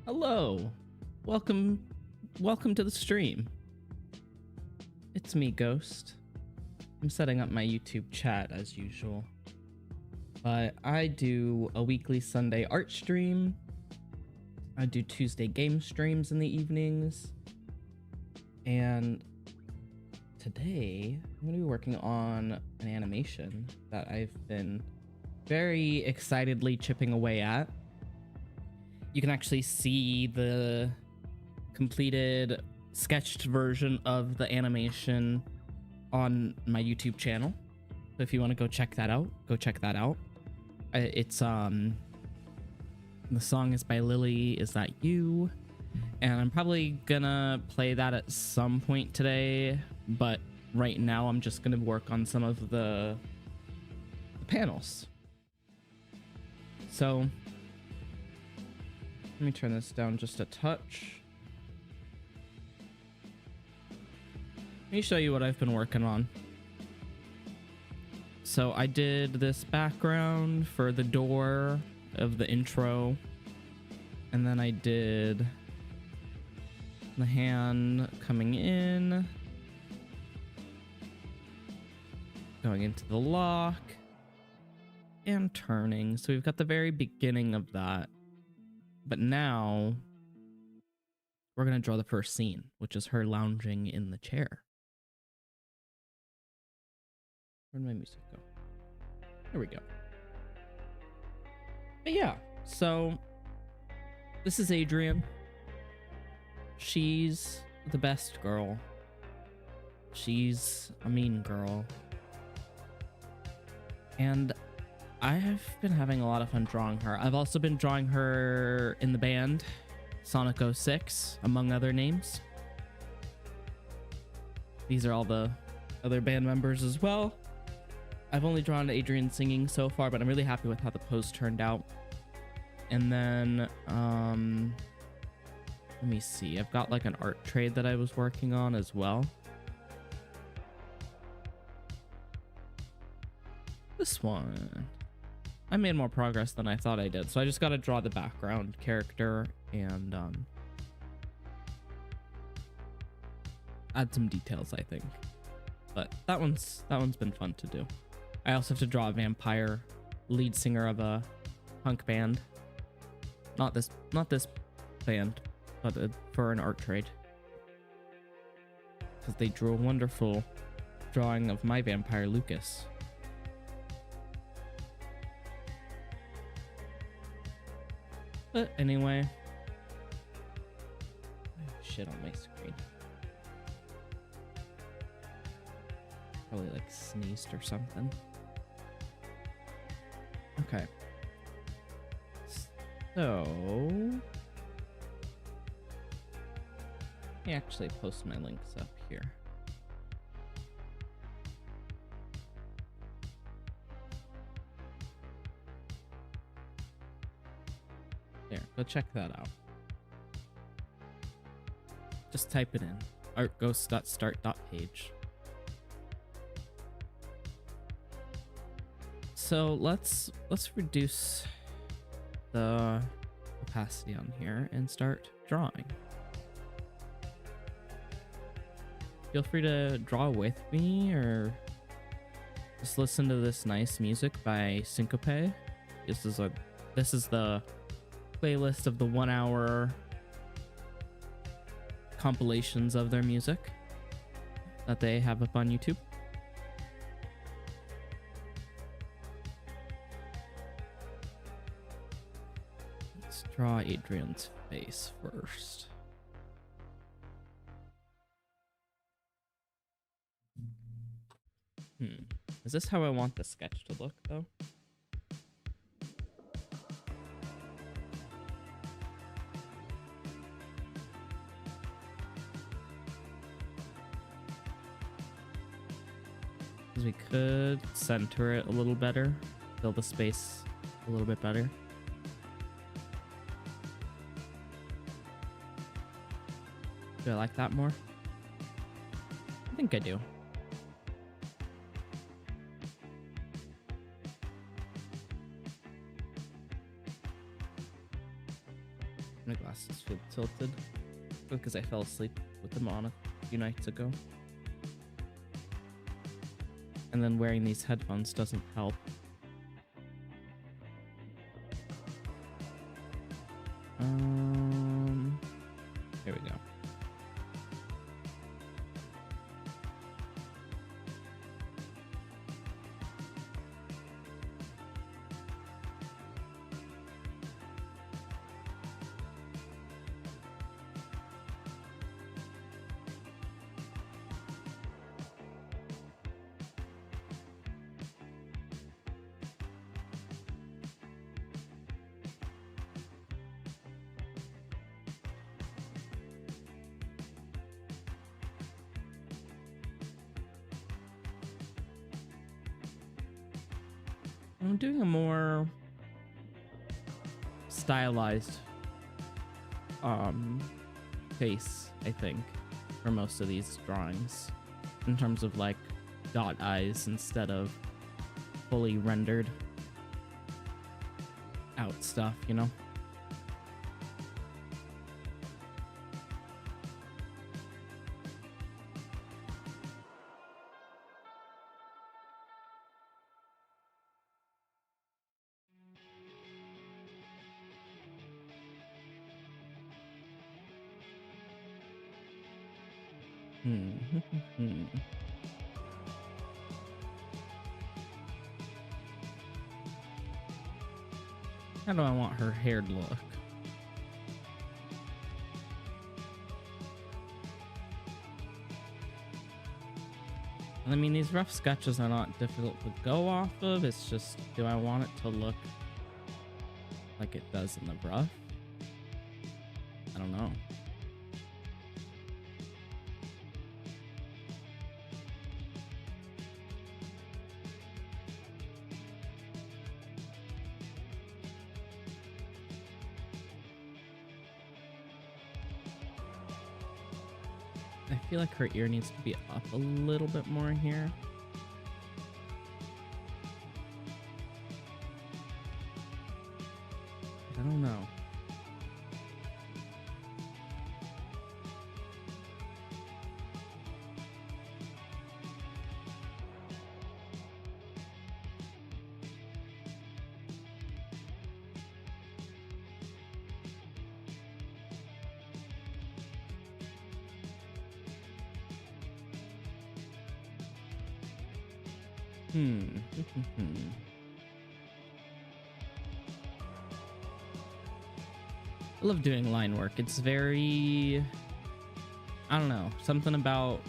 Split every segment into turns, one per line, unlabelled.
Hello, welcome to the stream. It's me, Ghost. I'm setting up my YouTube chat as usual, but I do a weekly Sunday art stream. I do Tuesday game streams in the evenings, and today I'm going to be working on an animation that I've been very excitedly chipping away at. You can actually see the completed sketched version of the animation on my YouTube channel. So if you want to go check that out, go check that out. It's the song is by Lily, Is That You? And I'm probably gonna play that at some point today, but right now I'm just gonna work on some of the panels. So let me turn this down just a touch. Let me show you what I've been working on. So I did this background for the door of the intro, and then I did the hand coming in, going into the lock, and turning. So we've got the very beginning of that. But now we're going to draw the first scene, which is her lounging in the chair. Where'd my music go? There we go. But yeah, so this is Adrienne. She's the best girl. She's a mean girl. And I have been having a lot of fun drawing her. I've also been drawing her in the band Sonic 06, among other names. These are all the other band members as well. I've only drawn Adrienne singing so far, but I'm really happy with how the pose turned out. And then, let me see. I've got like an art trade that I was working on as well. This one, I made more progress than I thought I did, so I just got to draw the background character and add some details, I think. But that one's been fun to do. I also have to draw a vampire lead singer of a punk band. Not this band, but for an art trade, because they drew a wonderful drawing of my vampire Lucas. But anyway, shit on my screen. Probably like sneezed or something. Okay. So let me actually post my links up here. There, go check that out. Just type it in. artghost.start.page. So let's reduce the opacity on here and start drawing. Feel free to draw with me or just listen to this nice music by Syncope. This is the playlist of the 1 hour compilations of their music that they have up on YouTube. Let's draw Adrienne's face first. Is this how I want the sketch to look though? We could center it a little better, fill the space a little bit better. Do I like that more? I think I do. My glasses feel tilted because I fell asleep with them on a few nights ago. And then wearing these headphones doesn't help. Here we go. I'm doing a more stylized face, I think, for most of these drawings, in terms of like dot eyes instead of fully rendered out stuff, you know? How do I want her hair to look? I mean, these rough sketches are not difficult to go off of. It's just, do I want it to look like it does in the rough? I don't know. I feel like her ear needs to be up a little bit more here. I don't know. I love doing line work. It's very, I don't know, something about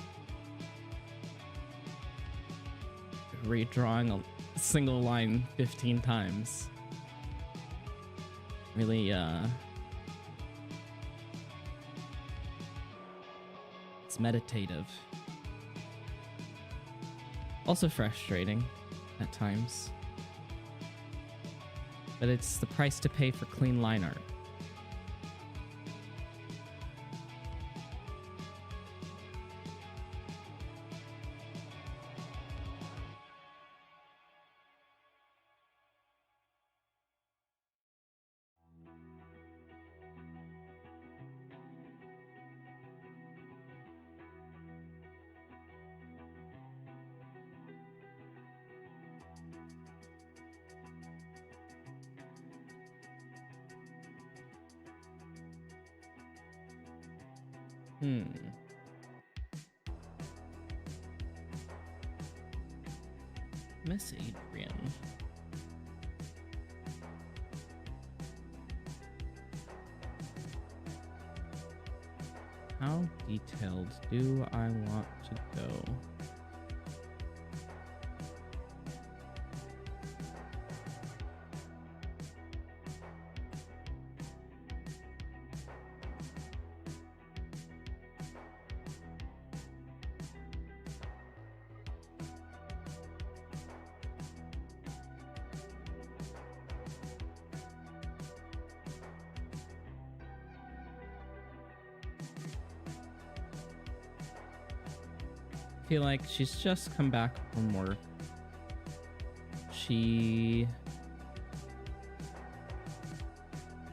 redrawing a single line 15 times. Really, it's meditative. Also frustrating at times. But it's the price to pay for clean line art. Miss Adrienne. How detailed do I want to go? Feel like she's just come back from work.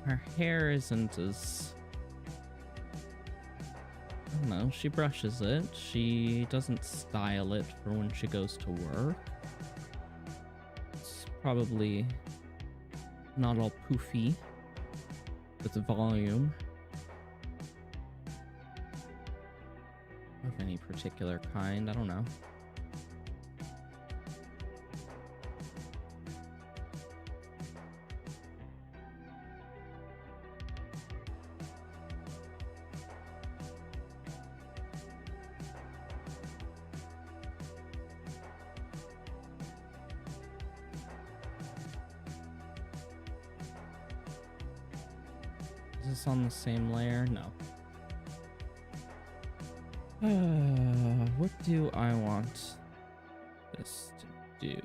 her hair isn't as... I don't know, she brushes it. She doesn't style it for when she goes to work. It's probably not all poofy with the volume of any particular kind. I don't know. Is this on the same layer? No. What do I want this to do?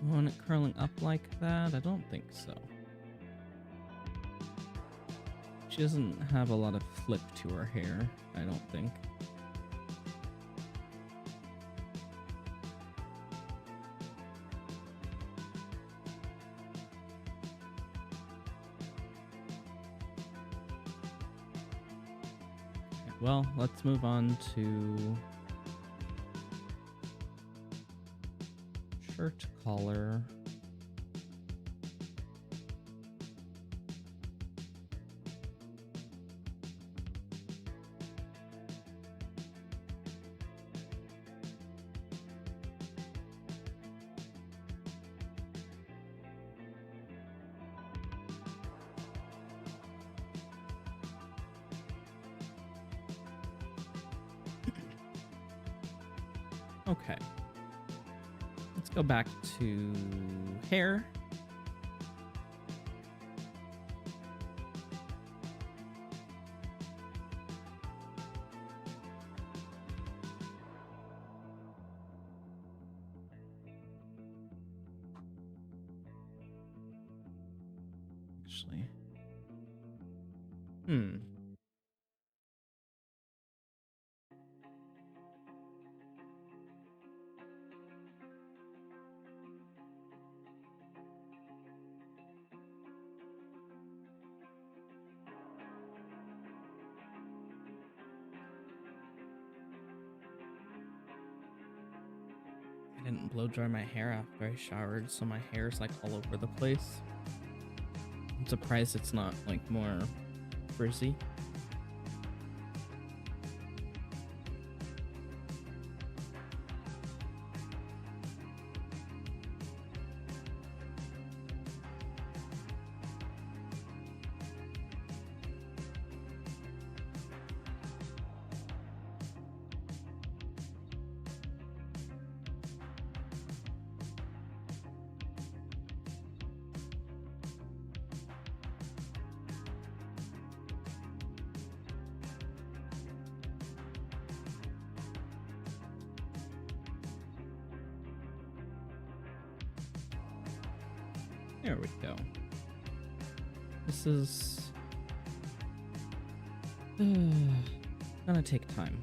Want it curling up like that? I don't think so. She doesn't have a lot of flip to her hair, I don't think. Okay, well, let's move on to shirt collar. Okay. Let's go back to hair. Actually. I didn't blow dry my hair after I showered, so my hair's like all over the place. I'm surprised it's not like more frizzy. There we go. This is gonna take time.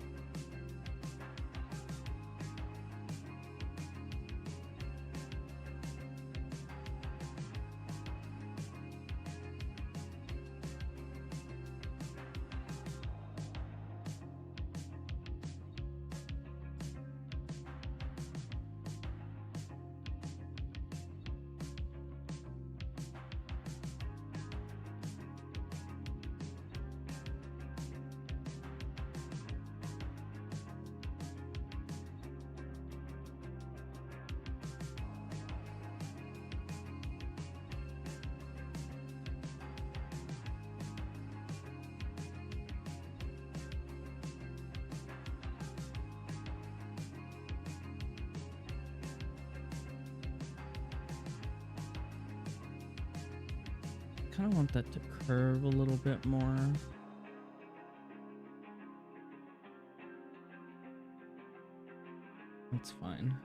kind of want that to curve a little bit more. That's fine.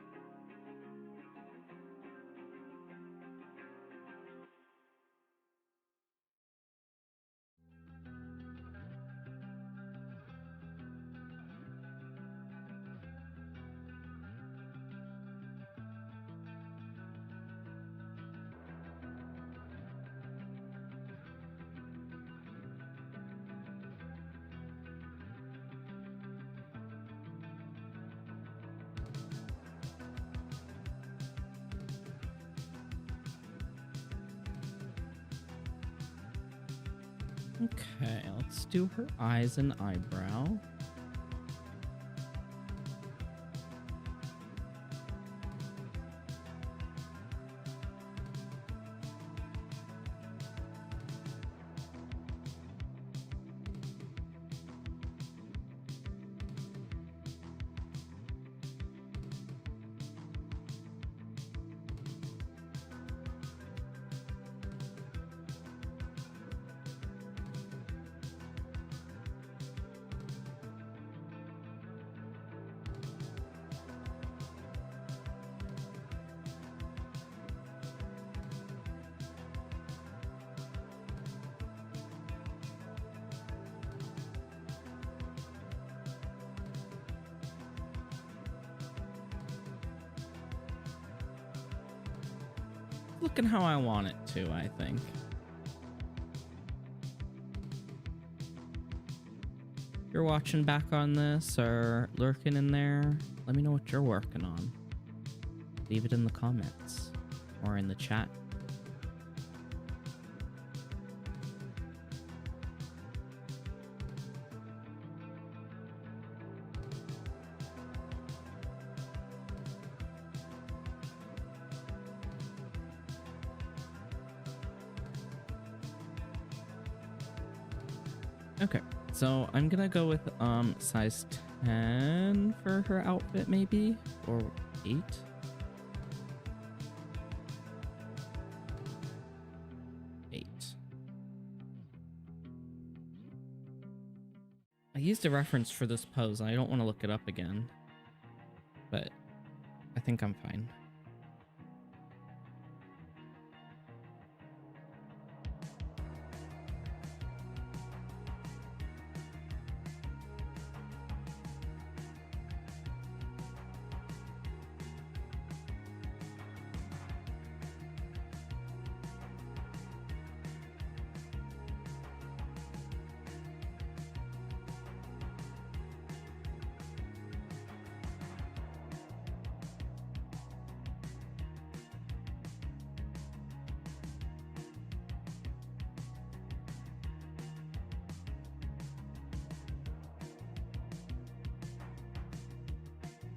Okay, let's do her eyes and eyebrow. Looking how I want it to, I think. If you're watching back on this or lurking in there, let me know what you're working on. Leave it in the comments or in the chat. Okay, so I'm gonna go with size 10 for her outfit, maybe, or 8. I used a reference for this pose. I don't want to look it up again, but I think I'm fine.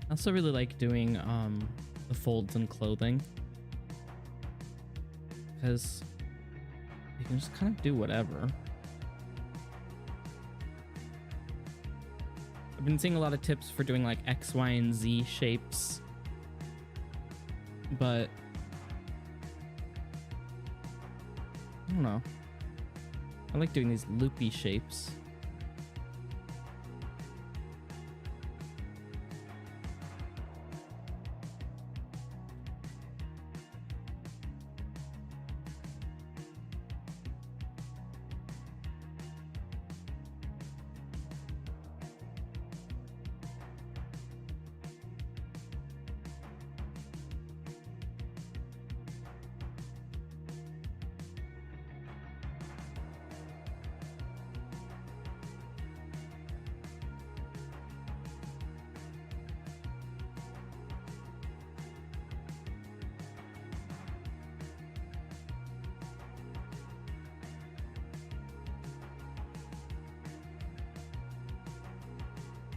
I also really like doing the folds in clothing, because you can just kind of do whatever. I've been seeing a lot of tips for doing like X, Y, and Z shapes, but I don't know. I like doing these loopy shapes.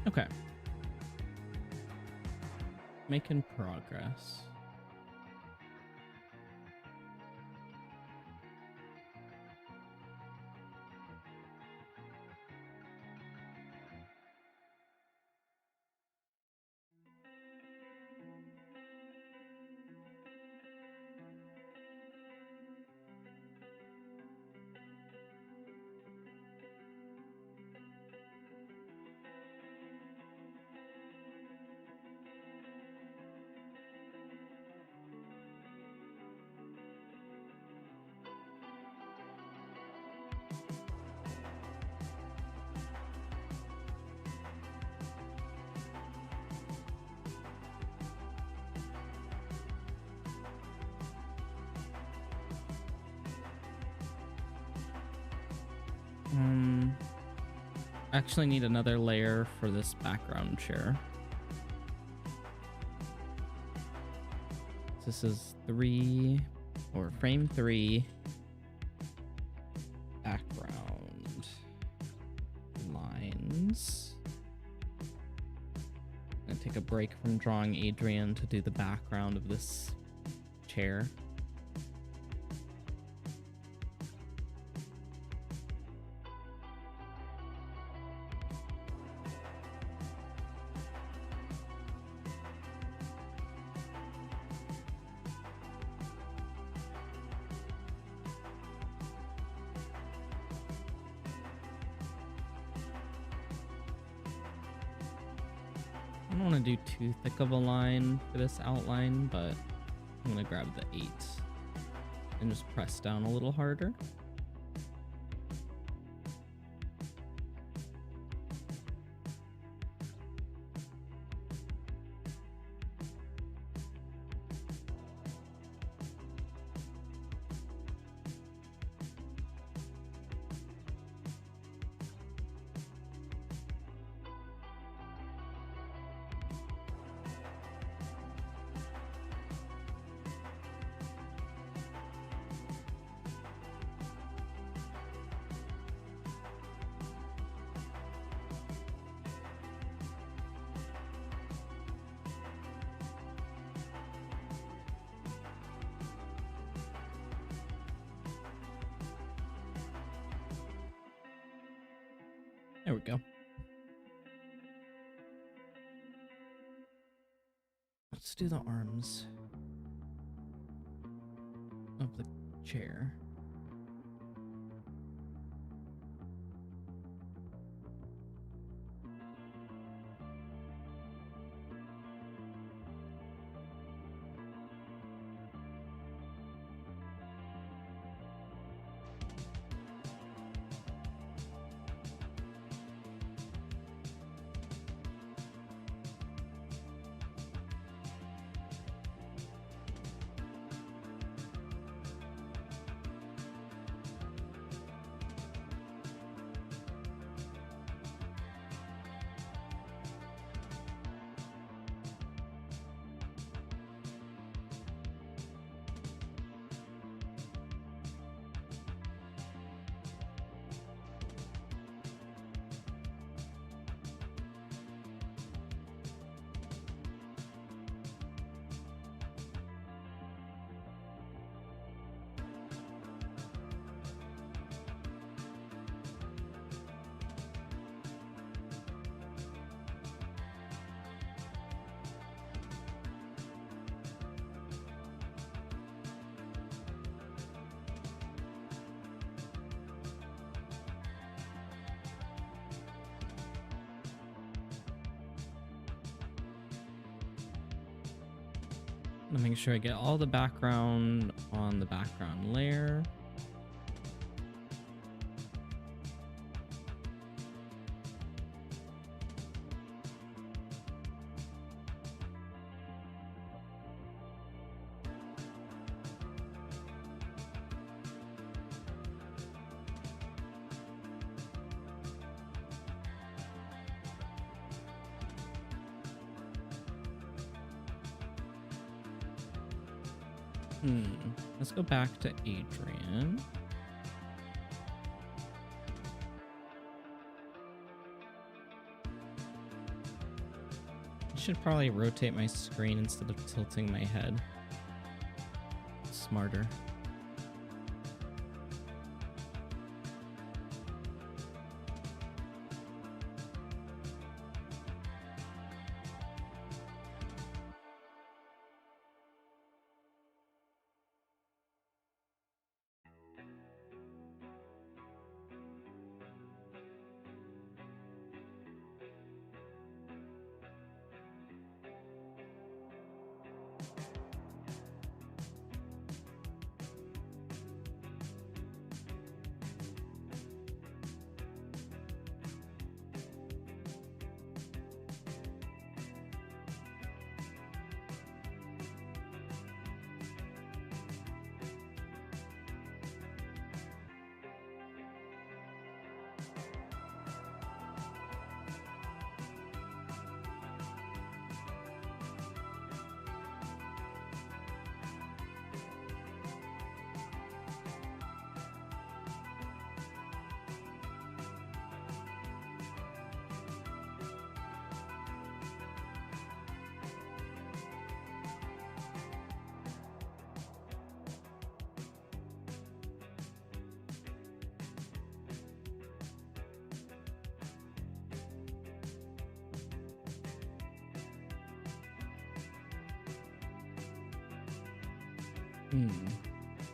Okay. Making progress. Actually need another layer for this background chair. This is frame 3 background lines. I'm gonna take a break from drawing Adrienne to do the background of this chair. I don't want to do too thick of a line for this outline, but I'm going to grab the 8 and just press down a little harder. There we go. Let's do the arms of the chair. I'm making sure I get all the background on the background layer. Let's go back to Adrienne. I should probably rotate my screen instead of tilting my head. It's smarter.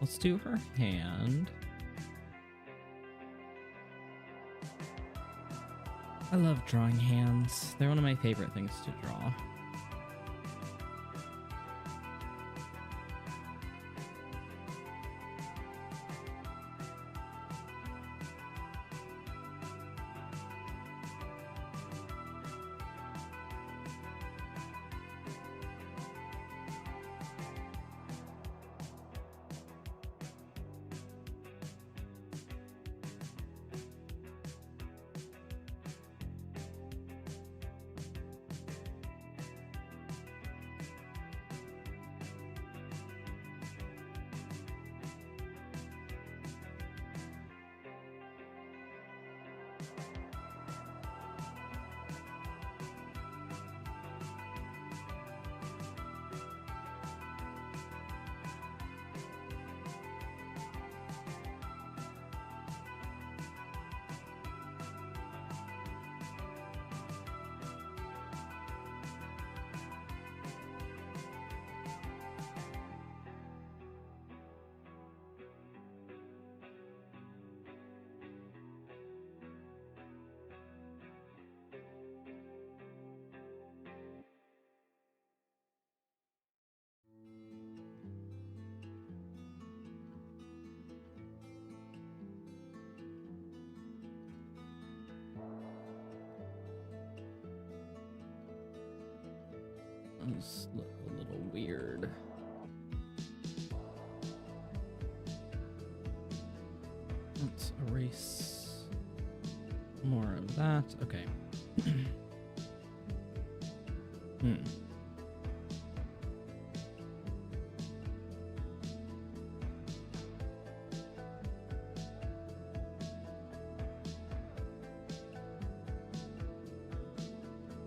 Let's do her hand. I love drawing hands. They're one of my favorite things to draw. Those look a little weird. Let's erase more of that. Okay.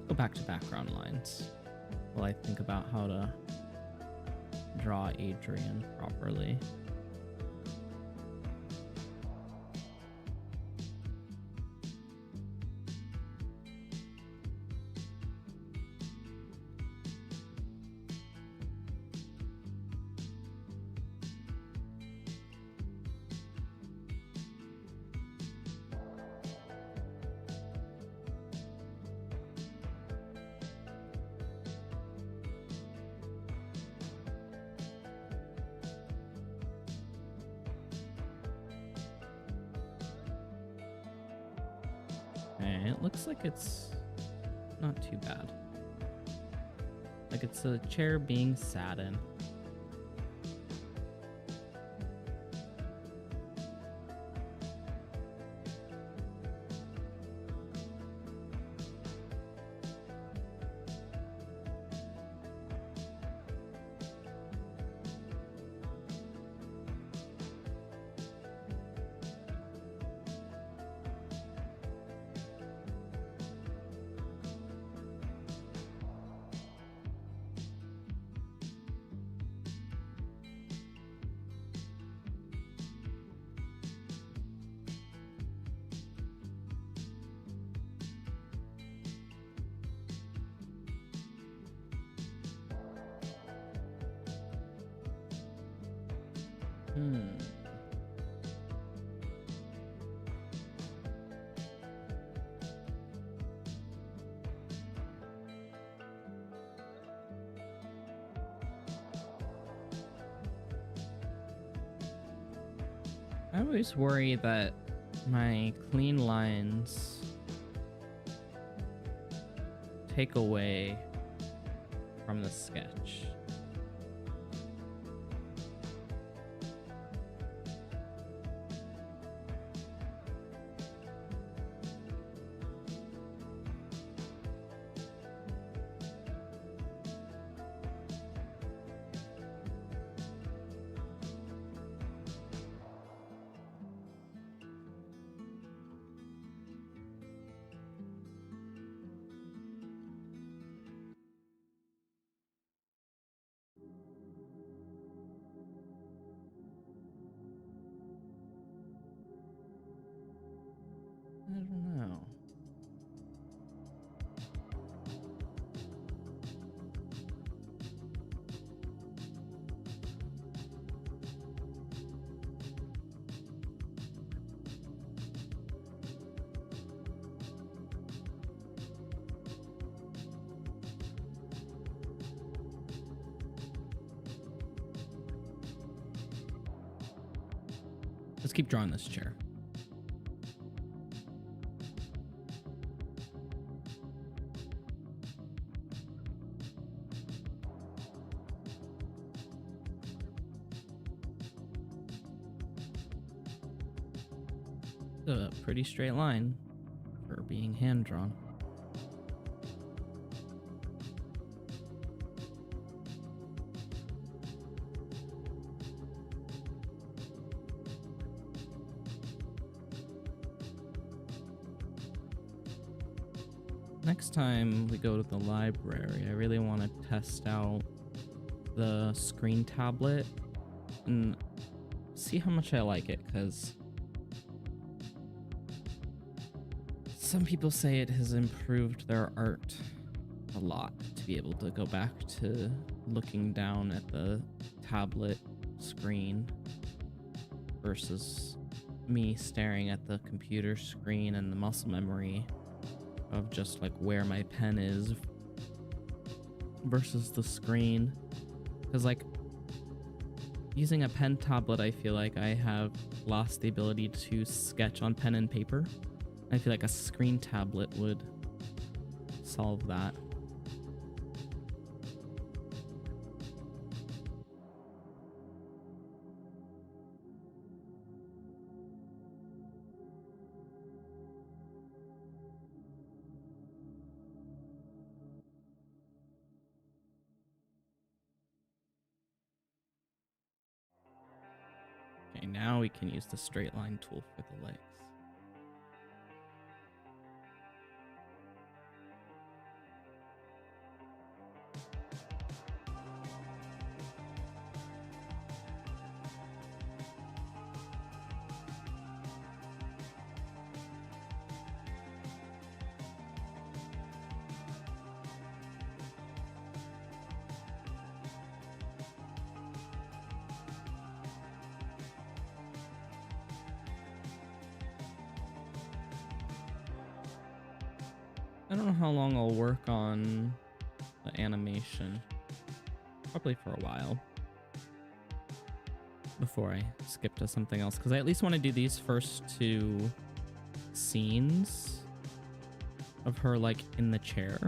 Go back to background lines while I think about how to draw Adrienne properly. Okay, it looks like it's not too bad. Like it's a chair being sat in. I always worry that my clean lines take away from the sketch. don't know. Let's keep drawing this chair. A pretty straight line for being hand drawn. Next time we go to the library, I really want to test out the screen tablet and see how much I like it, because some people say it has improved their art a lot to be able to go back to looking down at the tablet screen versus me staring at the computer screen and the muscle memory of just like where my pen is versus the screen. Because like using a pen tablet, I feel like I have lost the ability to sketch on pen and paper. I feel like a screen tablet would solve that. Okay, now we can use the straight line tool for the legs. I don't know how long I'll work on the animation. Probably for a while before I skip to something else, because I at least want to do these first two scenes of her like in the chair.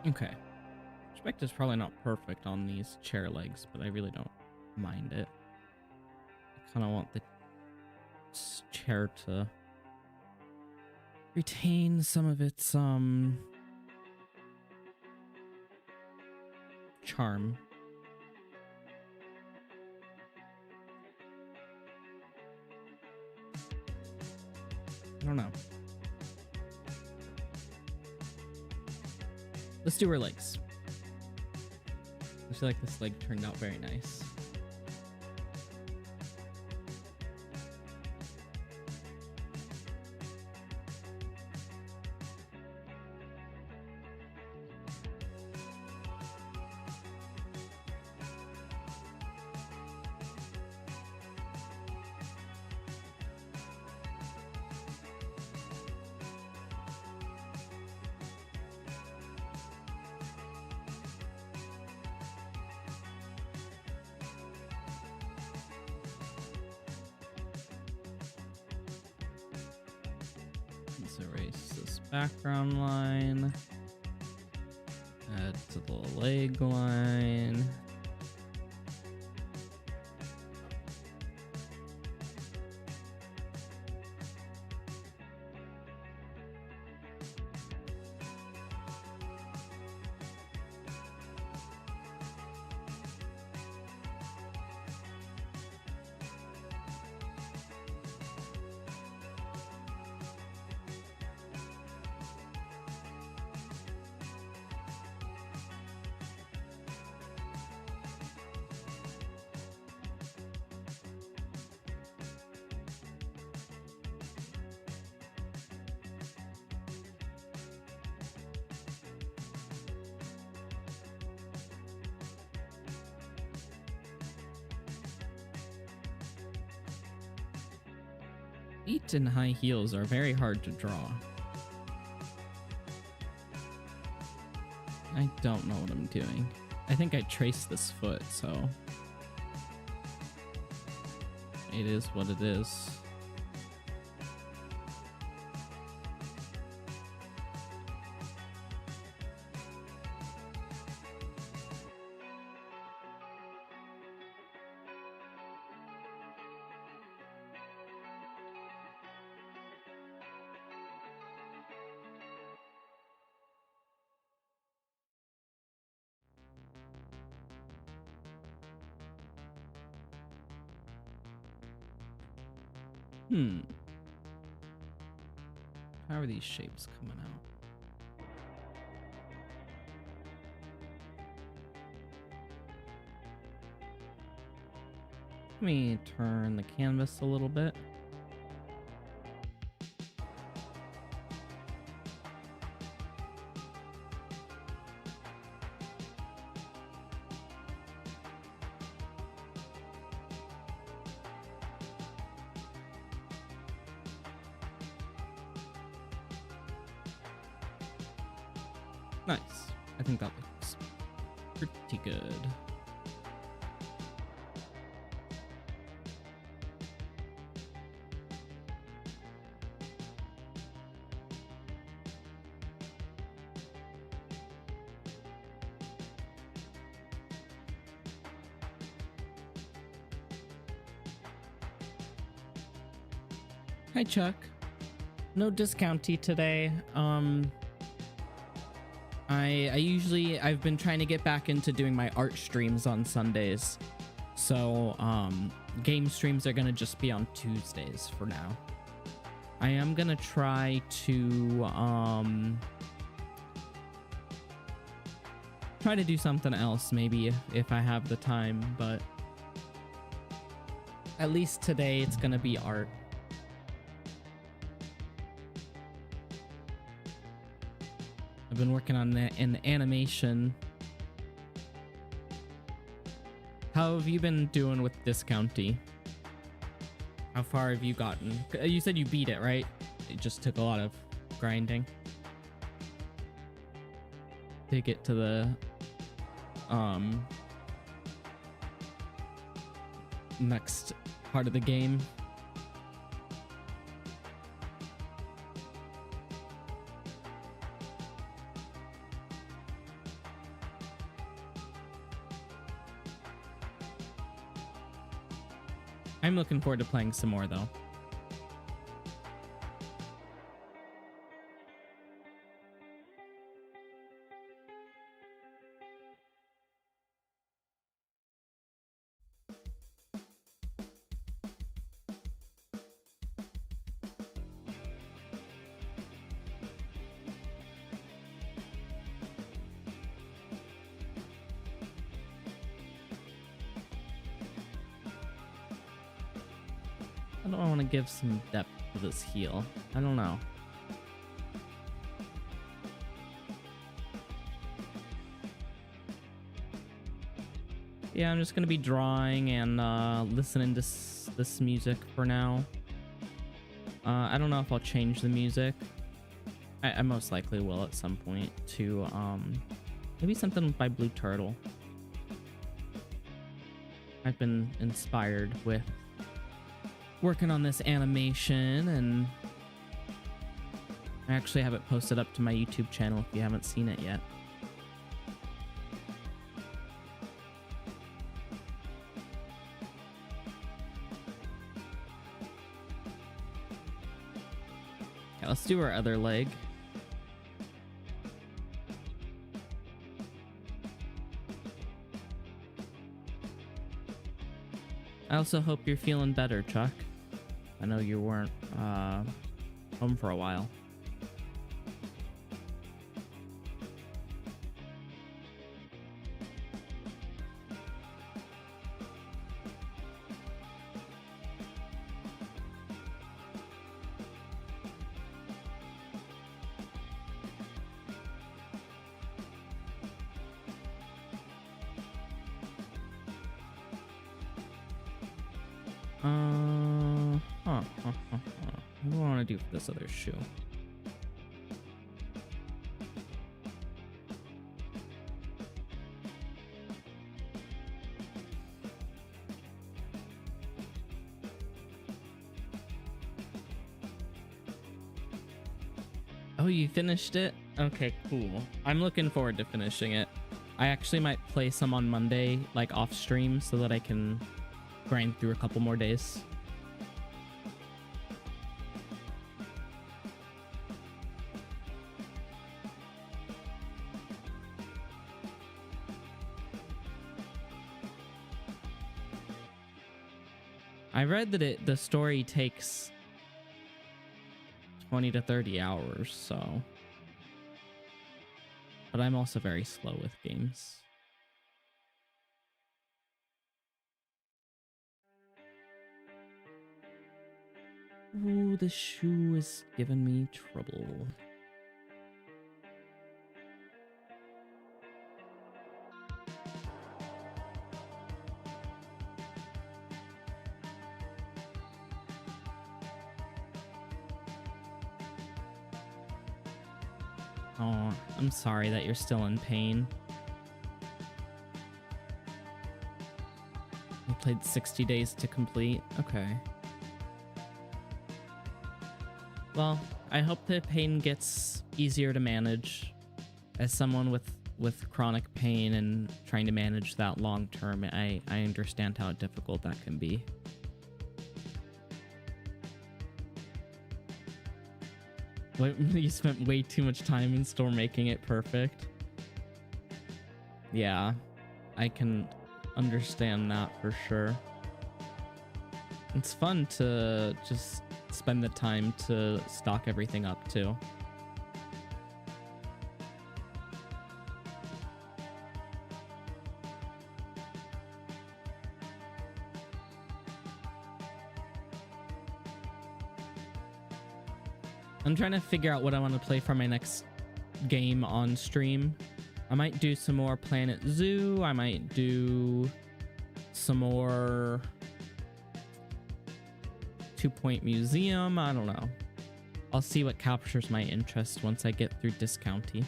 Okay. Spectra's probably not perfect on these chair legs, but I really don't mind it. I kind of want the chair to retain some of its charm. I don't know. Let's do her legs. I feel like this leg turned out very nice. Let's erase this background line. Add to the leg line. Feet in high heels are very hard to draw. I don't know what I'm doing. I think I traced this foot, so it is what it is. How are these shapes coming out? Let me turn the canvas a little bit. Nice. I think that looks pretty good. Hi, Chuck. No discounty today. I've been trying to get back into doing my art streams on Sundays. So, game streams are gonna just be on Tuesdays for now. I am gonna try to, try to do something else maybe if I have the time, but at least today it's gonna be art. I've been working on an animation. How have you been doing with Discounty? How far have you gotten? You said you beat it, right? It just took a lot of grinding to get to the next part of the game. I'm looking forward to playing some more, though. I don't want to give some depth to this heel. I don't know. Yeah, I'm just gonna be drawing and listening to this music for now. I don't know if I'll change the music. I most likely will at some point to maybe something by Blue Turtle. I've been inspired with working on this animation, and I actually have it posted up to my YouTube channel if you haven't seen it yet. Okay, let's do our other leg. I also hope you're feeling better, Chuck. I know you weren't home for a while. What do I want to do for this other shoe? Oh, you finished it? Okay, cool. I'm looking forward to finishing it. I actually might play some on Monday, like off stream, so that I can grind through a couple more days. I read that the story takes 20 to 30 hours, so. But I'm also very slow with games. Ooh, this shoe is giving me trouble. Oh, I'm sorry that you're still in pain. You played 60 days to complete? Okay. Well, I hope the pain gets easier to manage. As someone with chronic pain and trying to manage that long term, I understand how difficult that can be. You spent way too much time in store making it perfect. Yeah, I can understand that for sure. It's fun to just spend the time to stock everything up too. I'm trying to figure out what I want to play for my next game on stream. I might do some more Planet Zoo. I might do some more 2-Point Museum. I don't know. I'll see what captures my interest once I get through Discounty.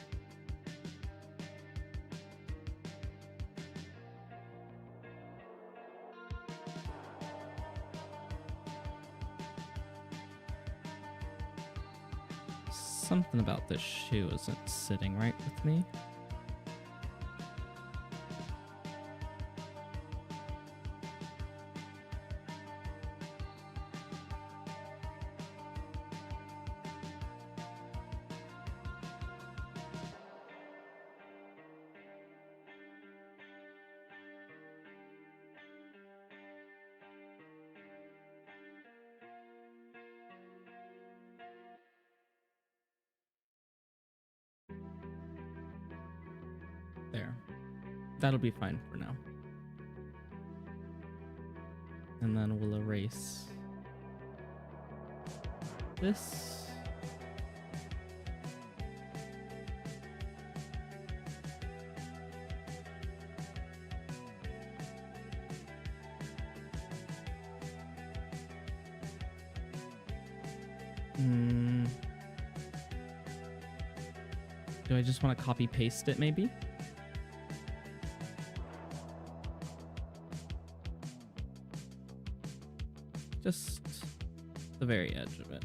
Something about this shoe isn't sitting right with me. There. That'll be fine for now. And then we'll erase this. Do I just want to copy paste it maybe? Just the very edge of it.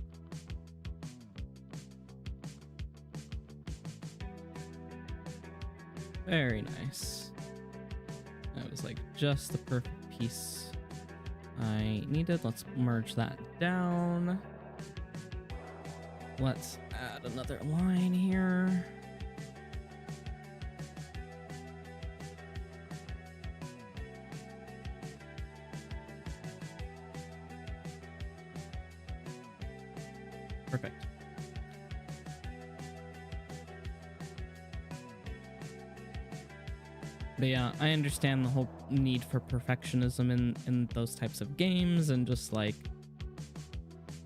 Very nice. That was like just the perfect piece I needed. Let's merge that down. Let's add another line here. Perfect. But yeah, I understand the whole need for perfectionism in those types of games, and just like,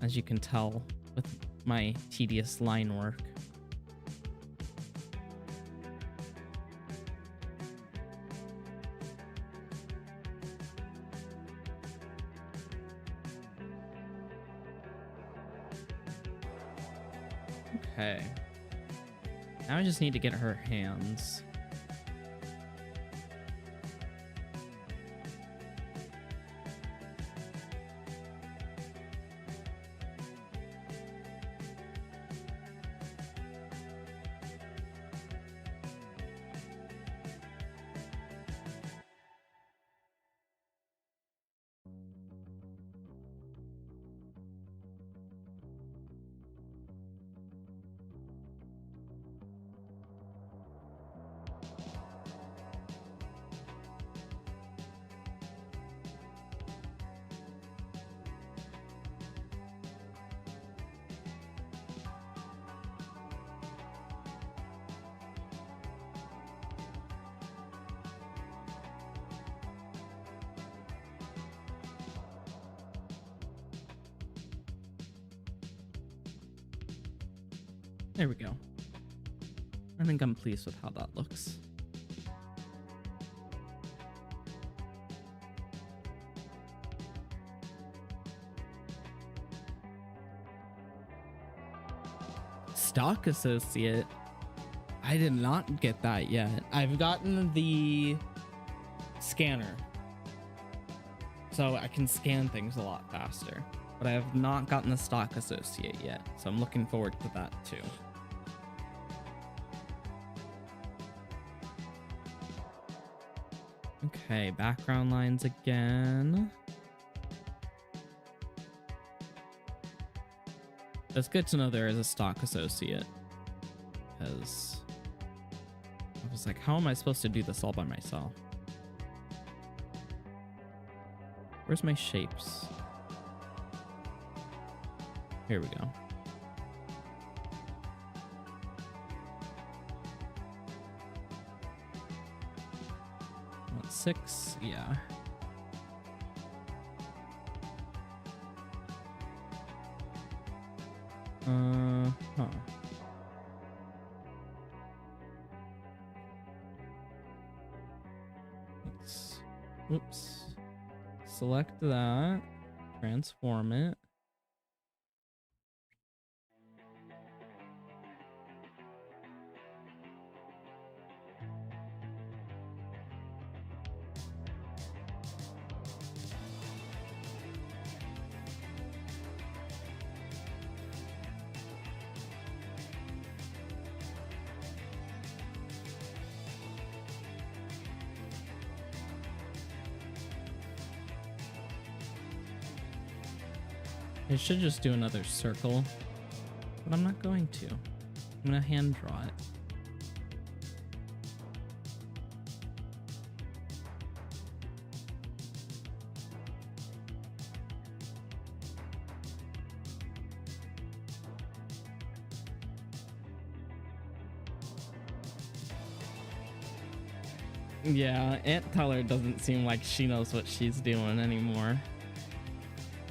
as you can tell with my tedious line work. Okay. Now I just need to get her hands. There we go. I think I'm pleased with how that looks. Stock associate. I did not get that yet. I've gotten the scanner, so I can scan things a lot faster, but I have not gotten the stock associate yet, so I'm looking forward to that too. Okay, background lines again. It's good to know there is a stock associate, because I was like, how am I supposed to do this all by myself? Where's my shapes? Here we go. What, 6? Yeah. Huh. Let's, oops. Select that, transform it. I should just do another circle, but I'm not going to. I'm gonna hand draw it. Yeah, Aunt Teller doesn't seem like she knows what she's doing anymore.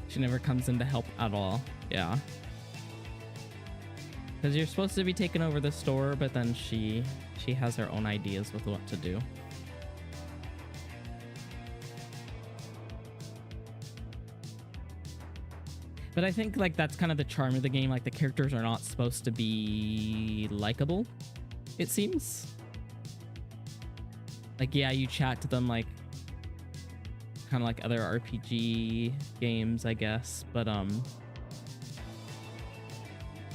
She never comes in to help at all. Yeah. Because you're supposed to be taking over the store, but then she has her own ideas with what to do. But I think like that's kind of the charm of the game. Like the characters are not supposed to be likable, it seems. Like, yeah, you chat to them like kind of like other RPG games, I guess, but I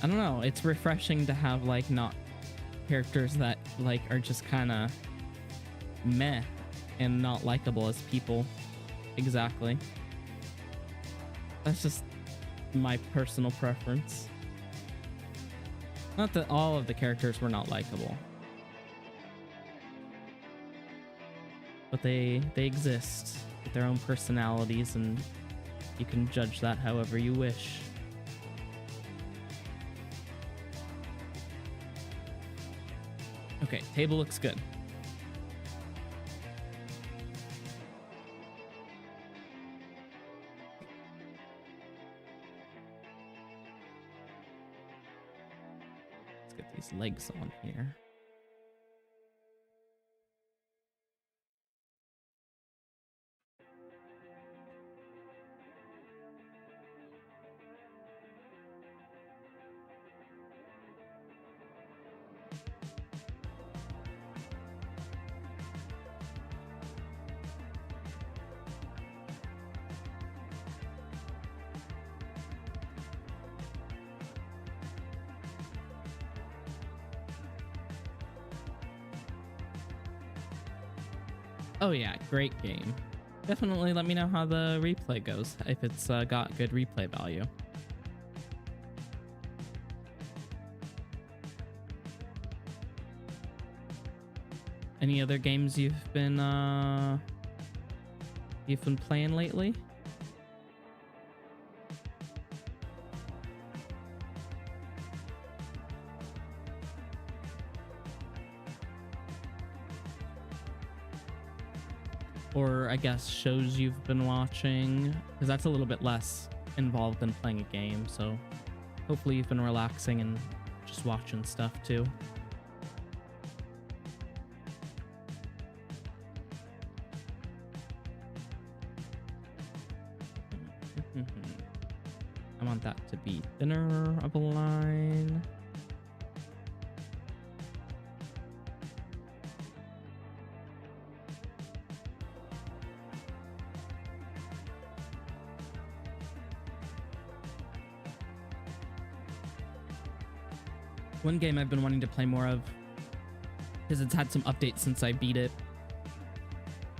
don't know, it's refreshing to have like not characters that like are just kind of meh and not likable as people. Exactly. That's just my personal preference. Not that all of the characters were not likable, but they exist with their own personalities, and you can judge that however you wish. Okay, table looks good. Let's get these legs on here. Oh yeah, great game. Definitely let me know how the replay goes, if it's got good replay value. Any other games you've been playing lately? Or I guess shows you've been watching, because that's a little bit less involved than playing a game, so hopefully you've been relaxing and just watching stuff too. I want that to be thinner of a line. One game I've been wanting to play more of, because it's had some updates since I beat it,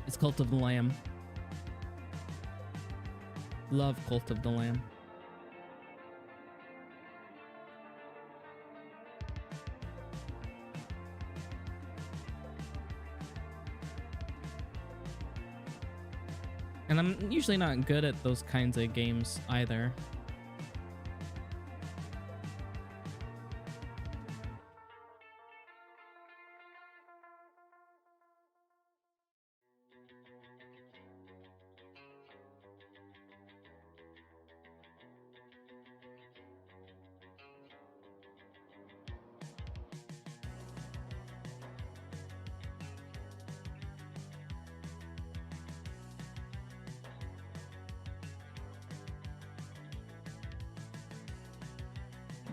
is Cult of the Lamb. Love Cult of the Lamb. And I'm usually not good at those kinds of games either.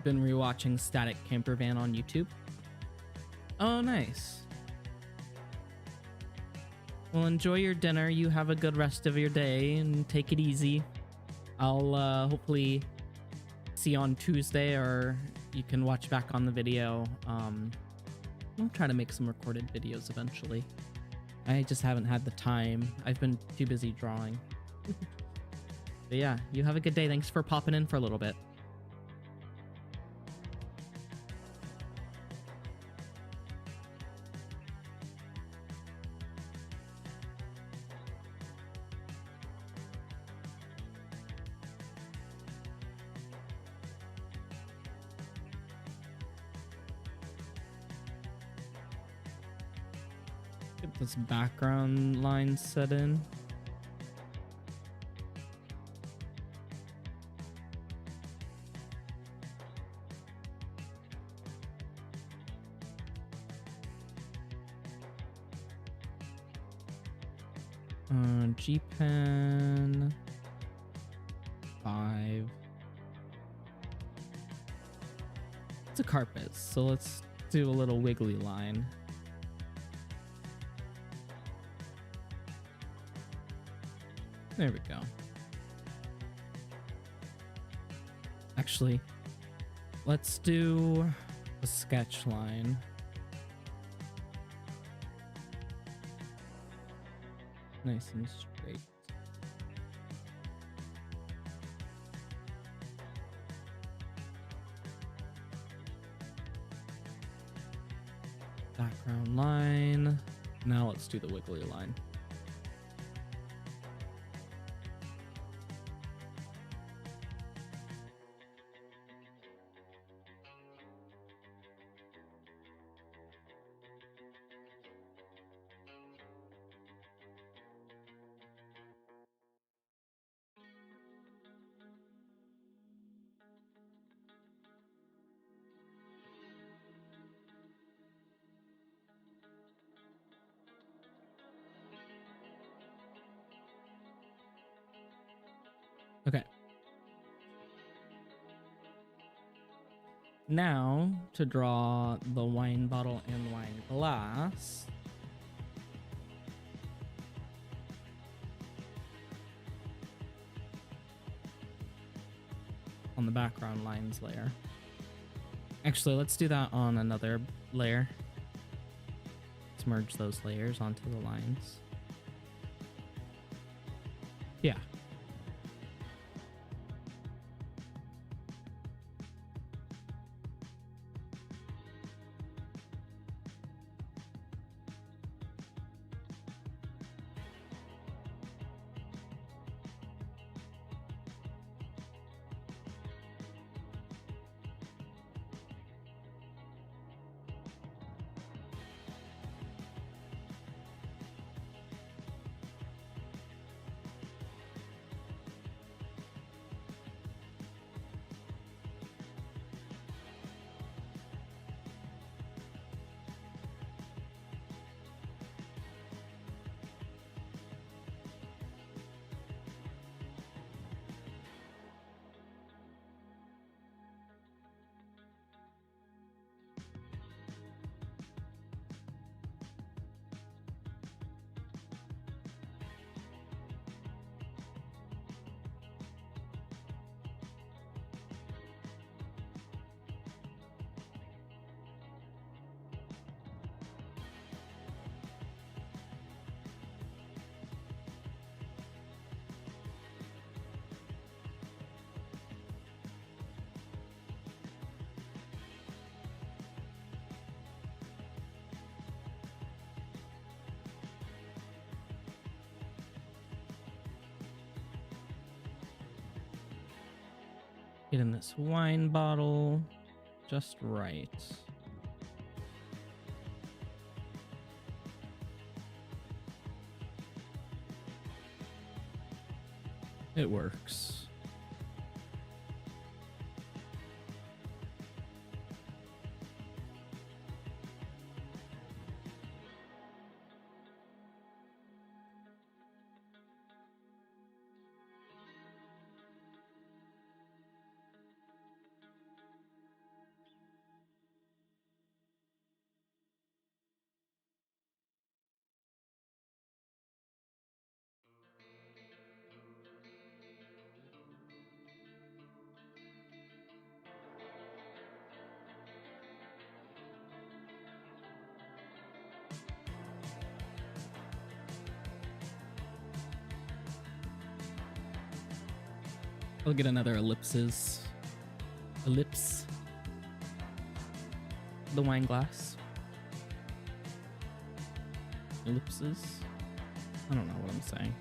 Been rewatching Static Campervan on YouTube. Oh, nice. Well, enjoy your dinner. You have a good rest of your day and take it easy. I'll hopefully see you on Tuesday, or you can watch back on the video. I'll try to make some recorded videos eventually. I just haven't had the time. I've been too busy drawing. But yeah, you have a good day. Thanks for popping in for a little bit. Get this background line set in. G-Pen 5. It's a carpet, so let's do a little wiggly line. There we go. Actually, let's do a sketch line. nice and straight. Background line. Now let's do the wiggly line. Okay. Now to draw the wine bottle and wine glass. On the background lines layer. Actually, let's do that on another layer. Let's merge those layers onto the lines. Yeah. Getting this wine bottle just right. It works. I'll get another ellipse. The wine glass. Ellipses. I don't know what I'm saying.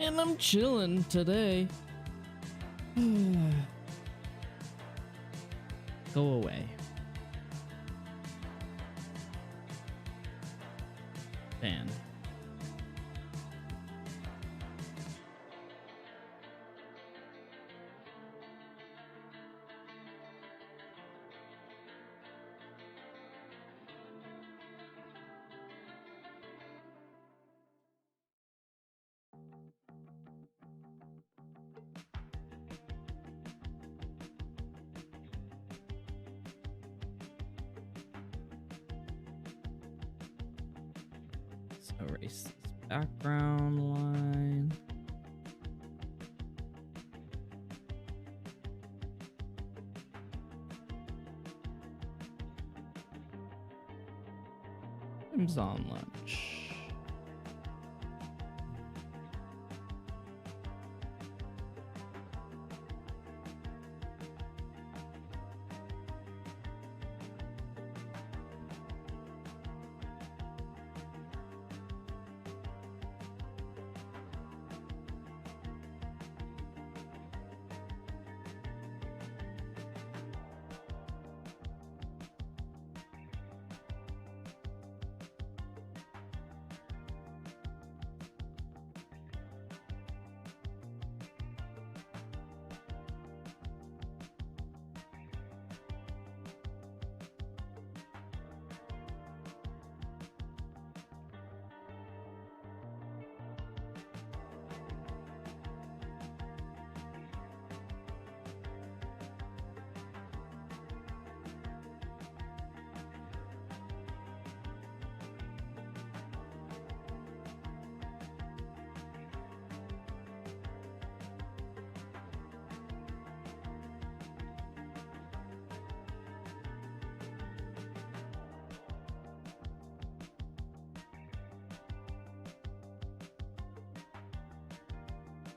And I'm chilling today. Go away. Dan. So erase this background line. Tim's on lunch.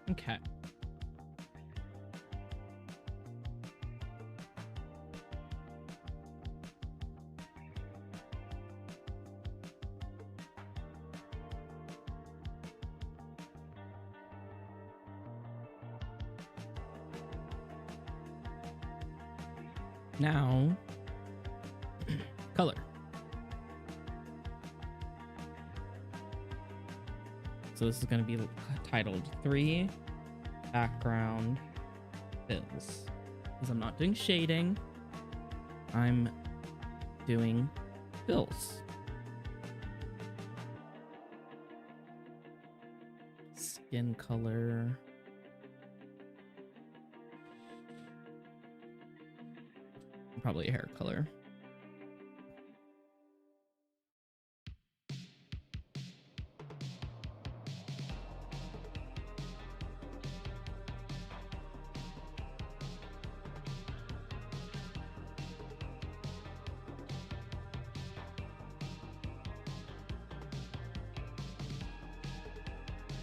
Okay. Now, color. So this is going to be titled 3 background fills. Because I'm not doing shading, I'm doing fills. Skin color. Probably a hair color.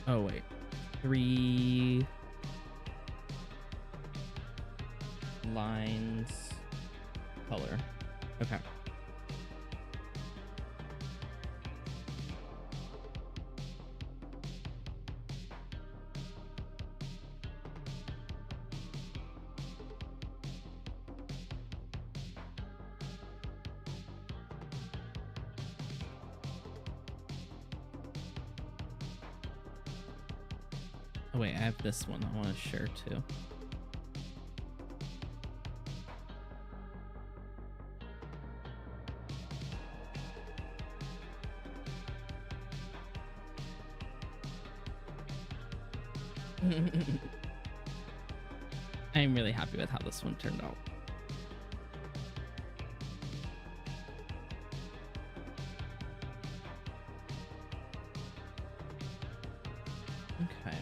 Oh wait, 3 lines color. Okay. Oh wait, I have this one I want to share too. I'm really happy with how this one turned out. Okay.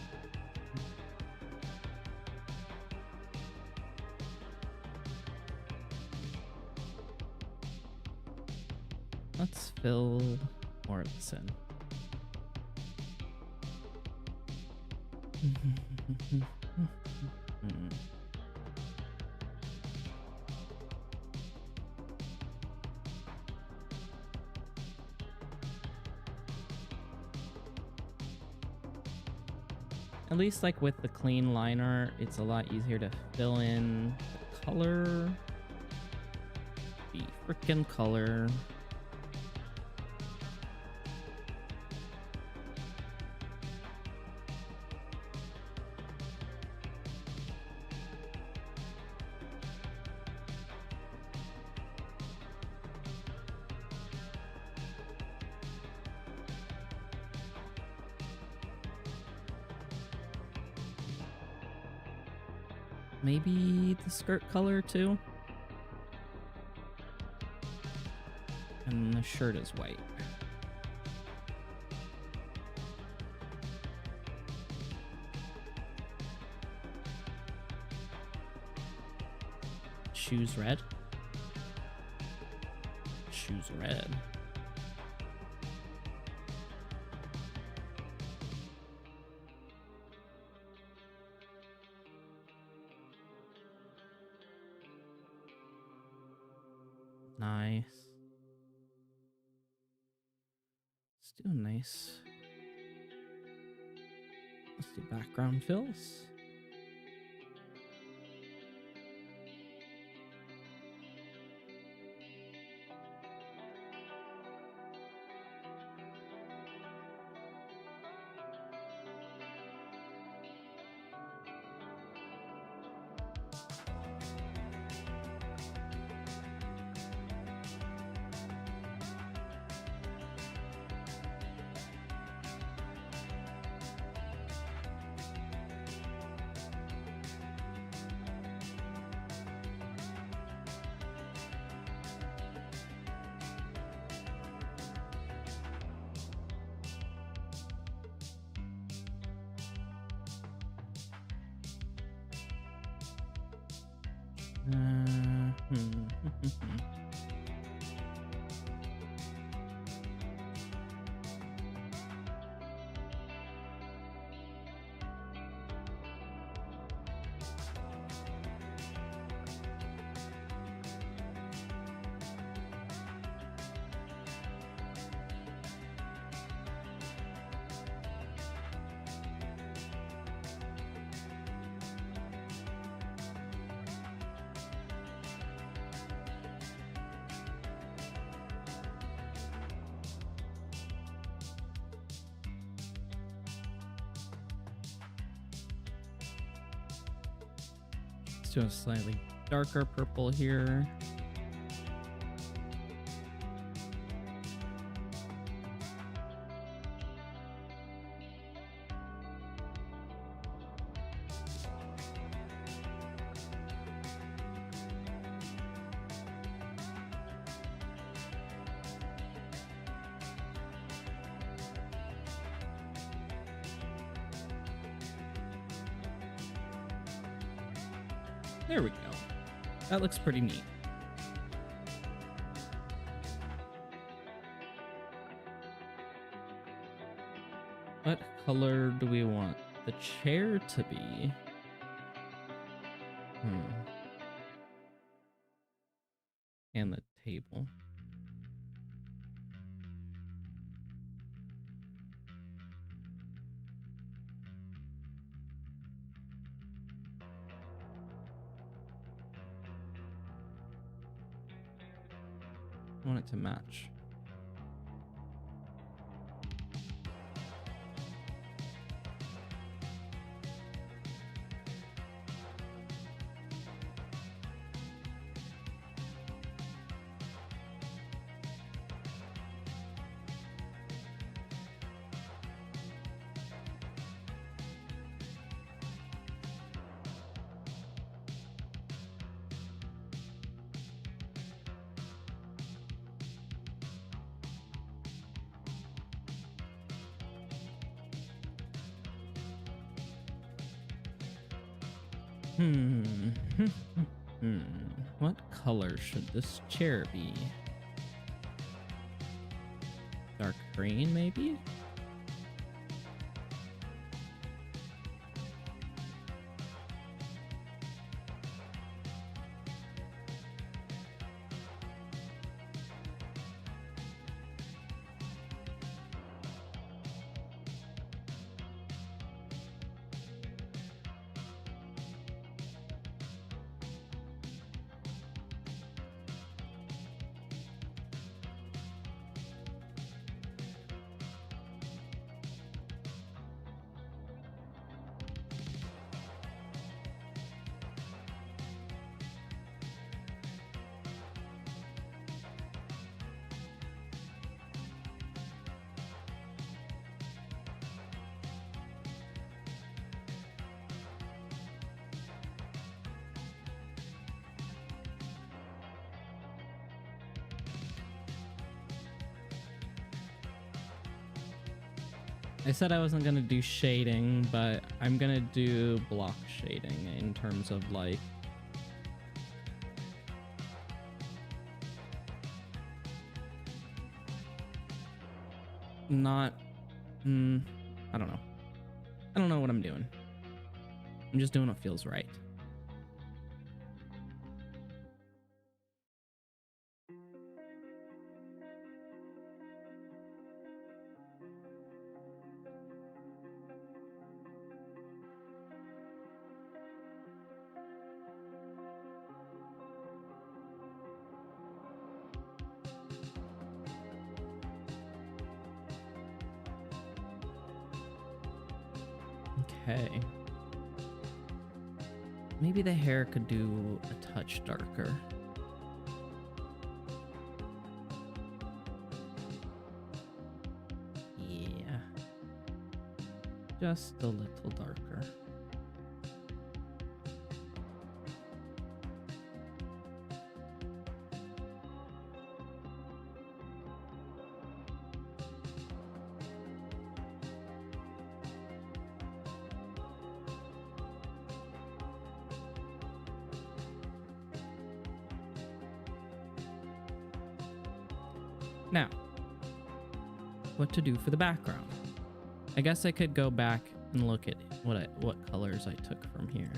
Let's fill more of this in. At least like with the clean line art, it's a lot easier to fill in the color. The frickin' color. Maybe the skirt color too. And the shirt is white. Shoes red. Shoes red. Nice. Let's do a nice. Let's do background fills. To a slightly darker purple here. There we go. That looks pretty neat. What color do we want the chair to be? And the table. I want it to match. What color should this chair be? Dark green, maybe? I said I wasn't gonna do shading, but I'm gonna do block shading in terms of like not I don't know. I don't know what I'm doing. I'm just doing what feels right. Okay. Maybe the hair could do a touch darker. Yeah. Just a little darker. Now, what to do for the background? I guess I could go back and look at what colors I took from here.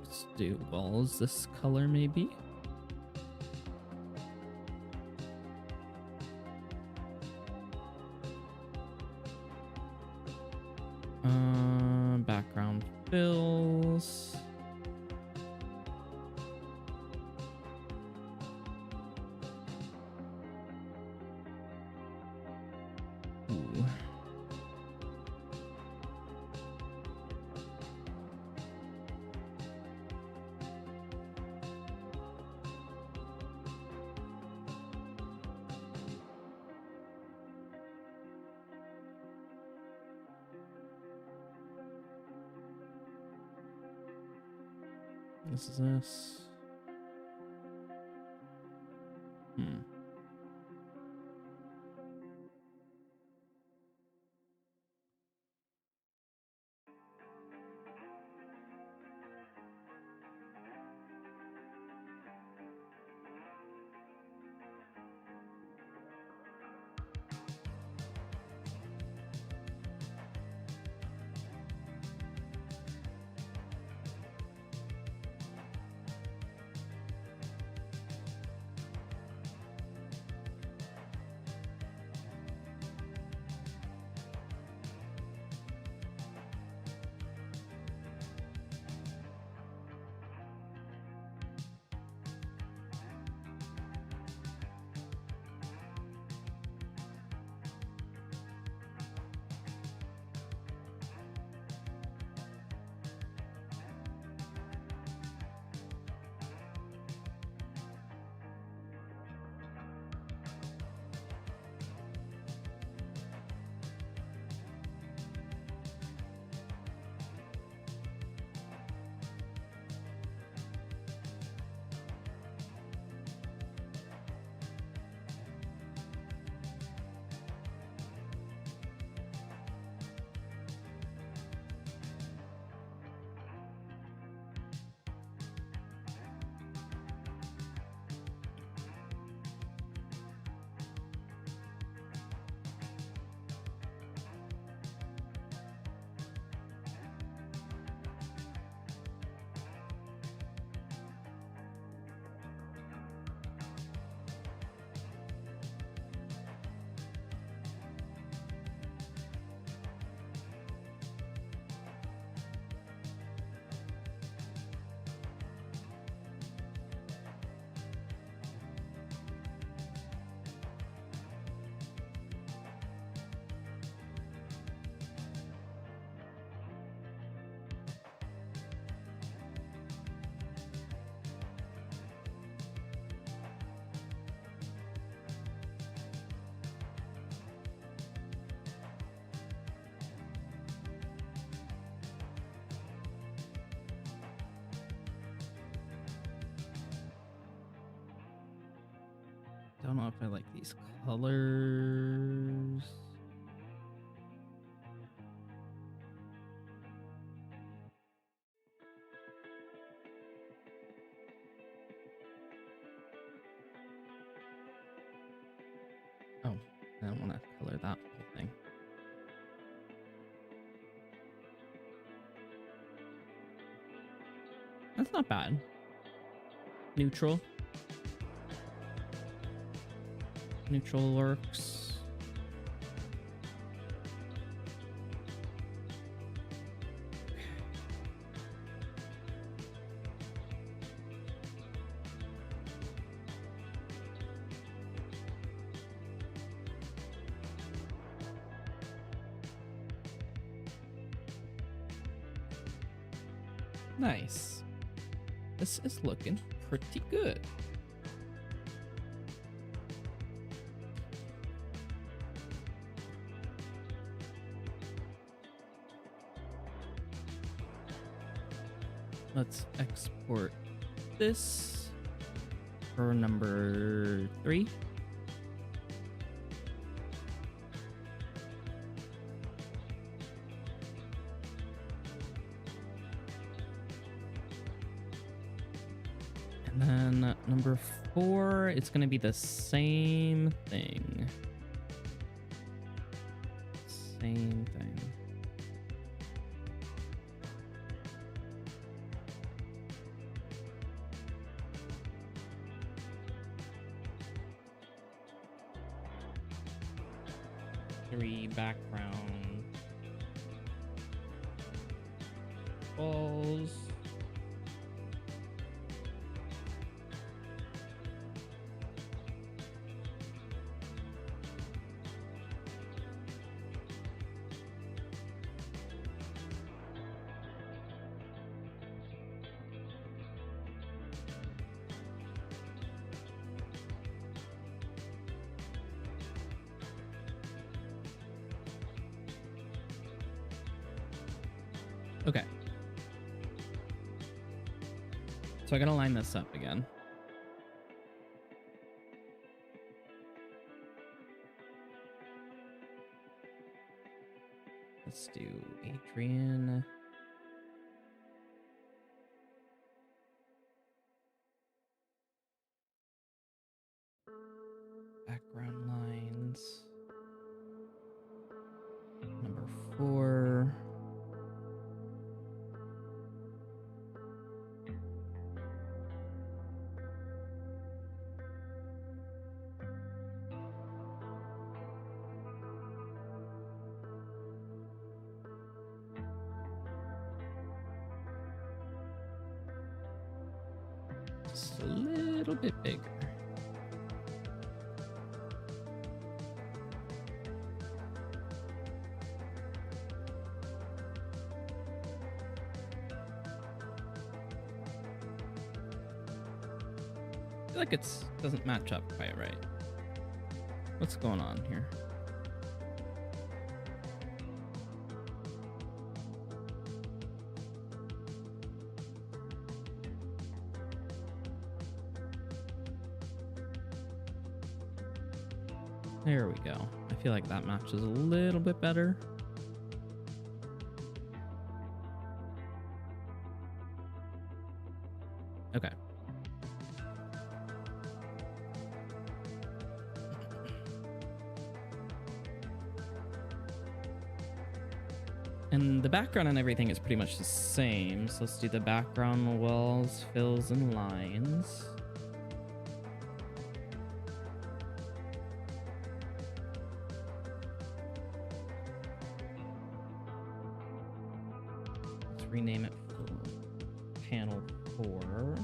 Let's do walls this color maybe. Background fills. Ooh. This is this. don't know if I like these colors. Oh, I don't want to color that whole thing. That's not bad. Neutral. Neutral works. Nice. This is looking pretty good. Let's export this for number 3. And then number 4, it's going to be the same thing. Same thing. Three background balls. Okay. So I gotta line this up again. Let's do Adrienne. Background lines. Number 4. Just a little bit bigger. I feel like it's doesn't match up quite right. What's going on here? There we go. I feel like that matches a little bit better. Okay. And the background and everything is pretty much the same. So let's do the background walls, fills, and lines. Let's rename it for panel 4.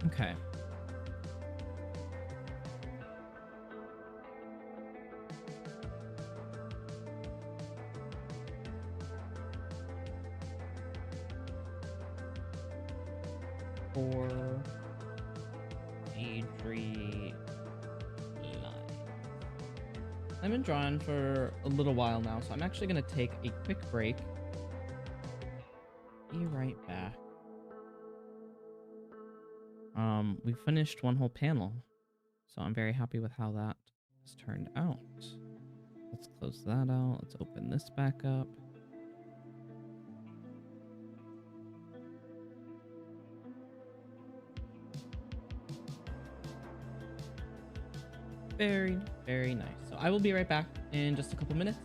Okay. For Adrienne. I've been drawing for a little while now, so I'm actually going to take a quick break. Be right back. We finished one whole panel, so I'm very happy with how that has turned out. Let's close that out. Let's open this back up. Very, very nice. So I will be right back in just a couple minutes.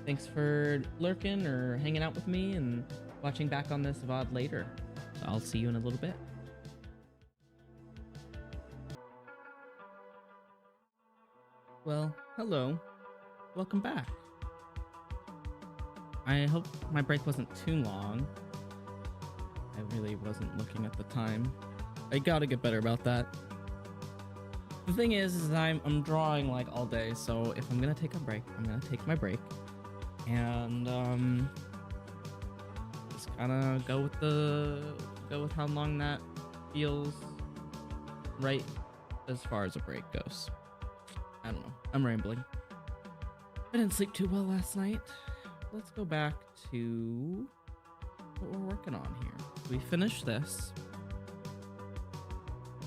Thanks for lurking or hanging out with me and watching back on this VOD later. So I'll see you in a little bit. Well, hello. Welcome back. I hope my break wasn't too long. I really wasn't looking at the time. I gotta get better about that. The thing is I'm drawing like all day, so if I'm gonna take a break, I'm gonna take my break. And just kind of go with how long that feels right as far as a break goes. I don't know. I'm rambling. I didn't sleep too well last night. Let's go back to what we're working on here. We finished this,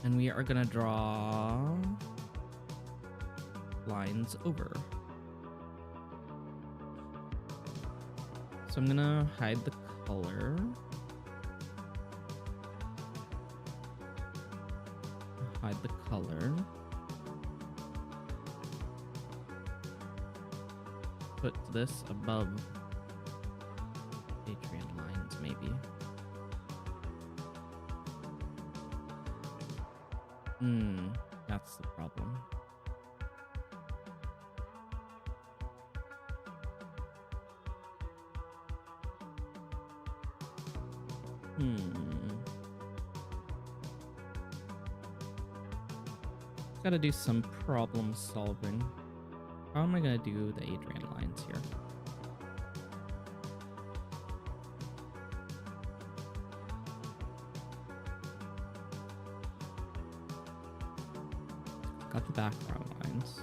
and we are gonna draw lines over. So I'm gonna hide the color. Hide the color. Put this above Adrienne lines, maybe. That's the problem. Gotta do some problem solving. How am I gonna do the Adrienne lines here? Got the background lines.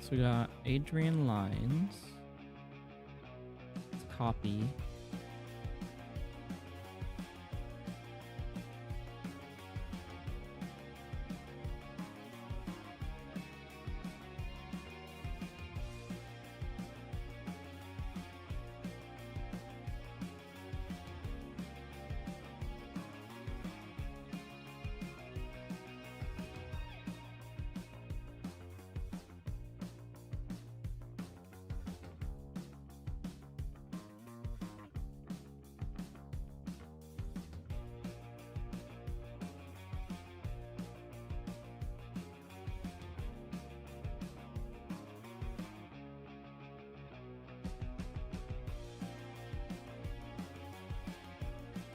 So we got Adrienne lines. Let's copy.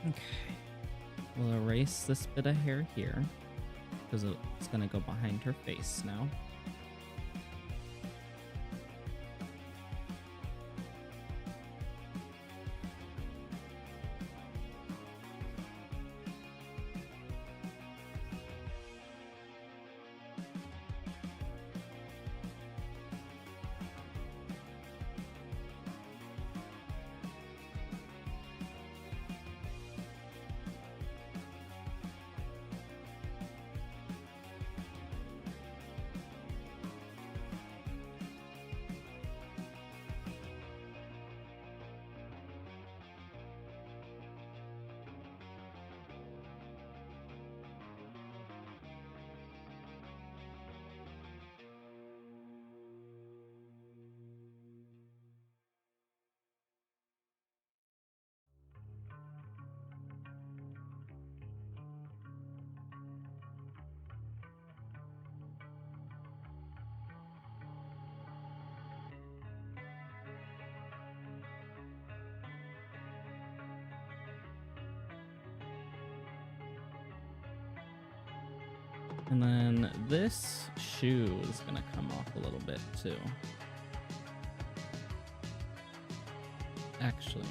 Okay, we'll erase this bit of hair here because it's gonna go behind her face now. And then this shoe is gonna come off a little bit too. Actually.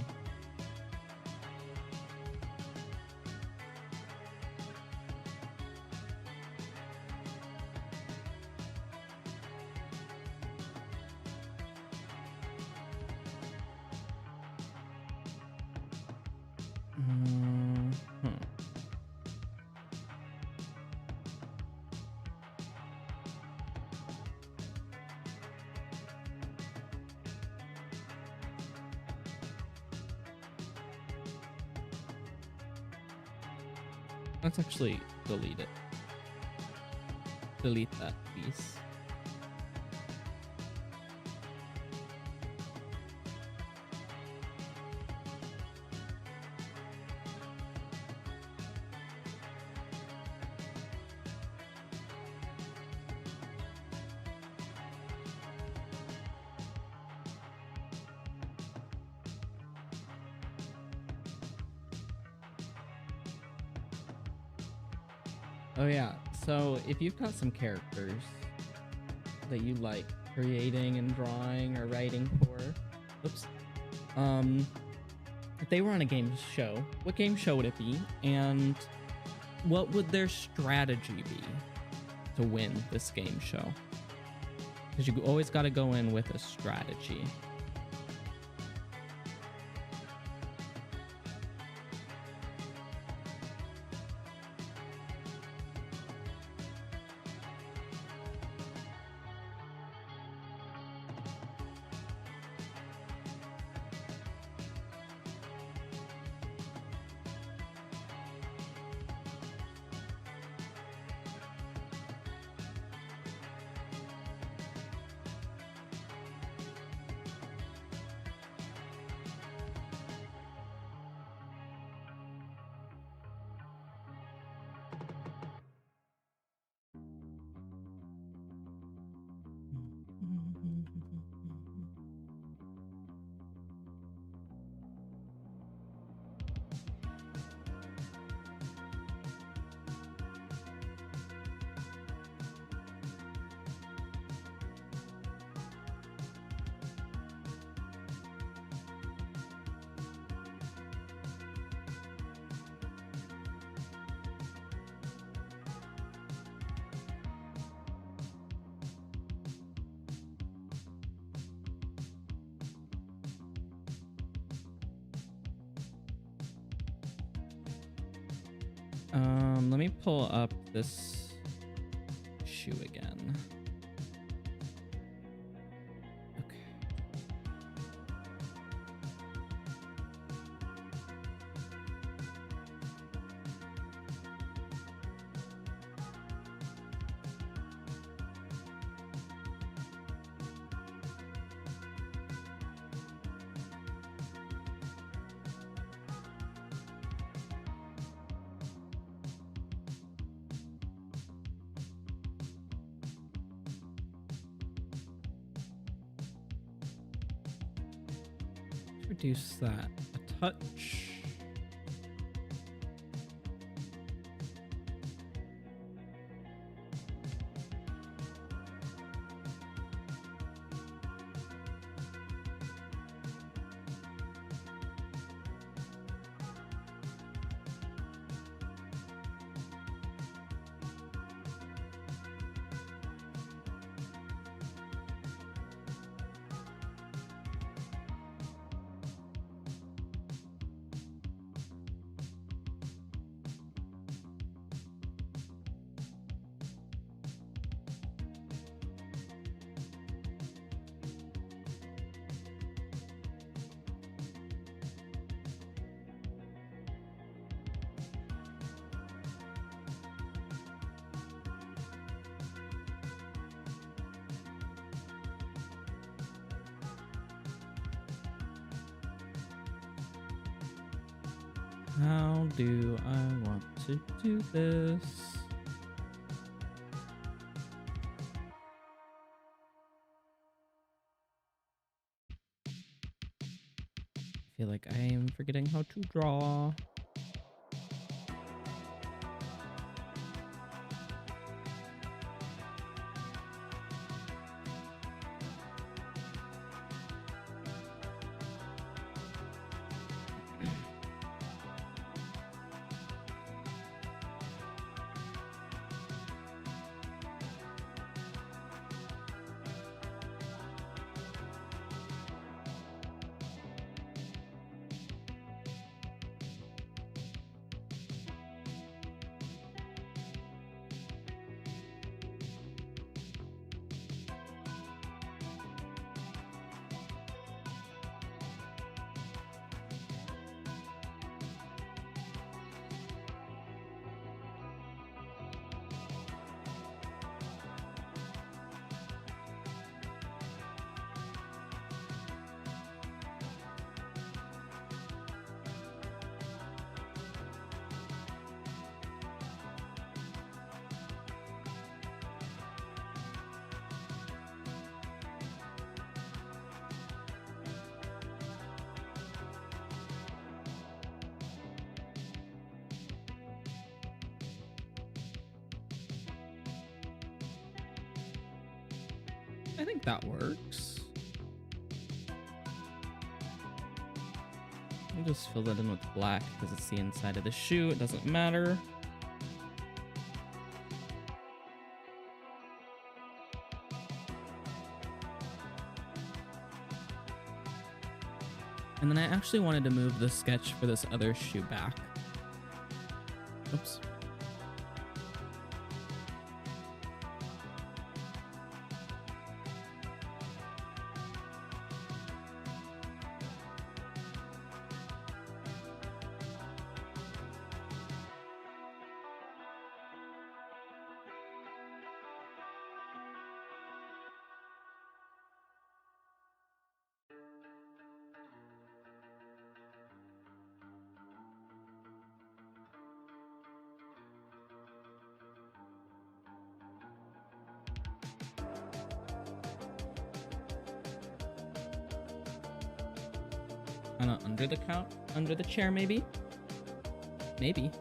Let's actually delete it. Delete that piece. Oh yeah, so if you've got some characters that you like creating and drawing or writing for, oops, if they were on a game show, what game show would it be? And what would their strategy be to win this game show? Because you always got to go in with a strategy. Let me pull up this shoe again. Okay. Reduce that a touch. How do I want to do this? I feel like I am forgetting how to draw. I think that works. I'll just fill that in with black because it's the inside of the shoe. It doesn't matter. And then I actually wanted to move the sketch for this other shoe back. Oops. Under the chair, maybe? Maybe.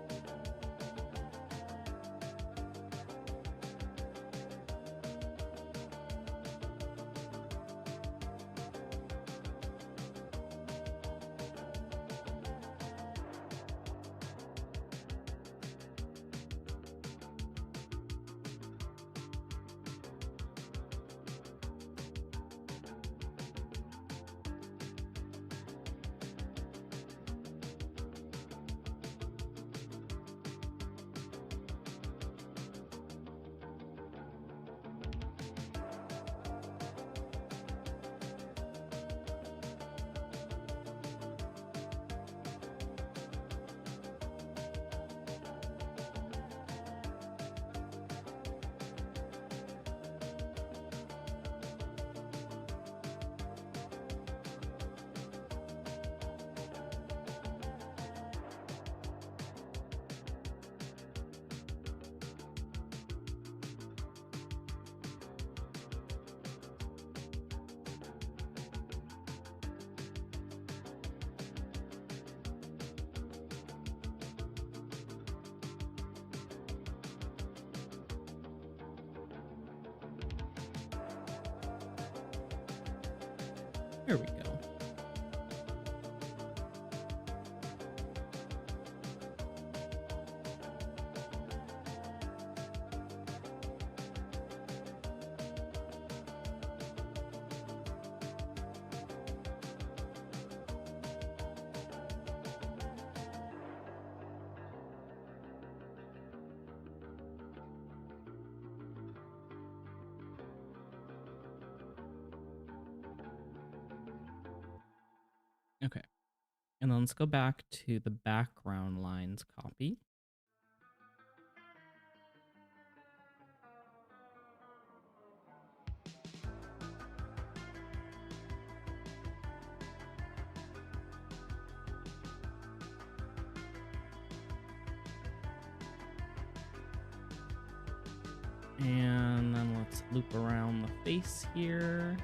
There we go. Okay, and then let's go back to the background lines copy. And then let's loop around the face here.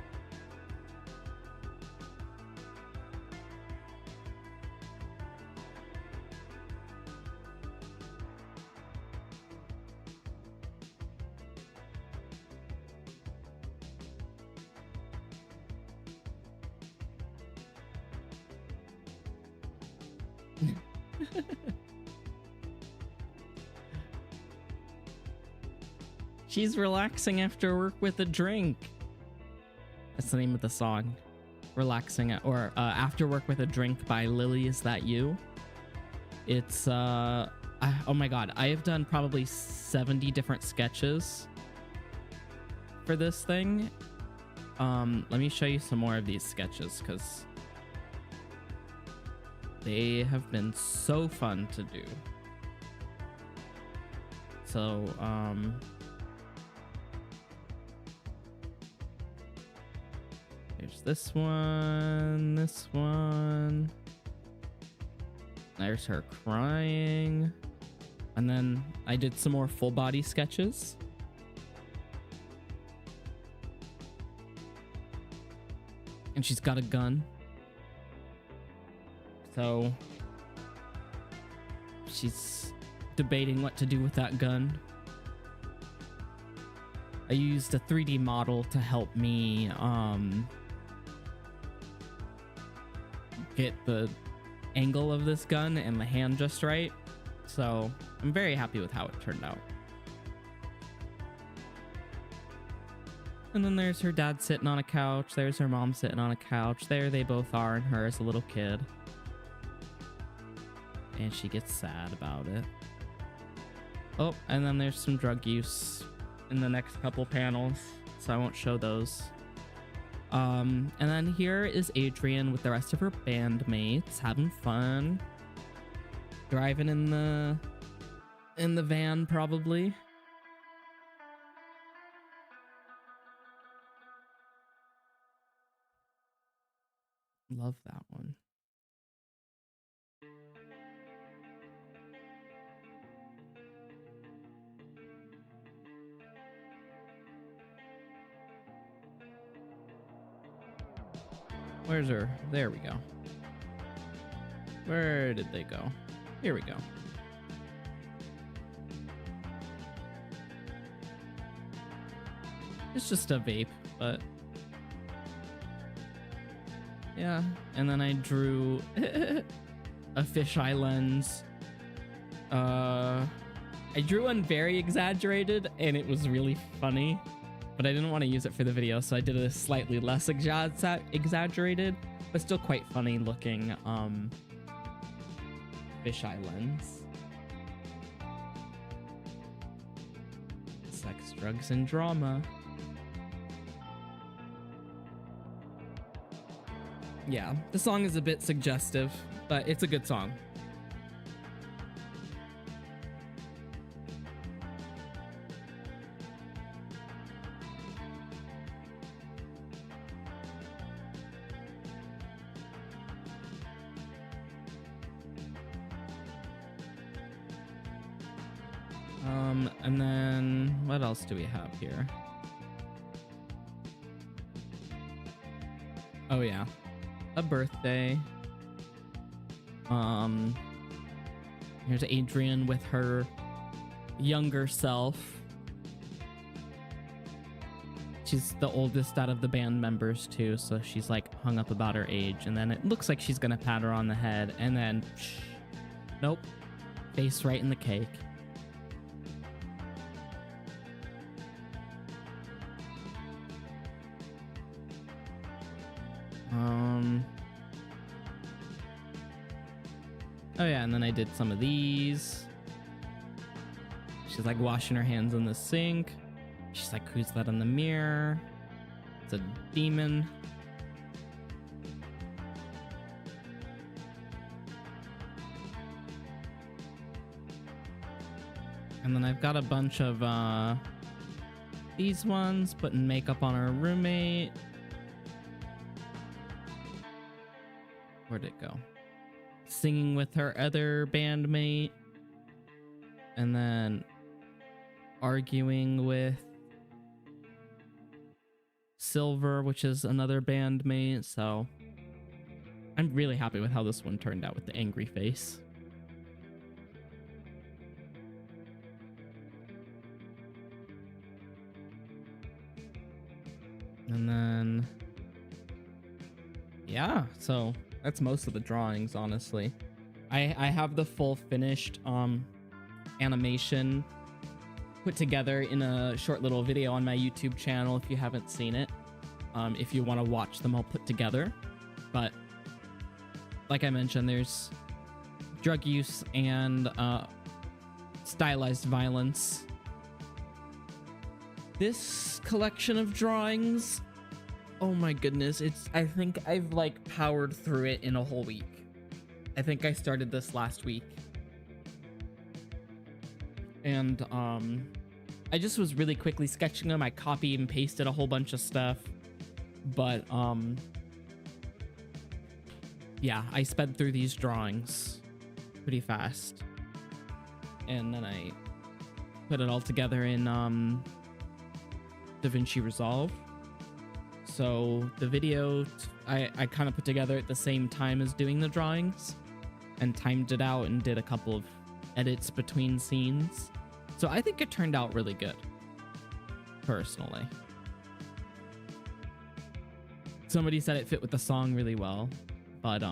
She's relaxing after work with a drink. That's the name of the song. Relaxing or After Work with a Drink by Lily. Is That You? It's oh my god, I have done probably 70 different sketches for this thing. Let me show you some more of these sketches because they have been so fun to do. So there's this one, this one. There's her crying. And then I did some more full body sketches. And she's got a gun. So she's debating what to do with that gun. I used a 3D model to help me get the angle of this gun and the hand just right. So I'm very happy with how it turned out. And then there's her dad sitting on a couch. There's her mom sitting on a couch. There they both are, and her as a little kid. And she gets sad about it. Oh, and then there's some drug use in the next couple panels, so I won't show those. And then here is Adrienne with the rest of her bandmates having fun. Driving in the van, probably. Love that one. Where's her? There we go. Where did they go? Here we go. It's just a vape, but yeah. And then I drew a fisheye lens. I drew one very exaggerated, and it was really funny, but I didn't want to use it for the video, so I did a slightly less exaggerated, but still quite funny looking fisheye lens. Sex, drugs, and drama. Yeah, the song is a bit suggestive, but it's a good song. And then what else do we have here? Oh yeah, a birthday. Here's Adrienne with her younger self. She's the oldest out of the band members too, so she's like hung up about her age, and then it looks like she's gonna pat her on the head, and then nope, face right in the cake. Oh yeah, and then I did some of these. She's like washing her hands in the sink. She's like, who's that in the mirror? It's a demon. And then I've got a bunch of these ones, putting makeup on her roommate. Where'd it go? Singing with her other bandmate. And then arguing with Silver, which is another bandmate. So I'm really happy with how this one turned out with the angry face. And then yeah, so that's most of the drawings, honestly. I have the full finished animation put together in a short little video on my YouTube channel if you haven't seen it. If you want to watch them all put together. But like I mentioned, there's drug use and stylized violence. This collection of drawings, oh my goodness, I think I've like powered through it in a whole week. I think I started this last week. And I just was really quickly sketching them. I copied and pasted a whole bunch of stuff. But yeah, I sped through these drawings pretty fast. And then I put it all together in DaVinci Resolve. So the video I kind of put together at the same time as doing the drawings and timed it out and did a couple of edits between scenes. So I think it turned out really good personally. Somebody said it fit with the song really well, but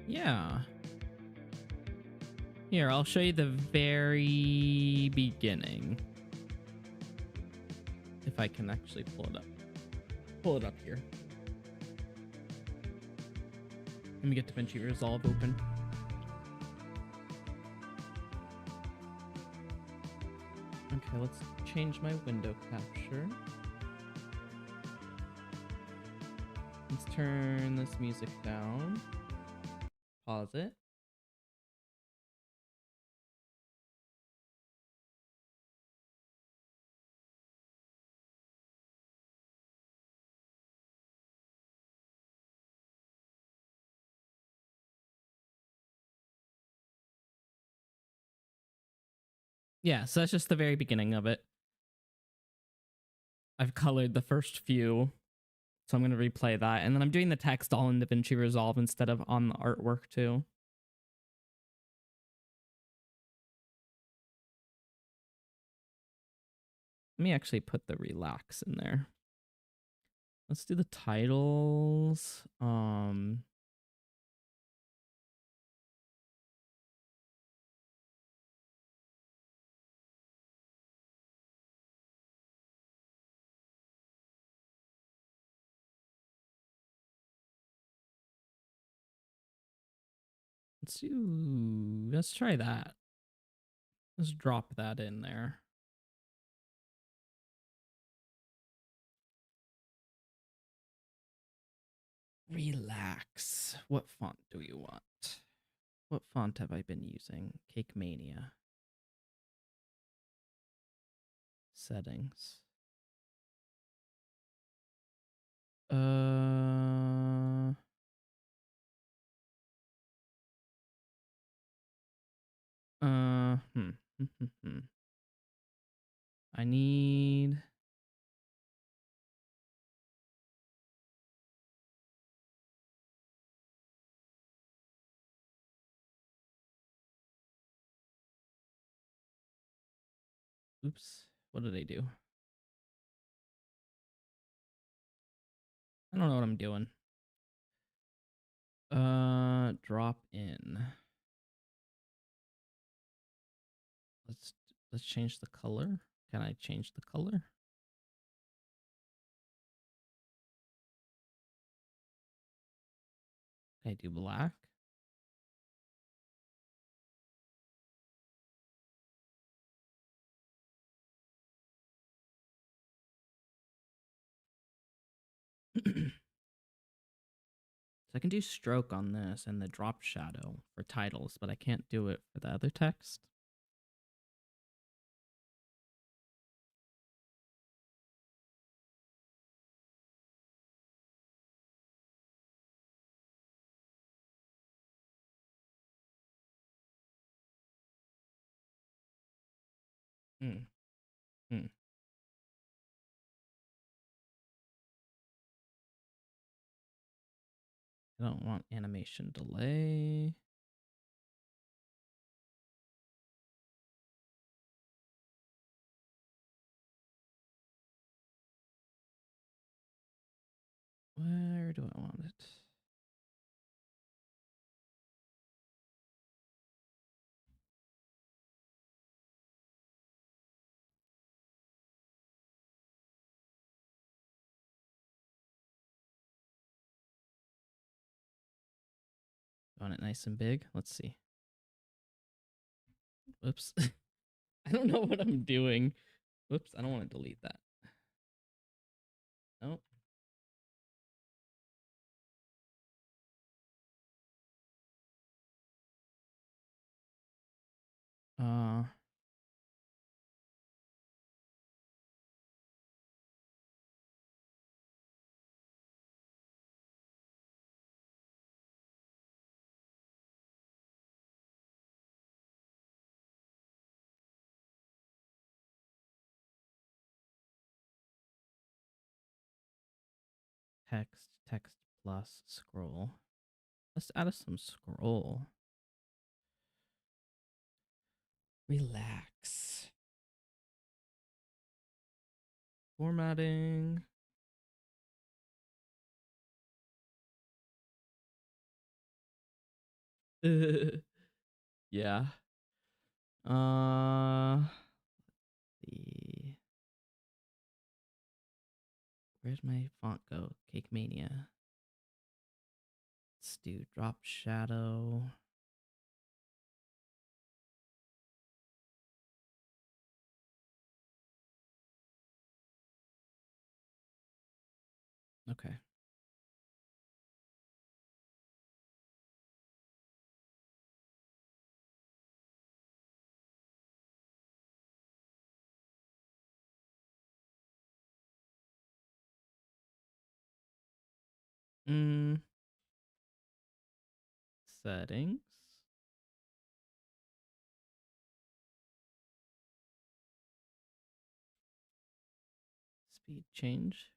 yeah. Here, I'll show you the very beginning. If I can actually pull it up. Pull it up here. Let me get DaVinci Resolve open. Okay, let's change my window capture. Let's turn this music down. Pause it. Yeah, so that's just the very beginning of it. I've colored the first few, so I'm going to replay that. And then I'm doing the text all in DaVinci Resolve instead of on the artwork too. Let me actually put the relax in there. Let's do the titles. Let's try that. Let's drop that in there. Relax. What font do you want? What font have I been using? Cake Mania. Settings. I need... Oops. What did I do? I don't know what I'm doing. Drop in. Let's change the color. Can I change the color? Can I do black? So I can do stroke on this and the drop shadow for titles, but I can't do it for the other text. Hmm. I don't want animation delay. Where do I want it? I want it nice and big. Let's see. Whoops. I don't know what I'm doing. Whoops, I don't want to delete that. Nope. Text plus scroll. Let's add some scroll. Relax. Formatting. Yeah. The where'd my font go? Cake Mania. Let's do drop shadow. Okay. Settings. Speed change.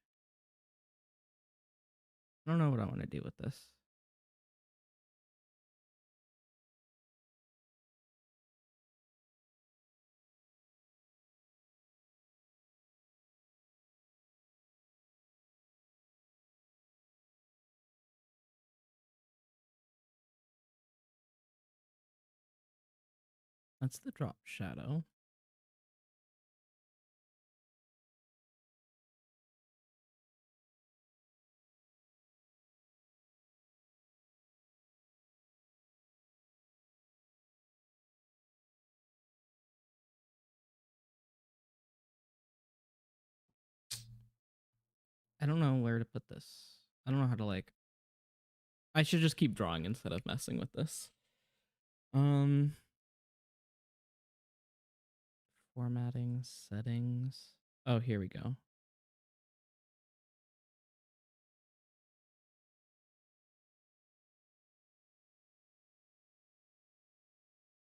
I don't know what I want to do with this. That's the drop shadow. I don't know where to put this. I don't know how to like. I should just keep drawing instead of messing with this. Formatting, settings. Oh, here we go.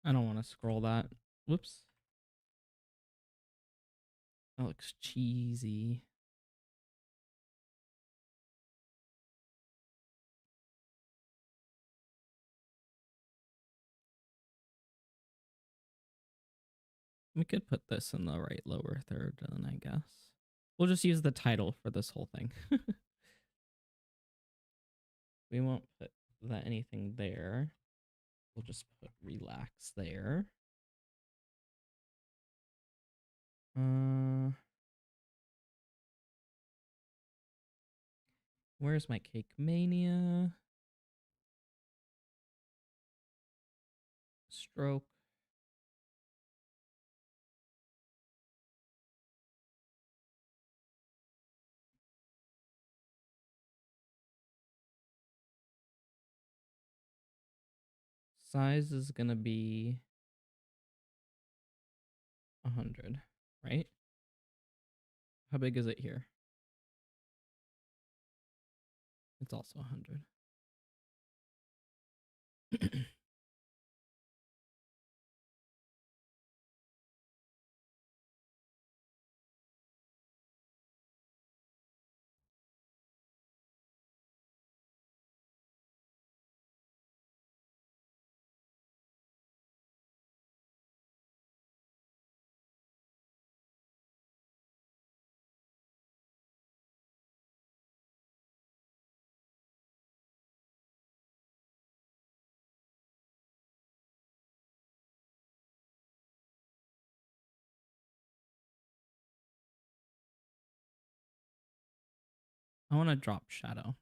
I don't want to scroll that. Whoops. That looks cheesy. We could put this in the right lower third, then I guess. We'll just use the title for this whole thing. We won't put that anything there. We'll just put relax there. Where's my Cake Mania? Stroke. Size is gonna be 100, right? How big is it here? It's also 100. I want to drop shadow.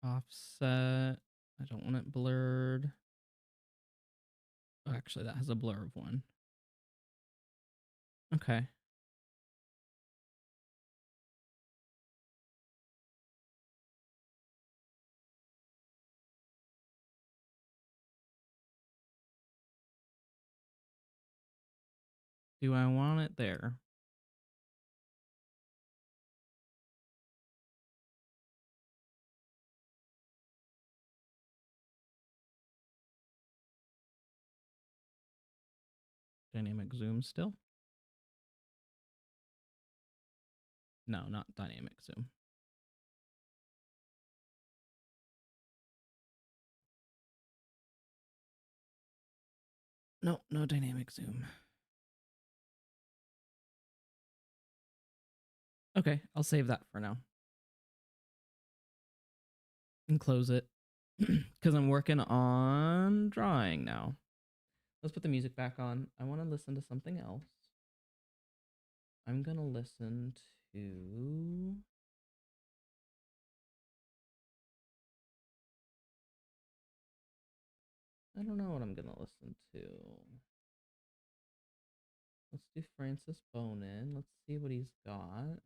Offset. I don't want it blurred. Oh, actually, that has a blur of 1. Okay. Do I want it there? Dynamic zoom still? No, not dynamic zoom. No, no dynamic zoom. Okay, I'll save that for now and close it because I'm working on drawing now. Let's put the music back on. I want to listen to something else. I'm going to listen to... I don't know what I'm going to listen to. Let's do Francis Bonin. Let's see what he's got.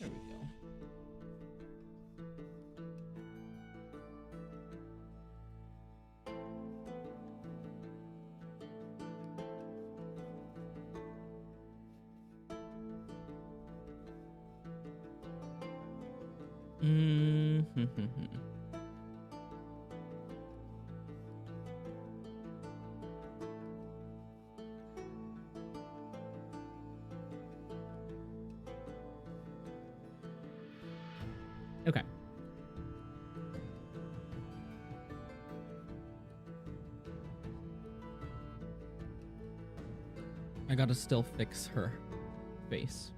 There we go. Okay. I gotta still fix her face.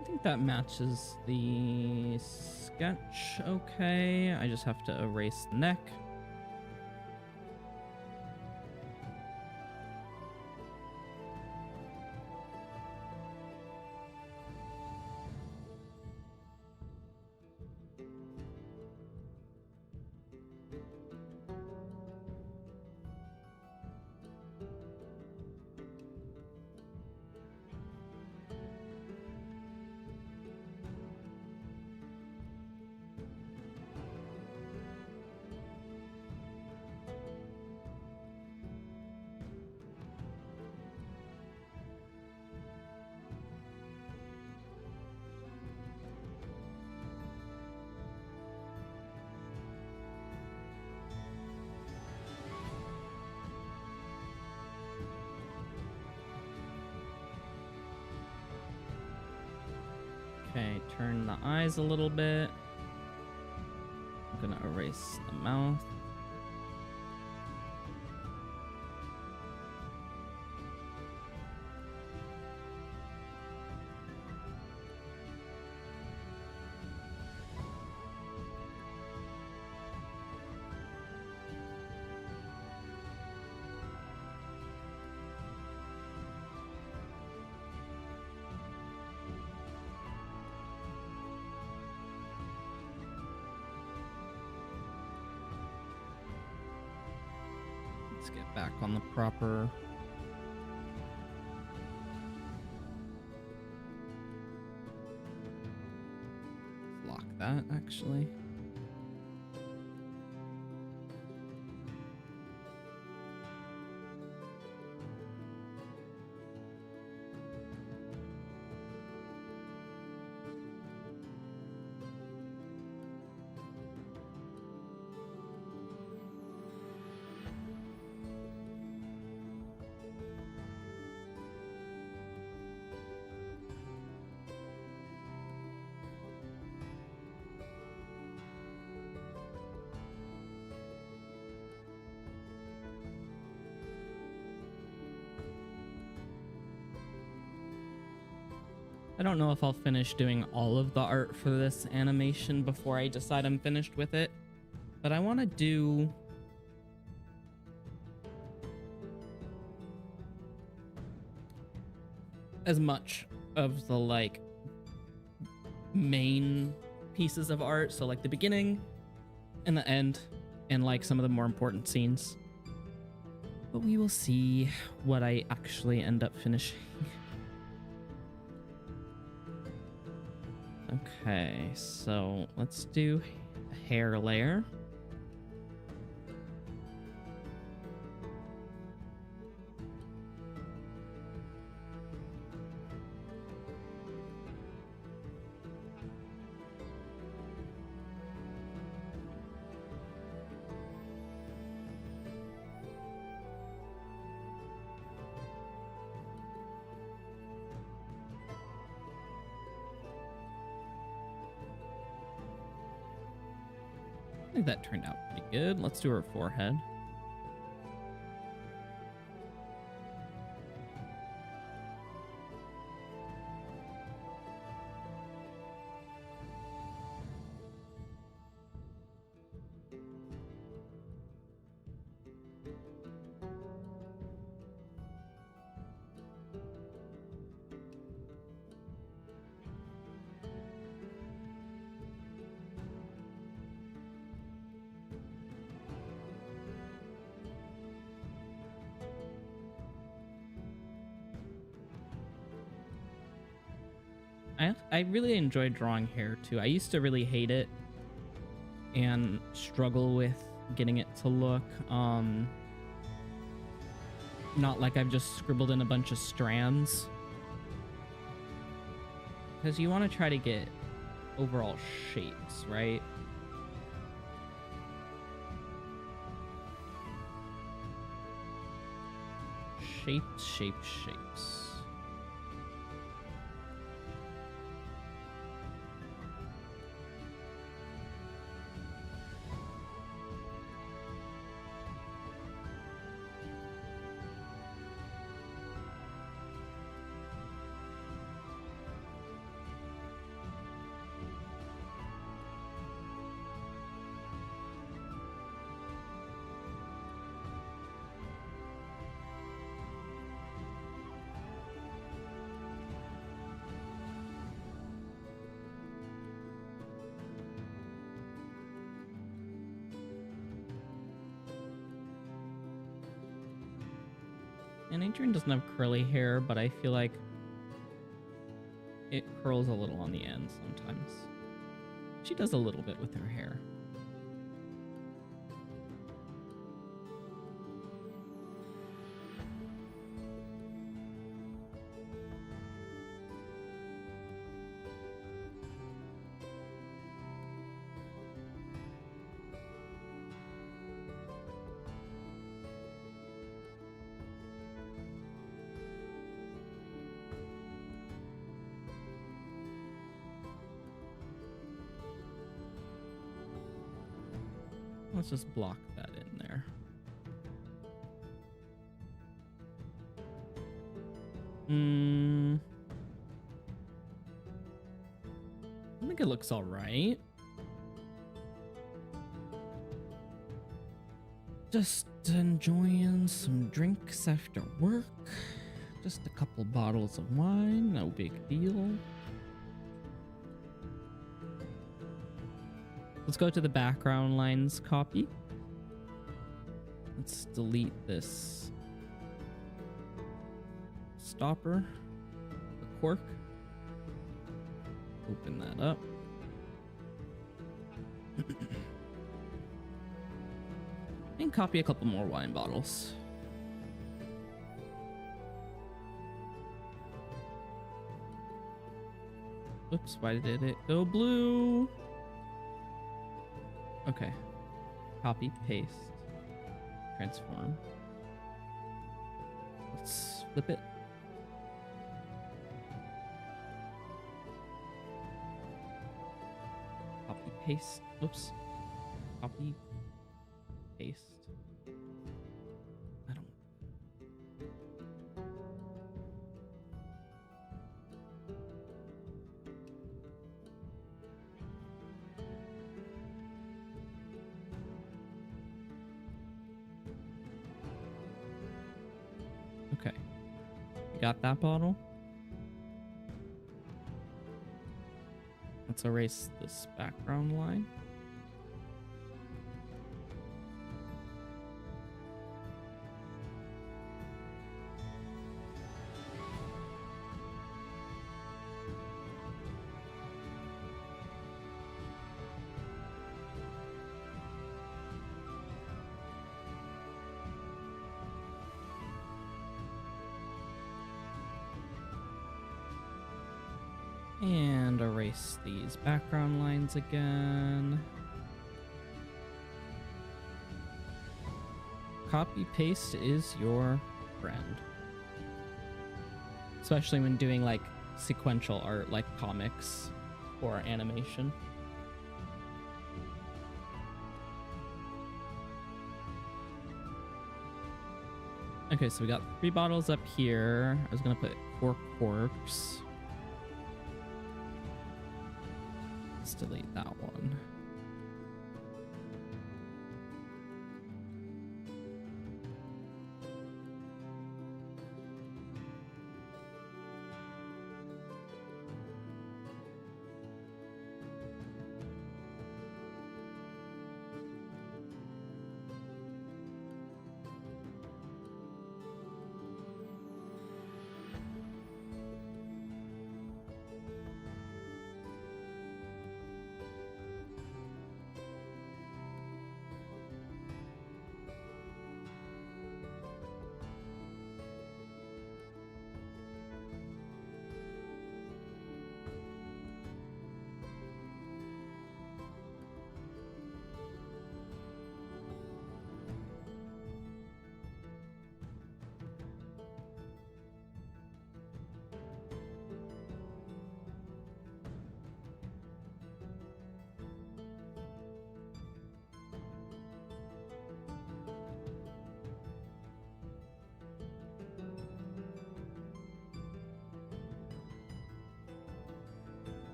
I think that matches the sketch okay. I just have to erase the neck. Okay, turn the eyes a little bit. I'm gonna erase the mouth. Let's get back on the proper... Lock that, actually. I don't know if I'll finish doing all of the art for this animation before I decide I'm finished with it, but I want to do as much of the like main pieces of art, so like the beginning and the end and like some of the more important scenes. But we will see what I actually end up finishing. Okay, so let's do a hair layer. think that turned out pretty good. Let's do her forehead. I really enjoy drawing hair too. I used to really hate it and struggle with getting it to look not like I've just scribbled in a bunch of strands, because you want to try to get overall shapes, right? Shapes. And Adrienne doesn't have curly hair, but I feel like it curls a little on the end sometimes. She does a little bit with her hair. Let's just block that in there. I think it looks all right. Just enjoying some drinks after work. Just a couple bottles of wine, no big deal. Let's go to the background lines copy. Let's delete this stopper, the cork. Open that up. And copy a couple more wine bottles. Oops, why did it go blue? Okay. Copy, paste, transform. Let's flip it. Copy, paste. Oops. Copy, paste. I don't. Okay. You got that bottle? Let's erase this background line. And erase these background lines again. Copy paste is your friend. Especially when doing like sequential art like comics or animation. Okay, so we got 3 bottles up here. I was gonna put 4 corks. Let's delete that one.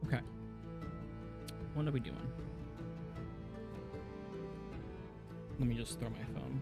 Okay. What are we doing? Let me just throw my phone.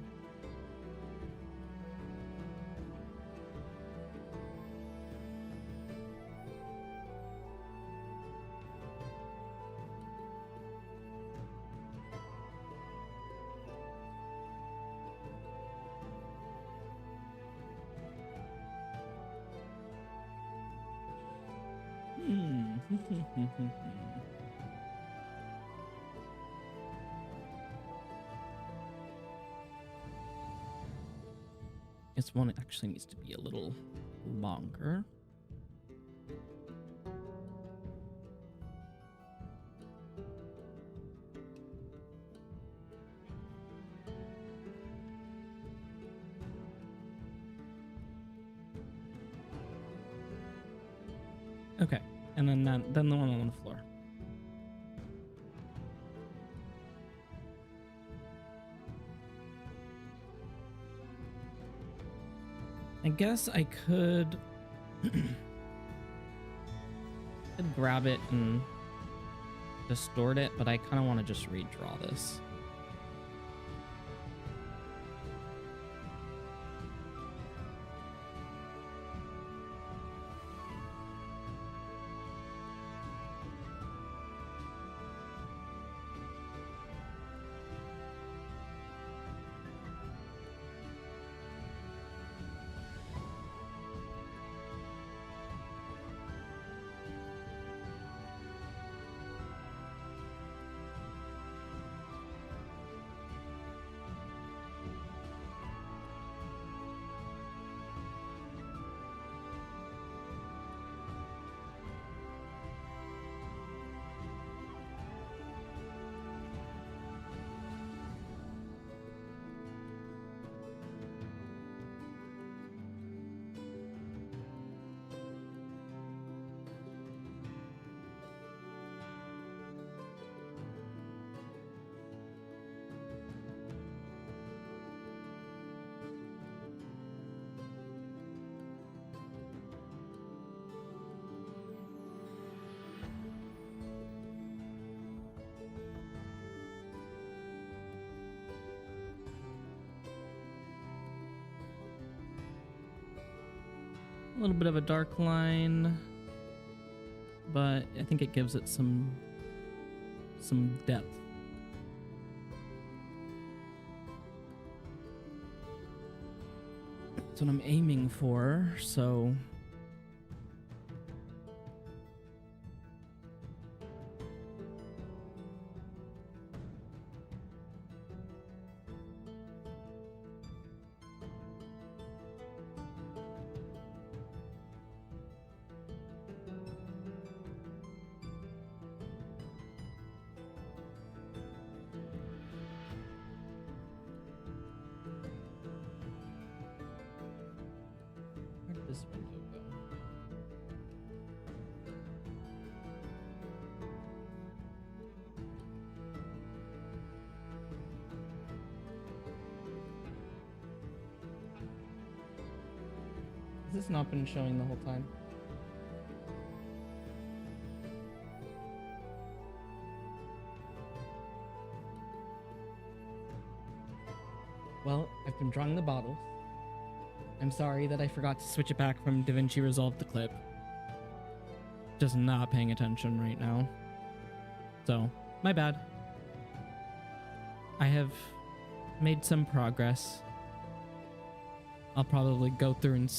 This one actually needs to be a little longer. Okay, and then the one on the floor. I guess I could grab it and distort it, but I kind of want to just redraw this. A little bit of a dark line, but I think it gives it some depth. That's what I'm aiming for, so this window go? Has this not been showing the whole time? Well, I've been drawing the bottles. I'm sorry that I forgot to switch it back from DaVinci Resolve to clip. Just not paying attention right now. So, my bad. I have made some progress. I'll probably go through and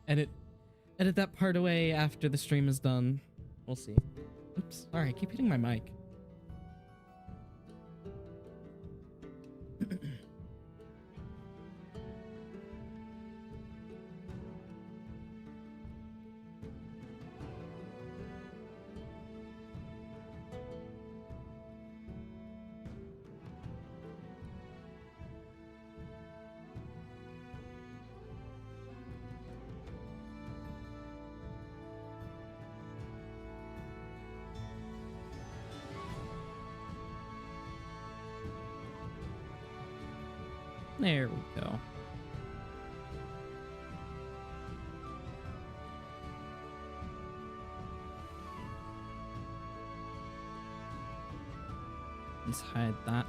edit that part away after the stream is done. We'll see. Oops, sorry, I keep hitting my mic. There we go. Let's hide that.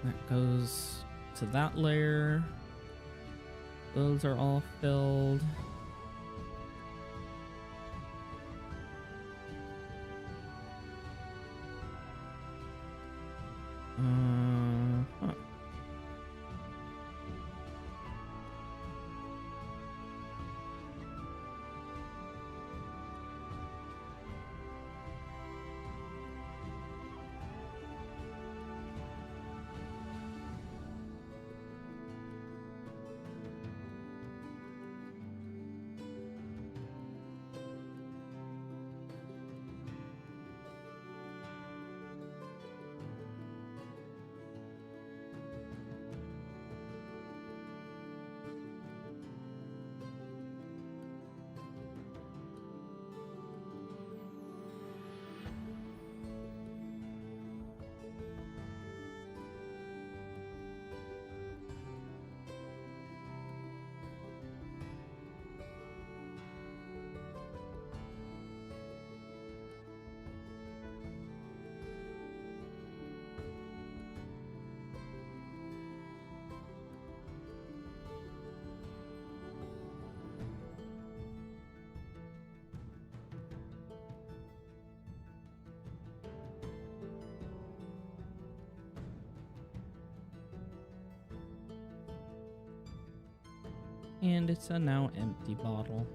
That goes to that layer. Those are all filled. Huh. And it's a now empty bottle.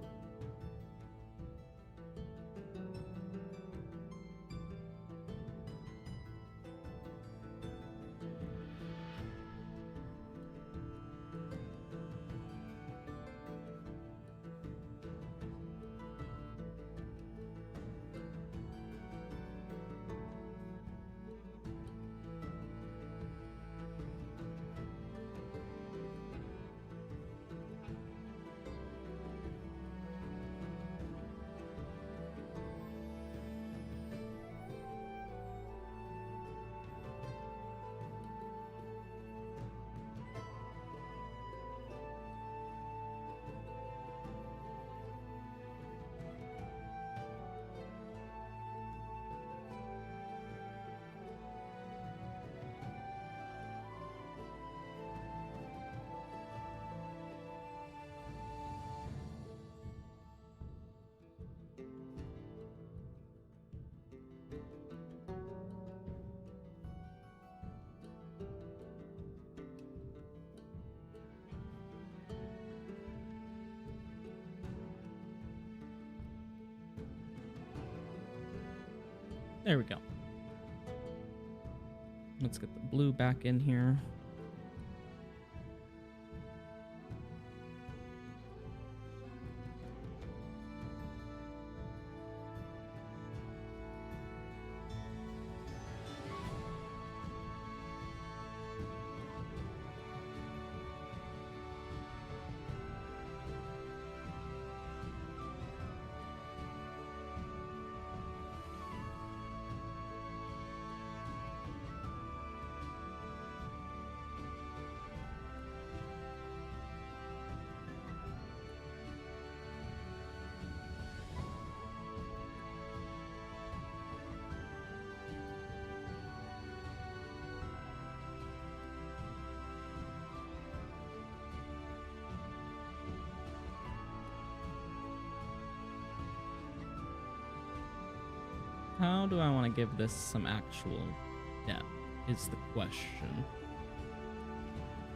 There we go. Let's get the blue back in here. How do I want to give this some actual depth is the question.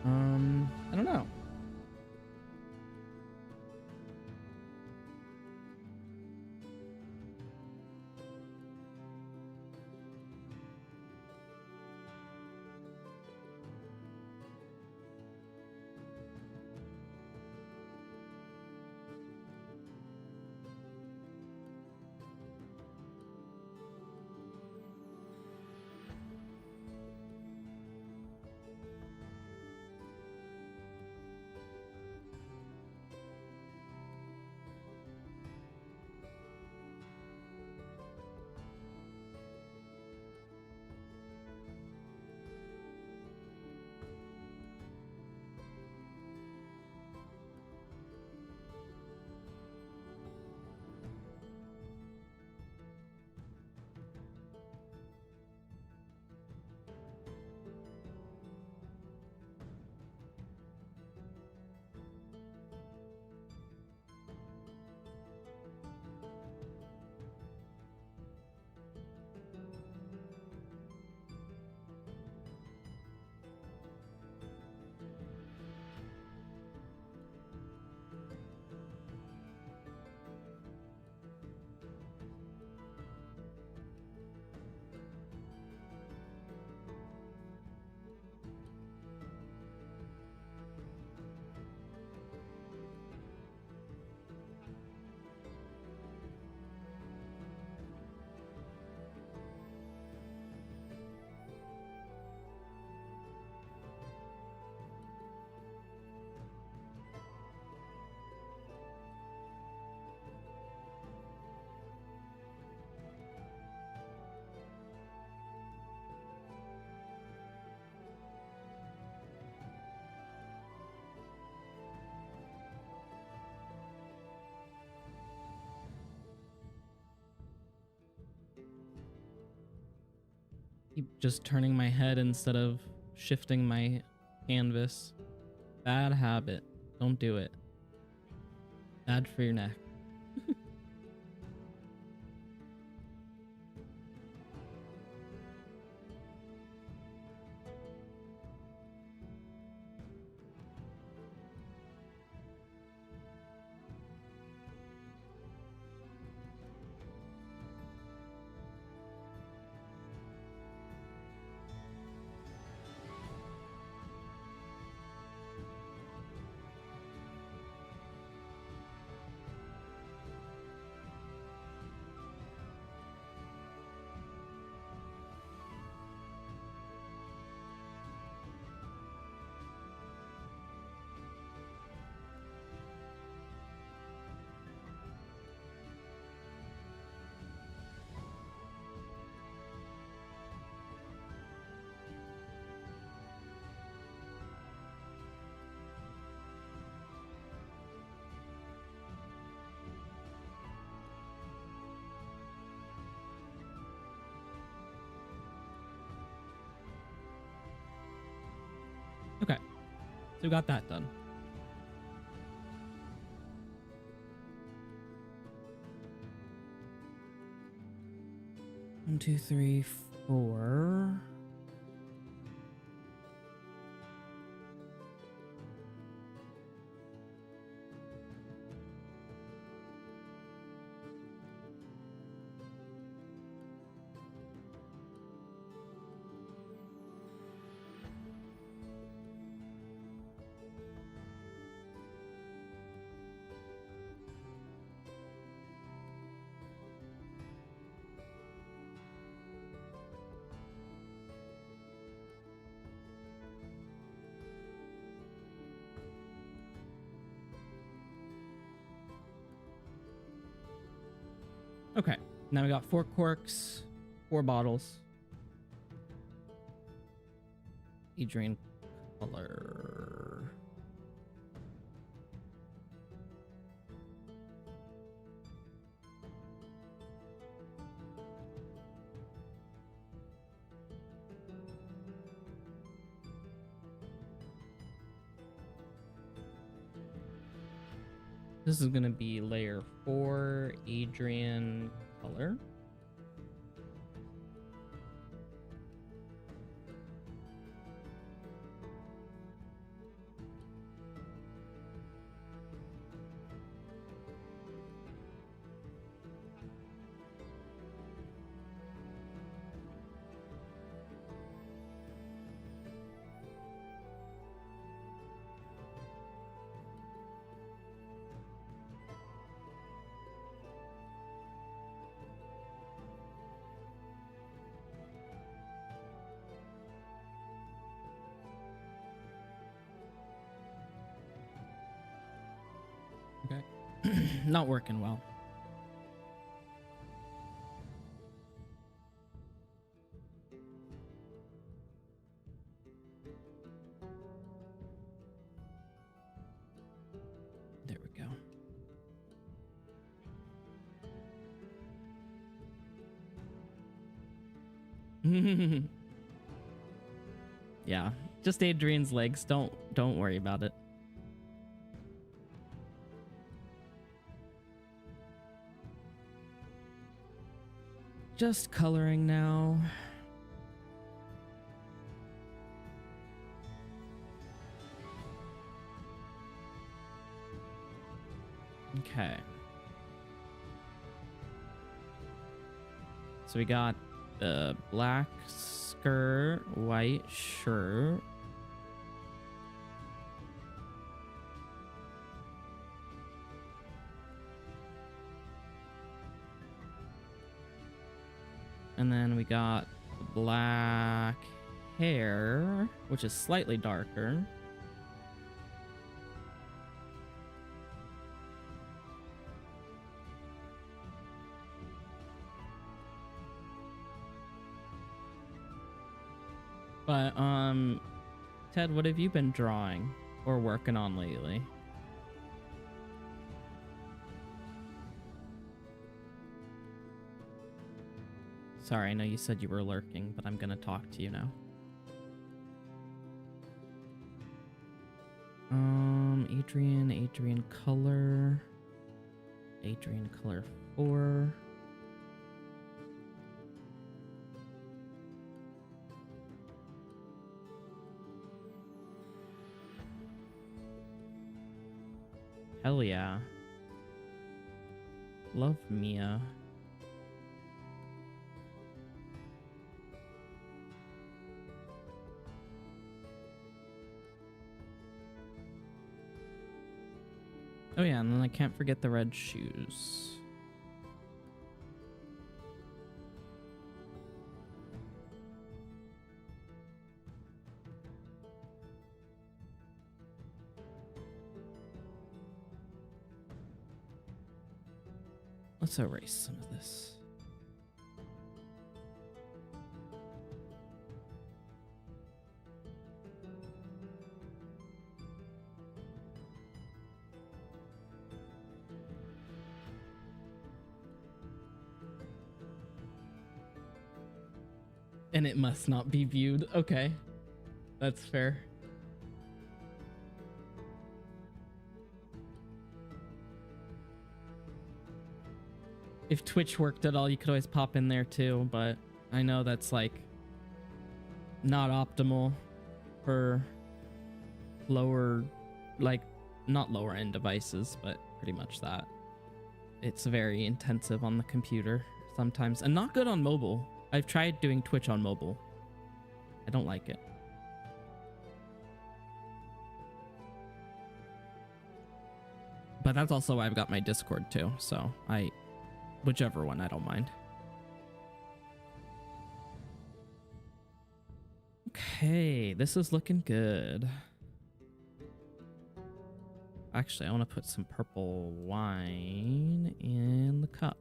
I don't know. Keep just turning my head instead of shifting my canvas. Bad habit. Don't do it. Bad for your neck. Okay, so we got that done. One, two, three, four. Okay, now we got 4 corks, 4 bottles. Adrienne color. This is going to be layer 4, Adrienne color. Not working well. There we go. Yeah, just Adrienne's legs. Don't worry about it. Just coloring now. Okay. So we got the black skirt, white shirt. And then we got the black hair, which is slightly darker. But, Ted, what have you been drawing or working on lately? Sorry, I know you said you were lurking, but I'm gonna talk to you now. Adrienne color. Adrienne color 4. Hell yeah. Love Mia. Oh yeah, and then I can't forget the red shoes. Let's erase some of this. And it must not be viewed. Okay. That's fair. If Twitch worked at all, you could always pop in there too, but I know that's like not optimal for lower, like not lower end devices, but pretty much that. It's very intensive on the computer sometimes and not good on mobile. I've tried doing Twitch on mobile. I don't like it. But that's also why I've got my Discord too, so whichever one, I don't mind. Okay, this is looking good. Actually, I want to put some purple wine in the cup.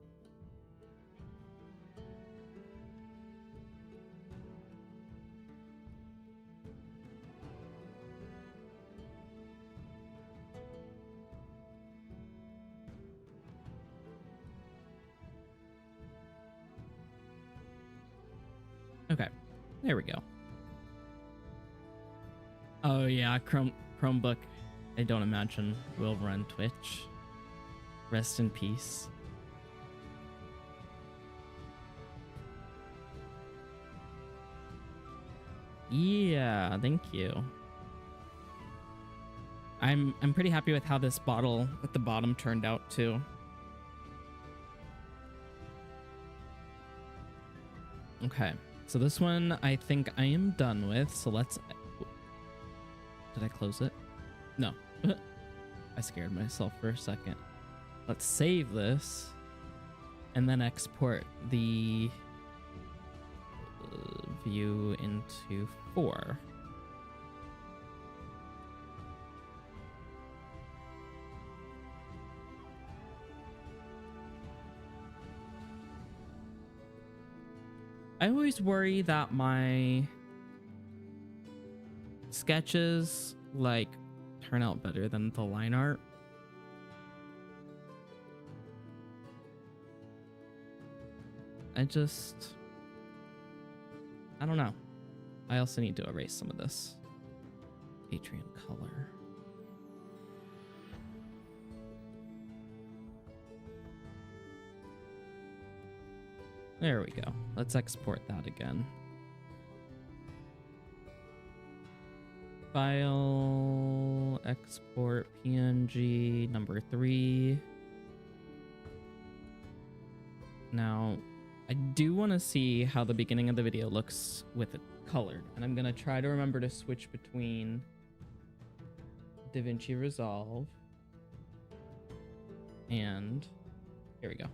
Okay, there we go. Oh yeah, Chromebook, I don't imagine will run Twitch. Rest in peace. Yeah, thank you. I'm pretty happy with how this bottle at the bottom turned out too. Okay. So this one I think I am done with. So let's... Did I close it? No. I scared myself for a second. Let's save this and then export the view into 4. I always worry that my sketches like turn out better than the line art. I don't know. I also need to erase some of this. Adrienne color. There we go. Let's export that again. File, export PNG number 3. Now, I do want to see how the beginning of the video looks with it colored, and I'm going to try to remember to switch between DaVinci Resolve and here we go.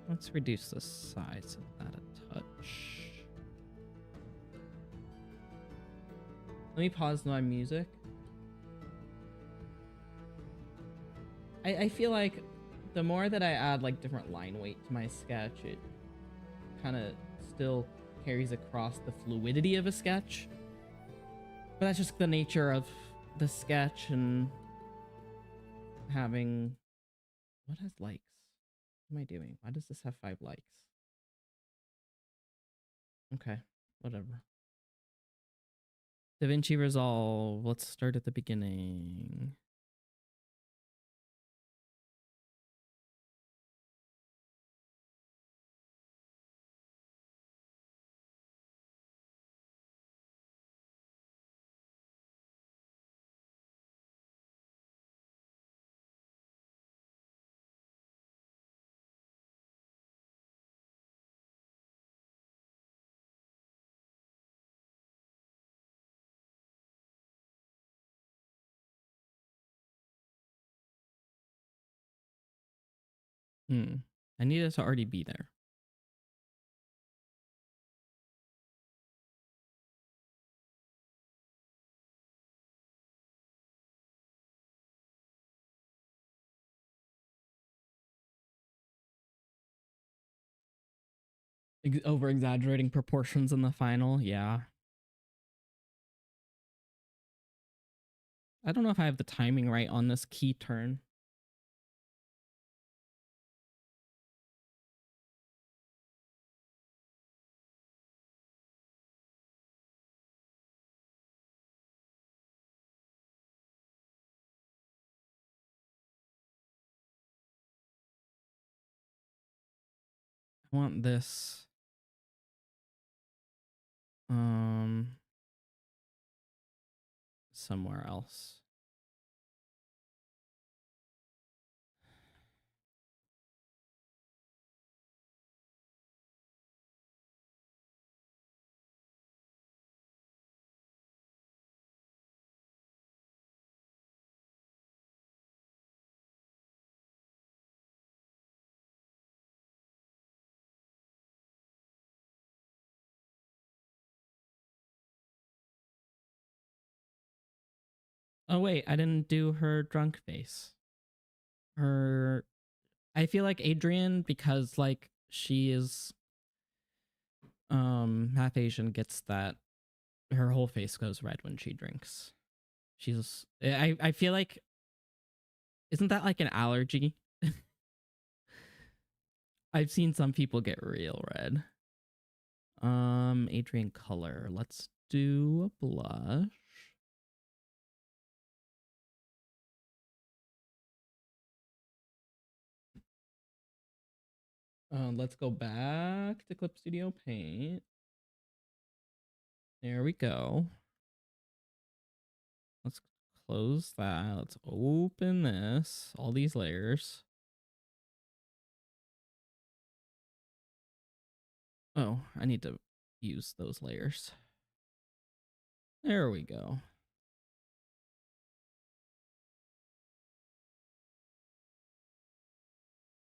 Let's reduce the size of that a touch. Let me pause my music. I feel like the more that I add like different line weight to my sketch, it kind of still carries across the fluidity of a sketch. But that's just the nature of the sketch and having... What has likes? What am I doing? Why does this have 5 likes? Okay, whatever. DaVinci Resolve. Let's start at the beginning. I need it to already be there. Over exaggerating proportions in the final, yeah. I don't know if I have the timing right on this key turn. I want this. Somewhere else. Oh wait, I didn't do her drunk face. I feel like Adrienne, because like she is half Asian, gets that her whole face goes red when she drinks. I feel like, isn't that like an allergy? I've seen some people get real red. Adrienne color. Let's do a blush. Let's go back to Clip Studio Paint. There we go. Let's close that. Let's open this. All these layers. Oh, I need to use those layers. There we go.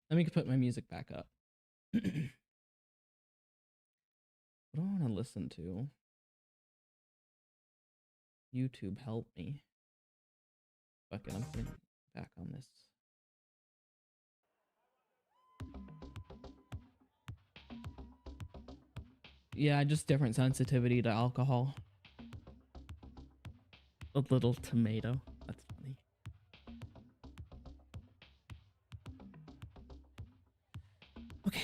Let me put my music back up. What do I want to listen to? YouTube, help me. Fuck it, I'm putting it back on this. Yeah, just different sensitivity to alcohol. A little tomato. That's funny. Okay.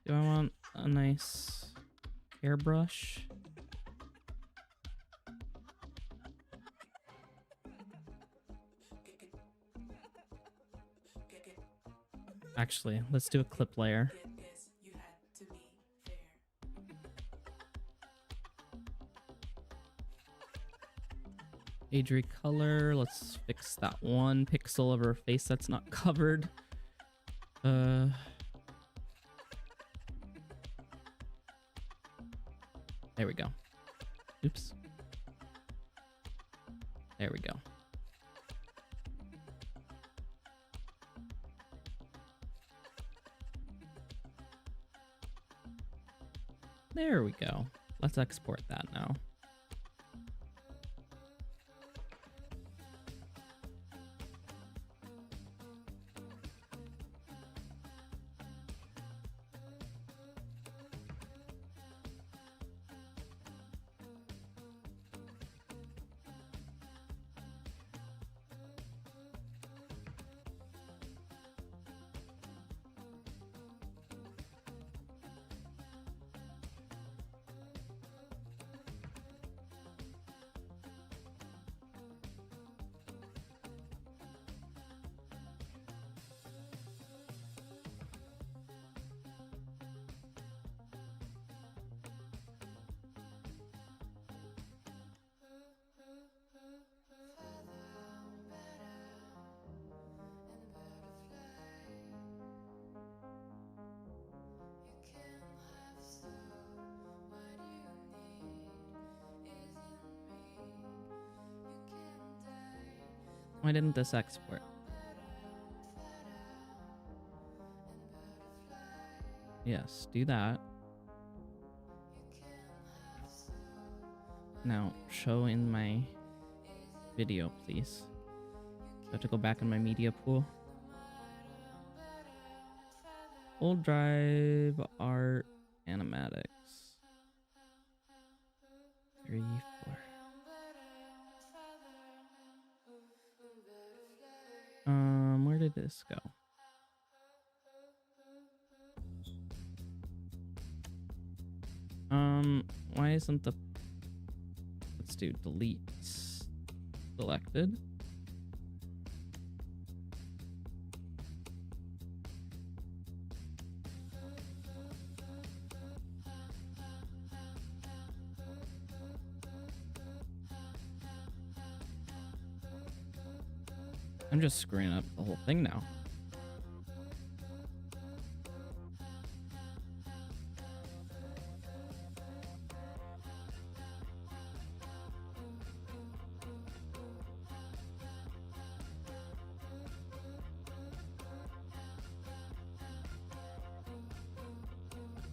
Do I want a nice hairbrush? Actually, let's do a clip layer. Adri color, let's fix that one pixel of her face that's not covered. There we go. Oops. There we go. There we go. Let's export that now. Why didn't this export? Yes, do that. Now, show in my video, please. I have to go back in my media pool. Old drive, art, animatics. 3, 4. Where did this go? Why isn't the... Let's do delete selected. I'm just screwing up the whole thing now.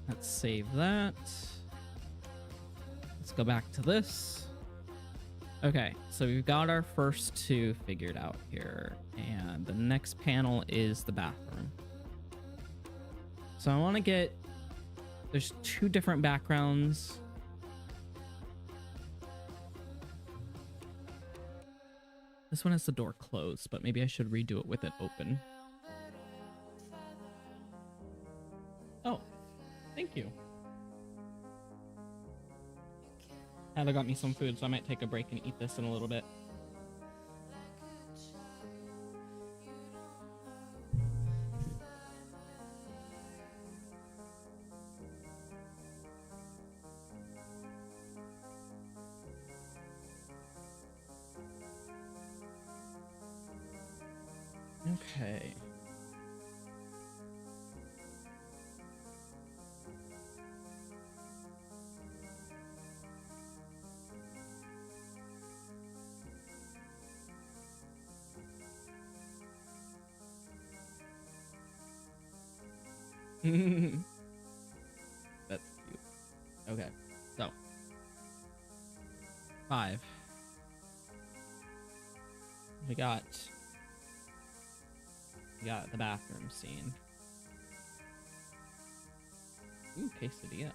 Let's save that. Let's go back to this. Okay, so we've got our first two figured out here, and the next panel is the bathroom. So I want to get... There's two different backgrounds. This one has the door closed, but maybe I should redo it with it open. Oh, thank you. Heather got me some food, so I might take a break and eat this in a little bit. Okay. That's cute. Okay, so 5. We got the bathroom scene. Ooh, quesadilla.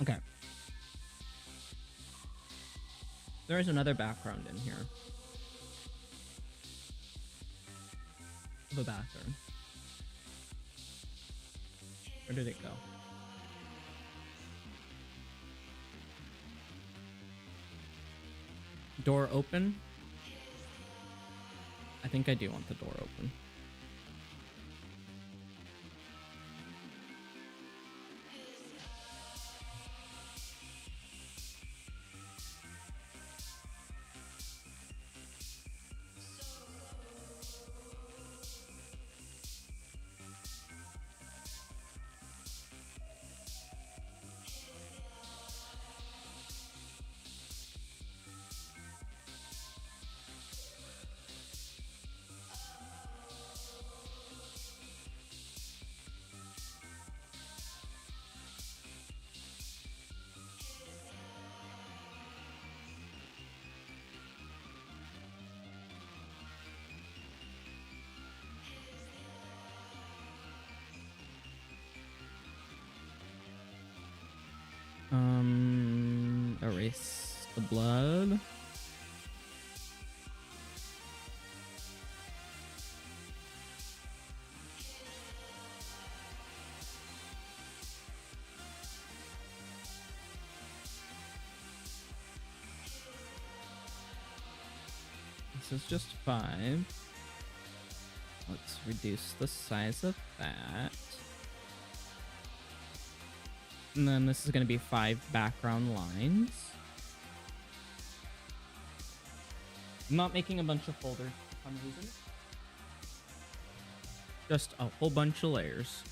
Okay. There is another background in here of a bathroom. Where did it go? Door open? I think I do want the door open. Erase the blood. This is just 5. Let's reduce the size of that. And then this is going to be 5 background lines. I'm not making a bunch of folders for some reason. Just a whole bunch of layers.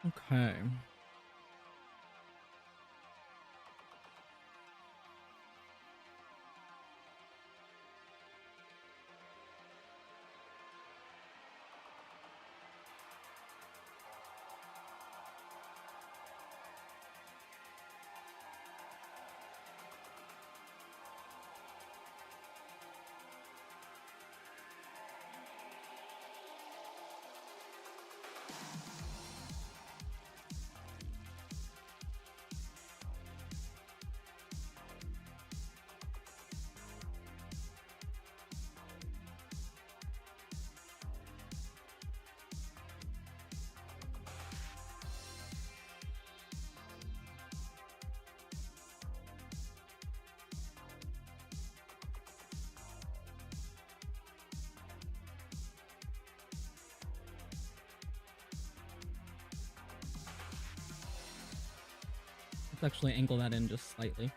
Okay. Let's actually angle that in just slightly.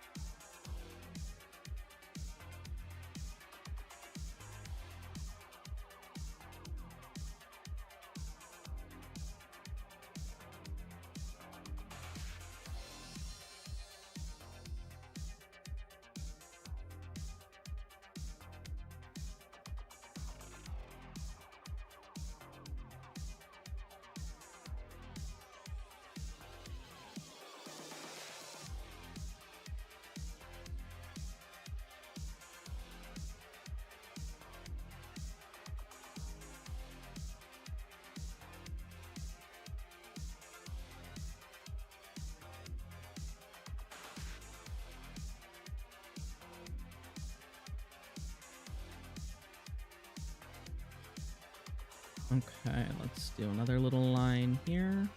Okay, let's do another little line here.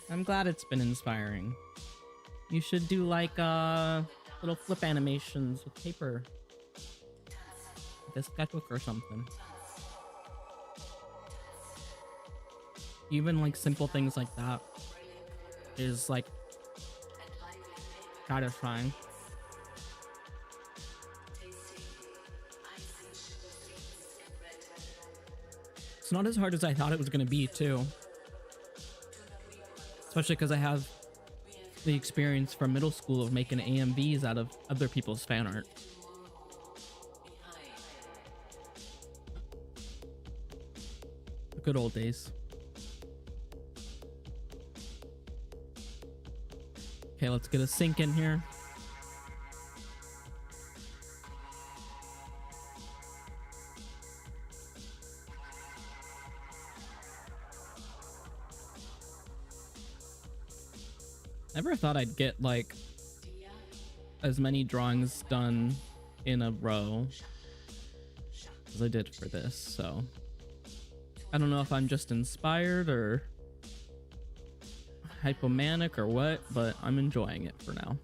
I'm glad it's been inspiring. You should do like little flip animations with paper, like a sketchbook or something. Even like simple things like that is like satisfying. It's not as hard as I thought it was going to be too. Especially because I have the experience from middle school of making AMVs out of other people's fan art. The good old days. Okay, let's get a sync in here. Never thought I'd get like as many drawings done in a row as I did for this, so I don't know if I'm just inspired or hypomanic or what, but I'm enjoying it for now.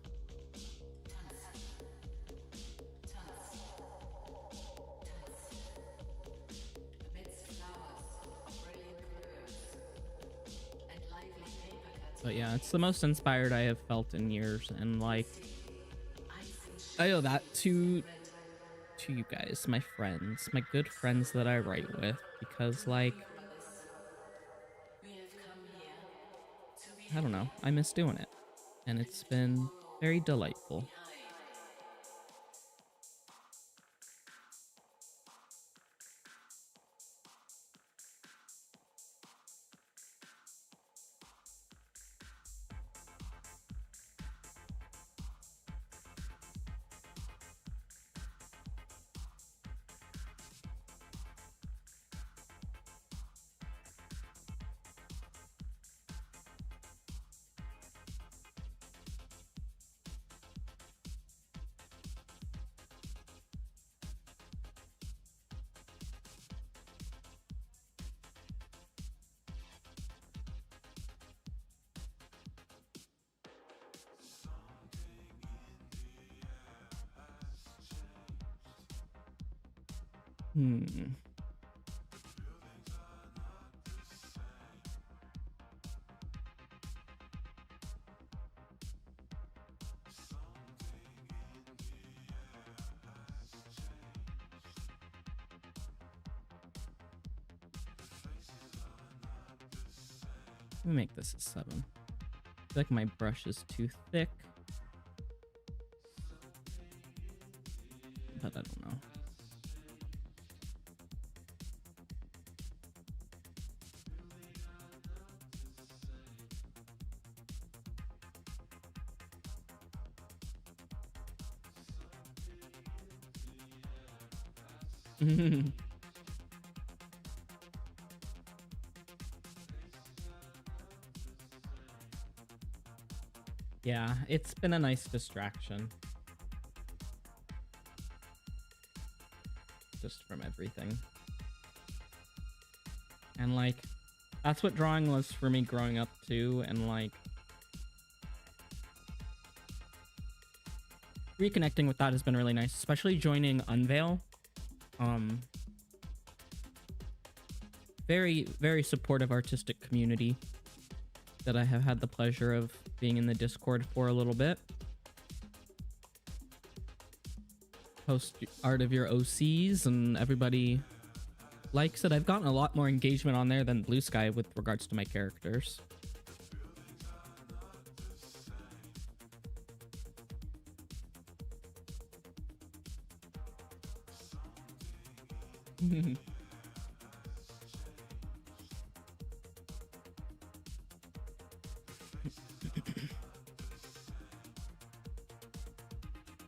But yeah, it's the most inspired I have felt in years, and like I owe that to you guys, my friends, my good friends that I write with, because like I don't know, I miss doing it, and it's been very delightful. Let me make this a 7. I feel like my brush is too thick, but I don't know. Yeah, it's been a nice distraction. Just from everything. And like, that's what drawing was for me growing up too, and like, reconnecting with that has been really nice, especially joining Unveil. Very, very supportive artistic community that I have had the pleasure of being in the Discord for a little bit. Post art of your OCs and everybody likes it. I've gotten a lot more engagement on there than Blue Sky with regards to my characters.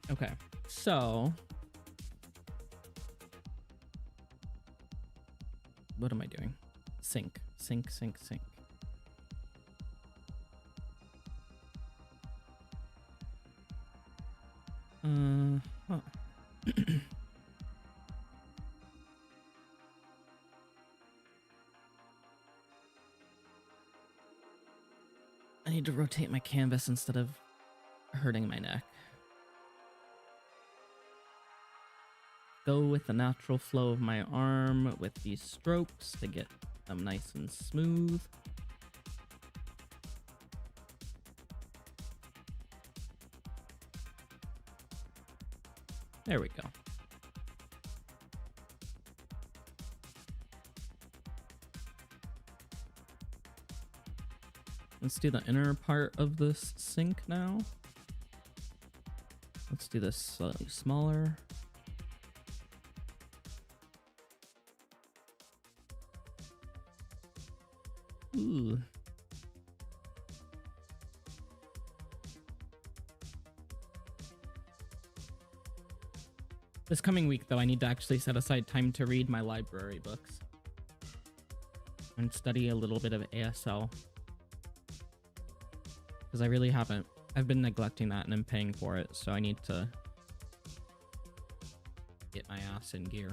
Okay, so what am I doing? Sync. Huh. I need to rotate my canvas instead of hurting my neck. Go with the natural flow of my arm with these strokes to get them nice and smooth. There we go. Let's do the inner part of this sink now. Let's do this slightly smaller. Ooh. This coming week, though, I need to actually set aside time to read my library books and study a little bit of ASL. Because I really haven't. I've been neglecting that and I'm paying for it, so I need to get my ass in gear.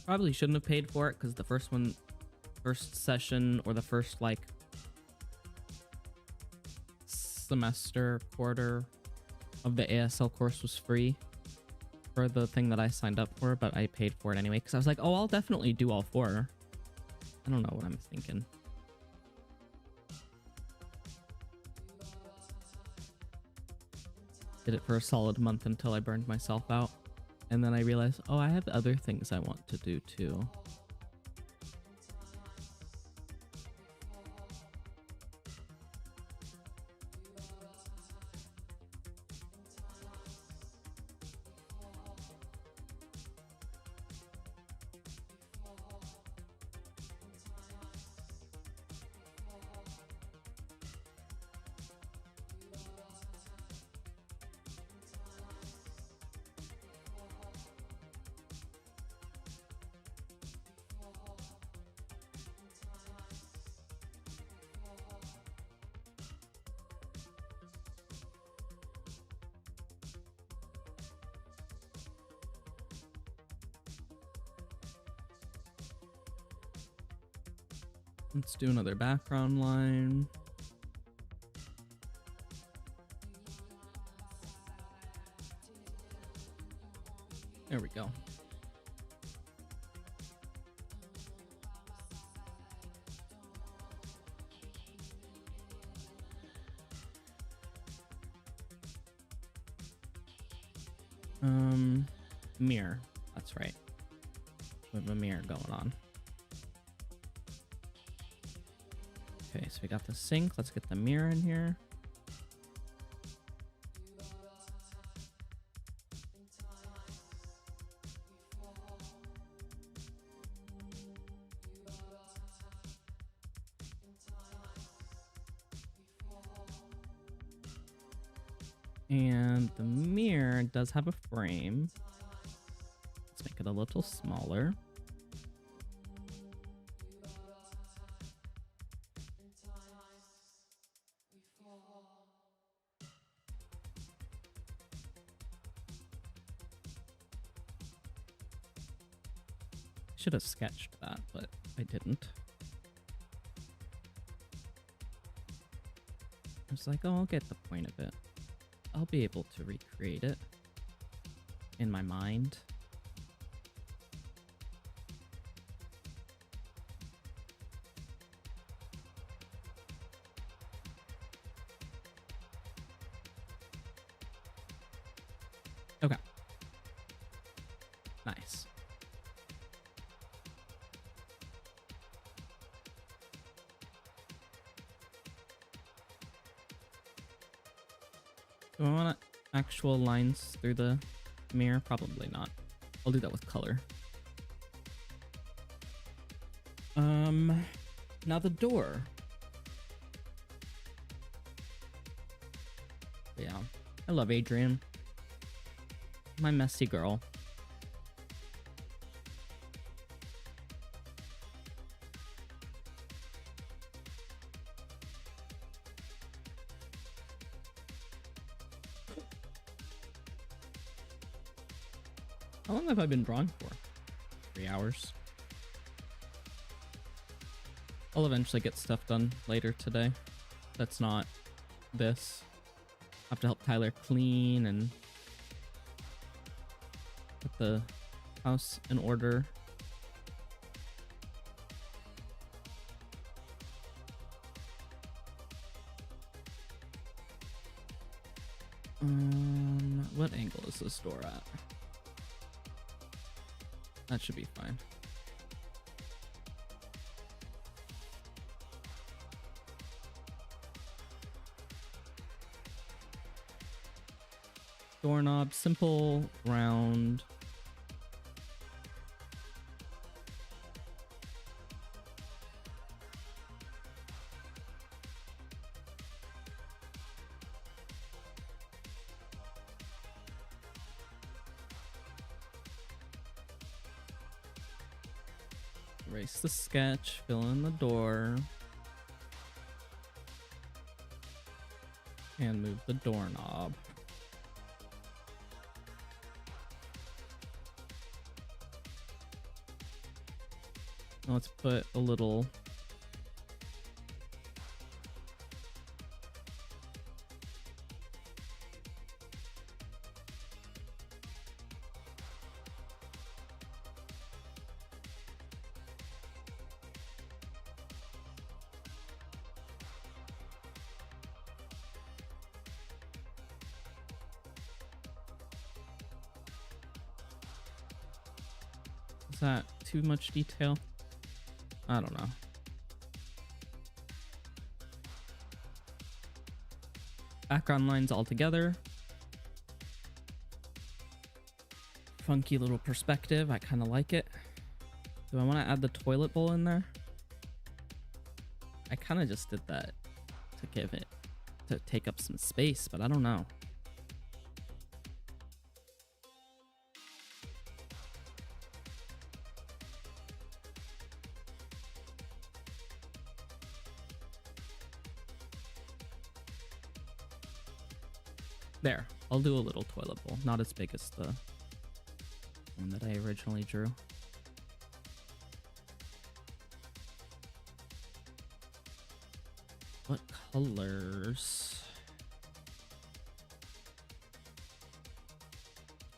Probably shouldn't have paid for it because the first session or the first like semester, quarter of the ASL course was free for the thing that I signed up for, but I paid for it anyway because I was like, oh, I'll definitely do all four. I don't know what I'm thinking. Did it for a solid month until I burned myself out. And then I realized, oh, I have other things I want to do too. Let's do another background line. There we go. Mirror. That's right. We have a mirror going on. Okay, so we got the sink. Let's get the mirror in here. And the mirror does have a frame. Let's make it a little smaller. Should have sketched that, but I didn't. I was like, oh, I'll get the point of it. I'll be able to recreate it in my mind. Okay. Nice. Do I want actual lines through the mirror? Probably not. I'll do that with color. Now the door. Yeah, I love Adrienne. My messy girl. How long have I been drawing for? 3 hours. I'll eventually get stuff done later today. That's not this. I have to help Tyler clean and put the house in order. What angle is this door at? That should be fine. Doorknob, simple, round. Erase the sketch, fill in the door, and move the doorknob. Now let's put a little Is that too much detail? I don't know. Background lines all together. Funky little perspective. I kind of like it. Do I want to add the toilet bowl in there? I kind of just did that to give it, to take up some space, but I don't know. There, I'll do a little toilet bowl, not as big as the one that I originally drew. What colors?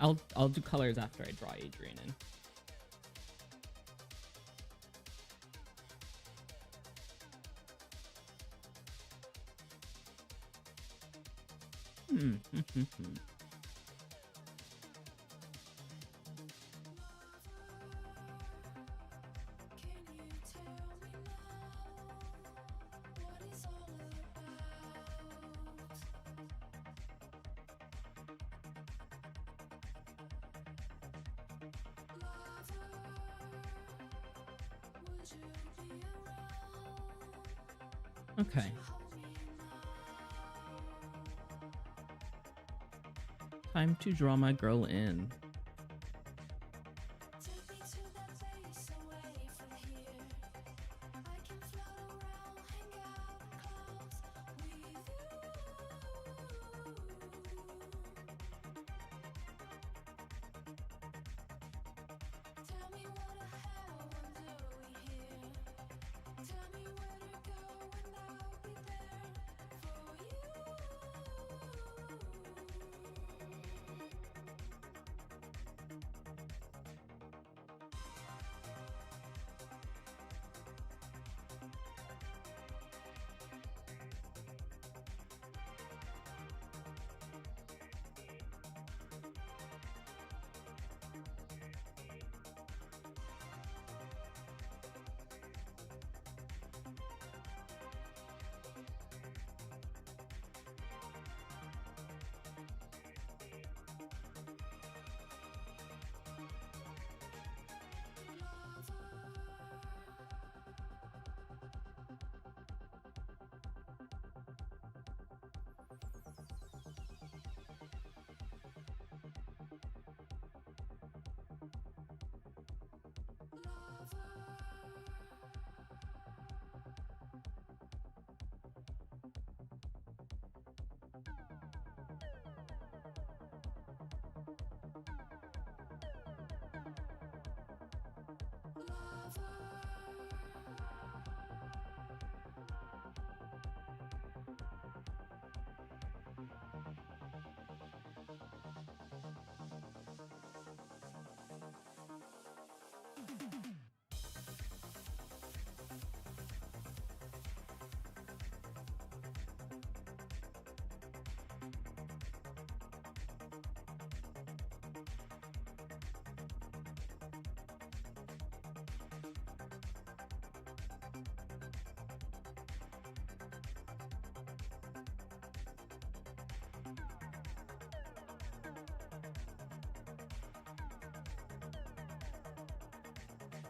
I'll do colors after I draw Adrienne in. Okay. Time to draw my girl in.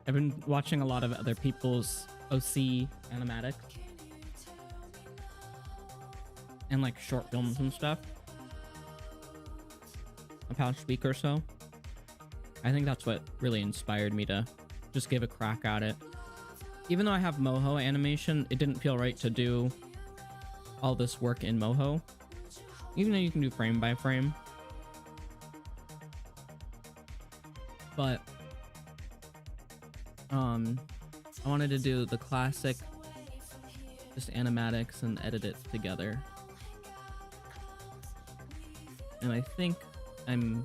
I've been watching a lot of other people's OC animatic and like short films and stuff the past week or so. I think that's what really inspired me to just give a crack at it. Even though I have Moho animation, it didn't feel right to do all this work in Moho, even though you can do frame by frame. But I wanted to do the classic just animatics and edit it together, and I think I'm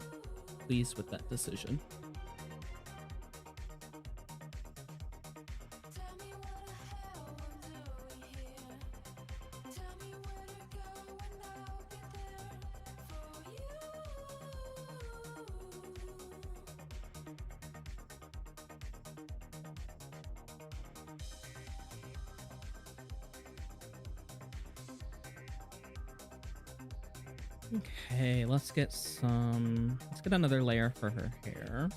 pleased with that decision. Okay, let's get another layer for her hair.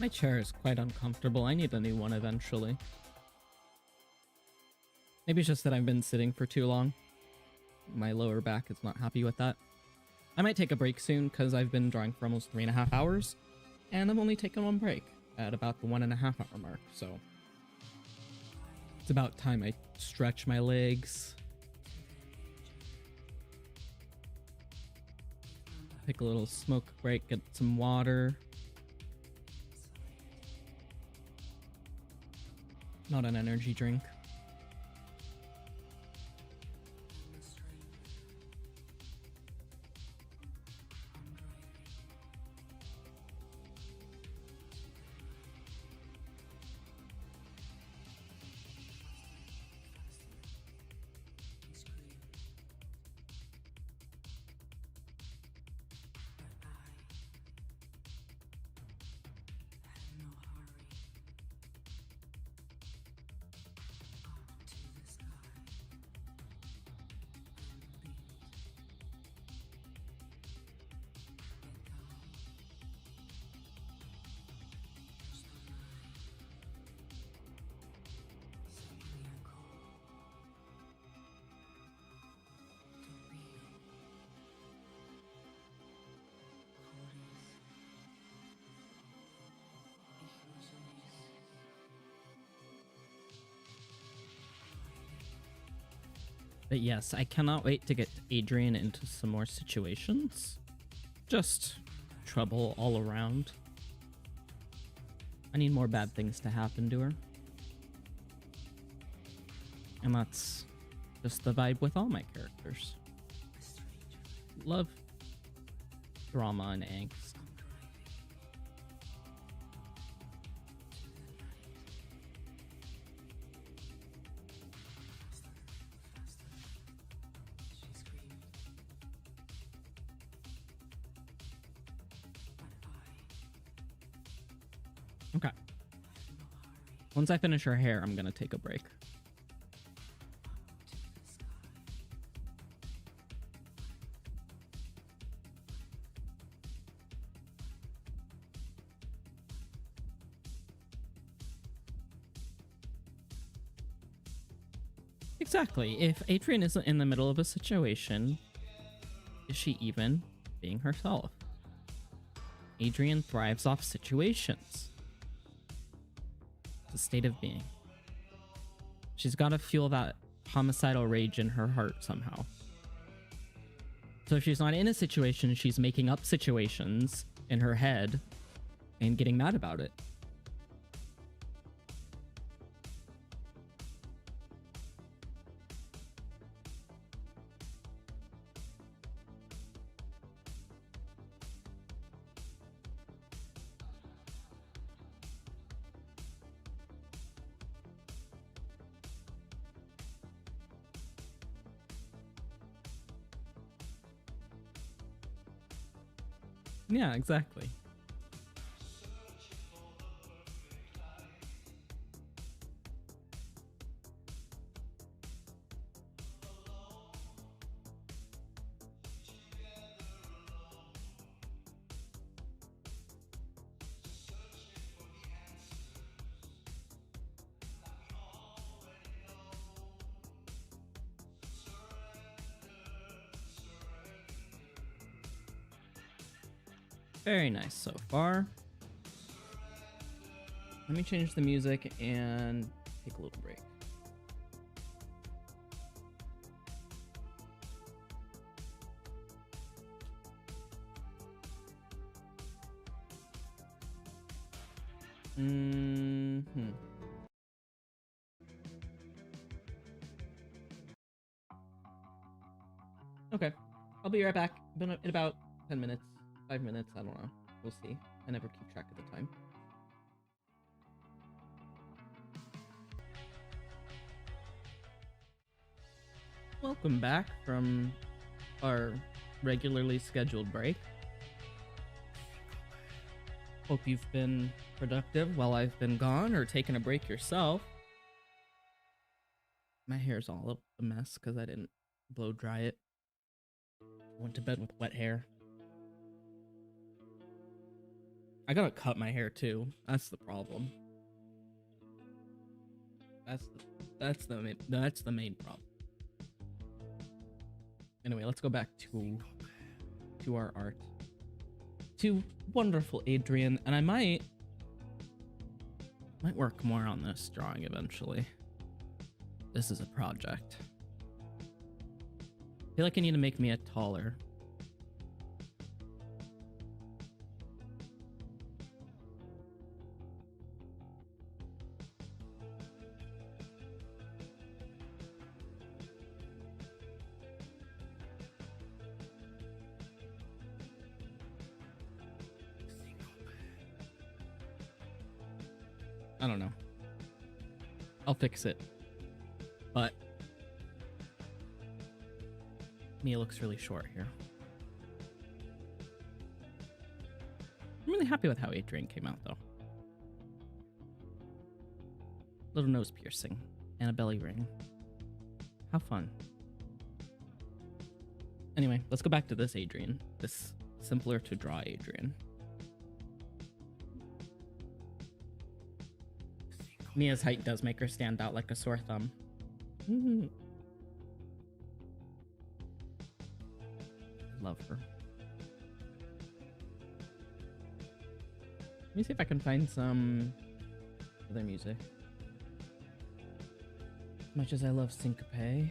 My chair is quite uncomfortable. I need a new one eventually. Maybe it's just that I've been sitting for too long. My lower back is not happy with that. I might take a break soon because I've been drawing for almost 3.5 hours, and I've only taken one break at about the 1.5 hour mark, so it's about time I stretch my legs. Take a little smoke break, get some water. Not an energy drink. But yes, I cannot wait to get Adrienne into some more situations. Just trouble all around. I need more bad things to happen to her. And that's just the vibe with all my characters. Love drama and angst. Okay. Once I finish her hair, I'm gonna take a break. Exactly. If Adrienne isn't in the middle of a situation, is she even being herself? Adrienne thrives off situations. It's a state of being. She's got to fuel that homicidal rage in her heart somehow. So if she's not in a situation, she's making up situations in her head and getting mad about it. Yeah, exactly. Very nice so far. Let me change the music and take a little break. Okay, I'll be right back in about 10 minutes, 5 minutes, I don't know. We'll see. I never keep track of the time. Welcome back from our regularly scheduled break. Hope you've been productive while I've been gone or taken a break yourself. My hair's all a mess because I didn't blow dry it. Went to bed with wet hair. I gotta cut my hair too. That's the problem. That's the main problem. Anyway, let's go back to our art. To wonderful Adrienne, and I might work more on this drawing eventually. This is a project. I feel like I need to make me a taller. I don't know. I'll fix it. But Mia looks really short here. I'm really happy with how Adrienne came out though. Little nose piercing and a belly ring. How fun. Anyway, let's go back to this Adrienne. This simpler to draw Adrienne. Mia's height does make her stand out like a sore thumb. Love her. Let me see if I can find some other music. As much as I love syncope.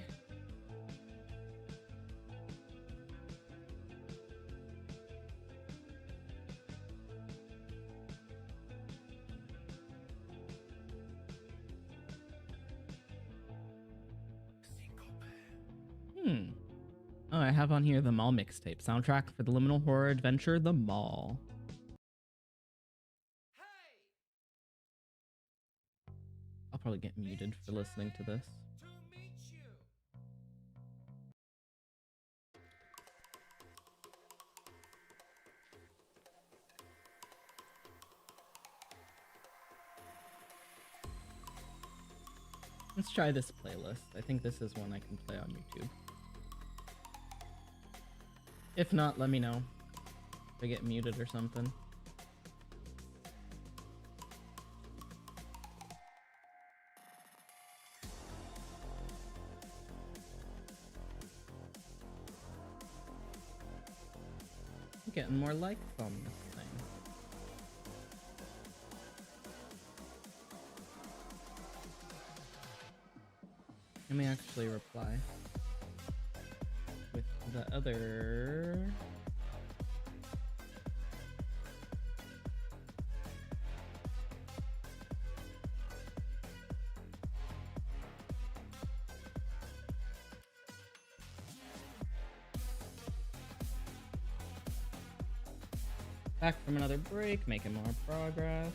Oh, I have on here the Mall mixtape soundtrack for the liminal horror adventure The Mall. I'll probably get muted for listening to this. Let's try this playlist. I think this is one I can play on YouTube. If not, let me know if I get muted or something. I'm getting more likes on this thing. Let me actually reply with the other. Back from another break, making more progress.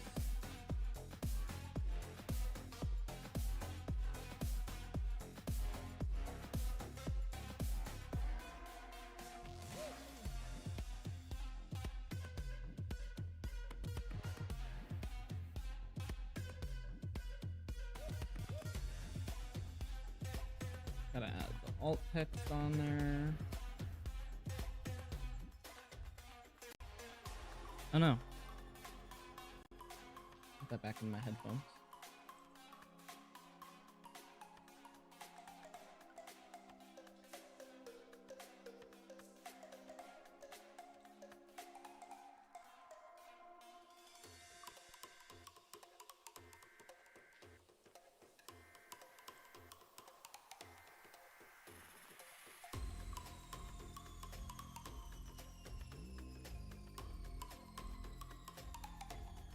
Gotta add the alt text on there. Oh no. Put that back in my headphones.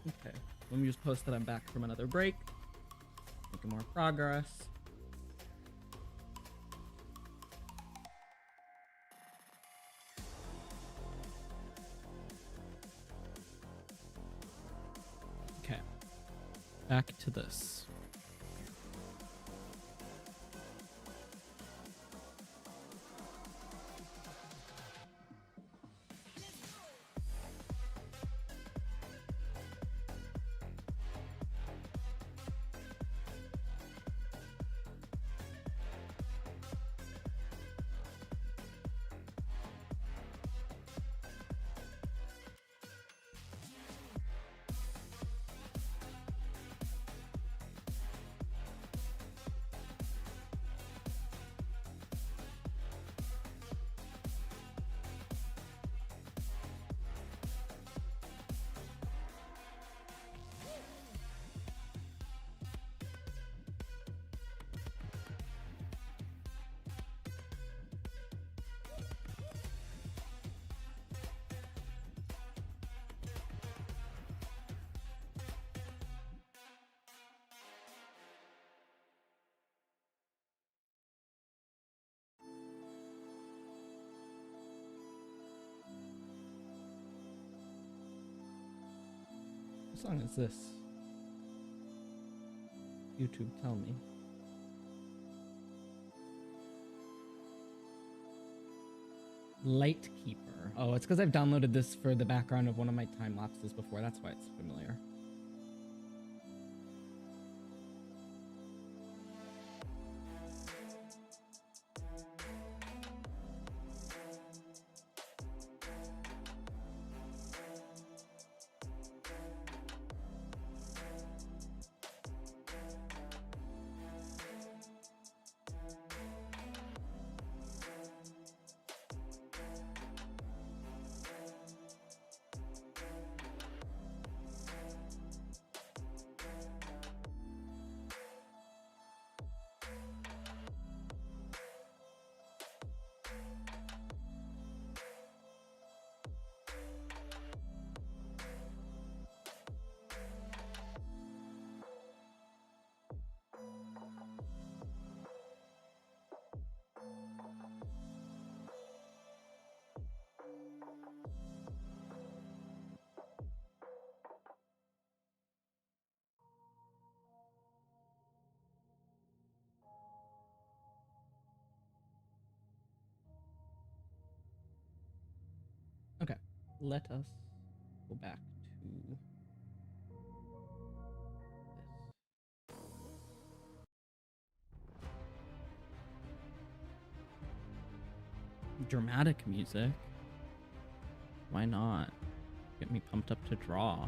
Okay, let me just post that I'm back from another break. Making more progress. Okay, back to this. What song is this? YouTube, tell me. Lightkeeper. Oh, it's because I've downloaded this for the background of one of my time lapses before. That's why it's familiar. Okay, let us go back to this. Dramatic music. Why not? Get me pumped up to draw.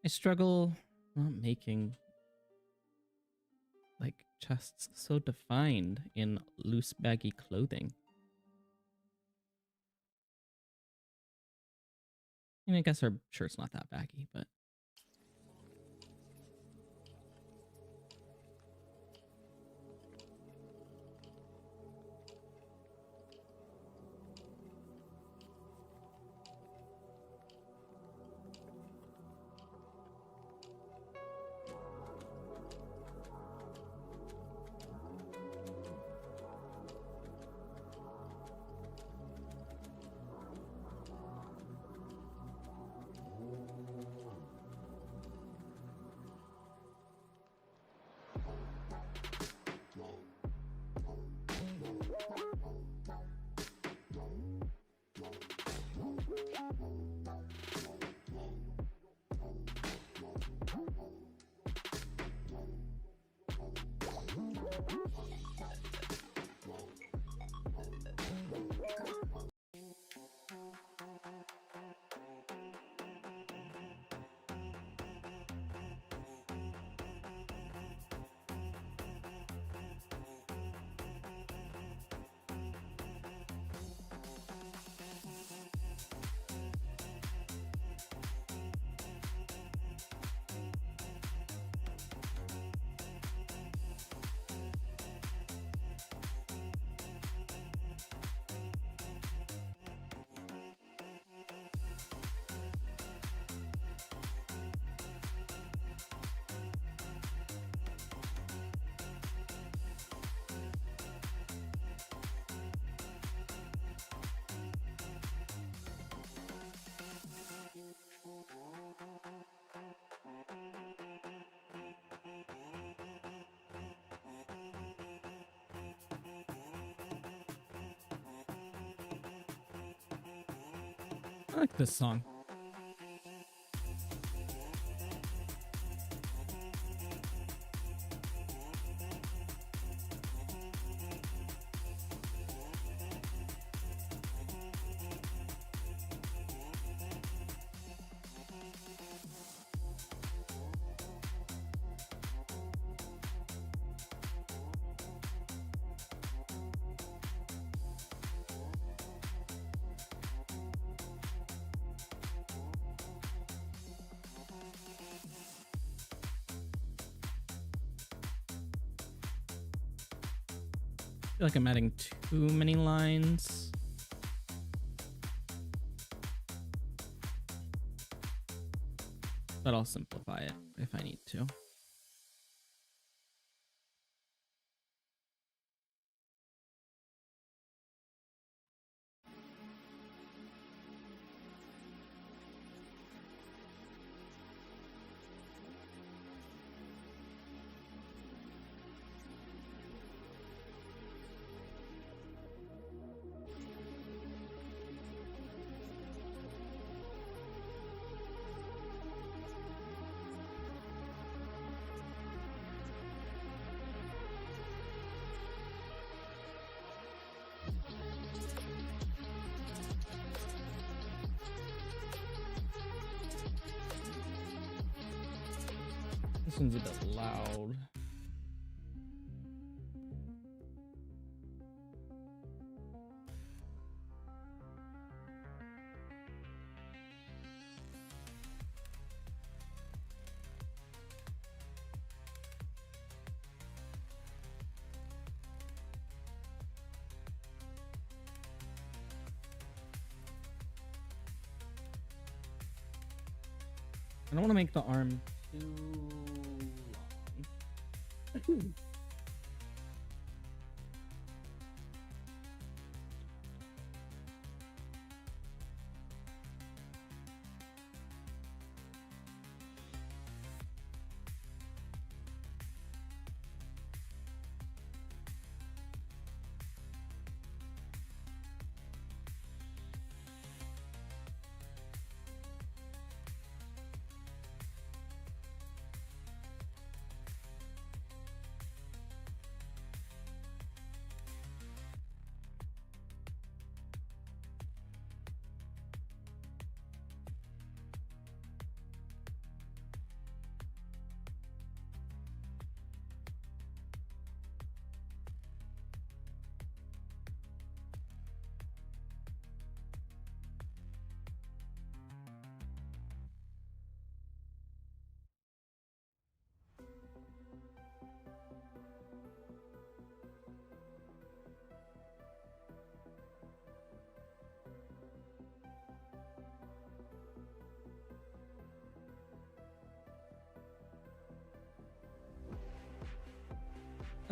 I struggle not making like chests so defined in loose baggy clothing. I mean, I guess our shirt's not that baggy, but I like this song. I feel like I'm adding too many lines. But I'll simplify it if I need to. This one's a bit loud. I don't want to make the arm too long.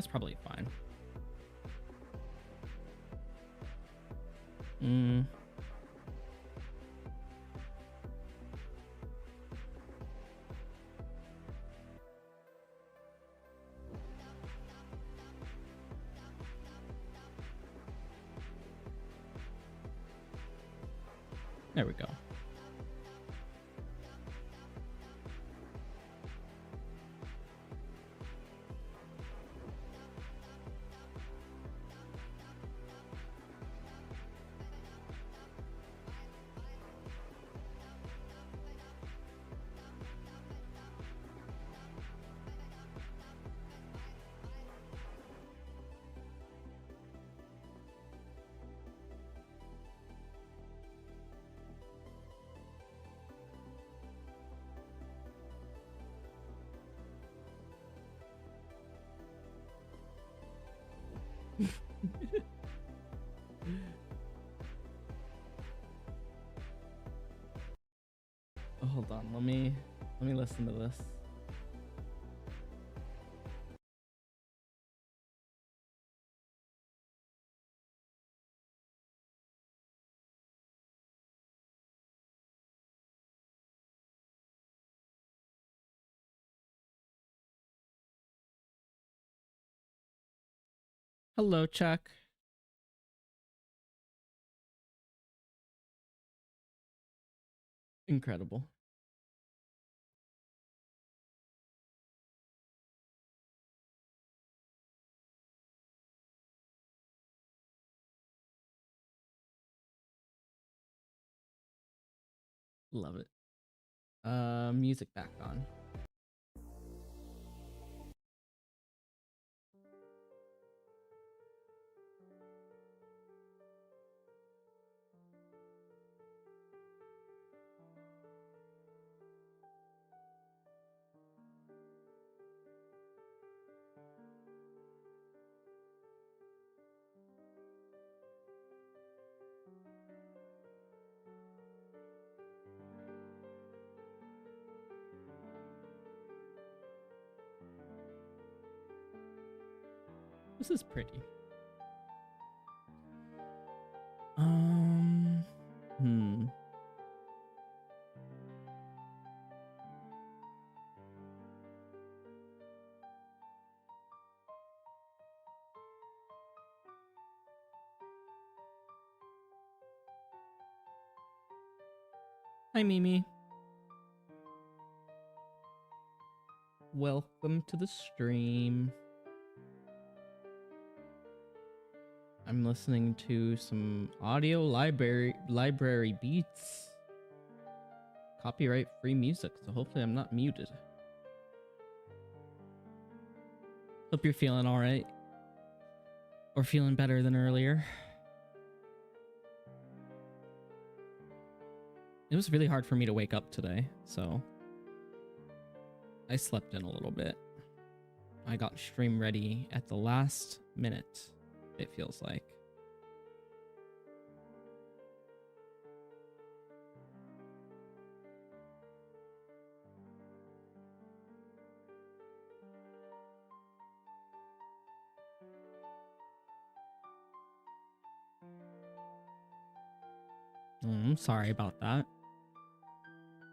that's probably fine. There we go. Oh, hold on, let me listen to this. Hello, Chuck. Incredible. Love it. Music back on. This is pretty. Hi, Mimi. Welcome to the stream. I'm listening to some audio library beats. Copyright free music, so hopefully I'm not muted. Hope you're feeling all right. Or feeling better than earlier. It was really hard for me to wake up today, so I slept in a little bit. I got stream ready at the last minute, it feels like. I'm sorry about that.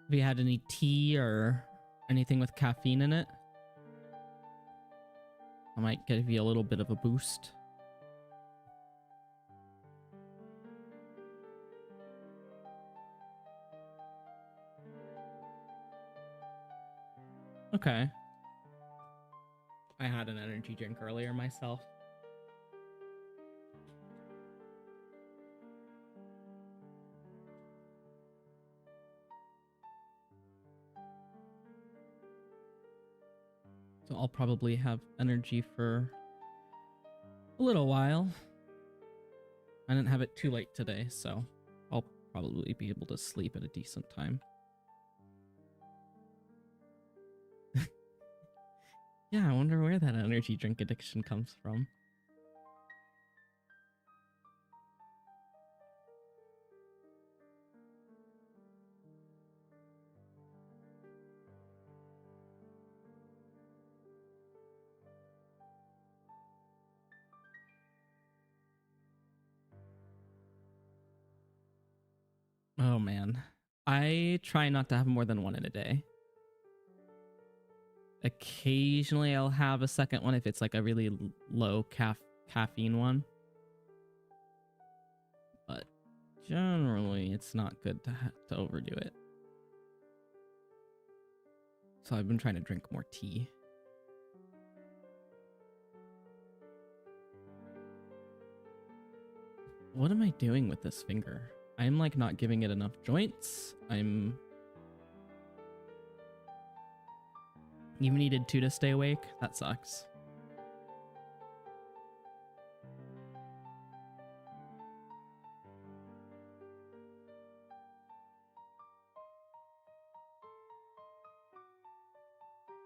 Have you had any tea or anything with caffeine in it? I might give you a little bit of a boost. Okay. I had an energy drink earlier myself. So I'll probably have energy for a little while. I didn't have it too late today, so I'll probably be able to sleep at a decent time. Yeah, I wonder where that energy drink addiction comes from. Oh man. I try not to have more than one in a day. Occasionally I'll have a second one if it's like a really low caffeine one. But generally it's not good to overdo it. So I've been trying to drink more tea. What am I doing with this finger? I'm like not giving it enough joints. I'm even needed 2 to stay awake. That sucks.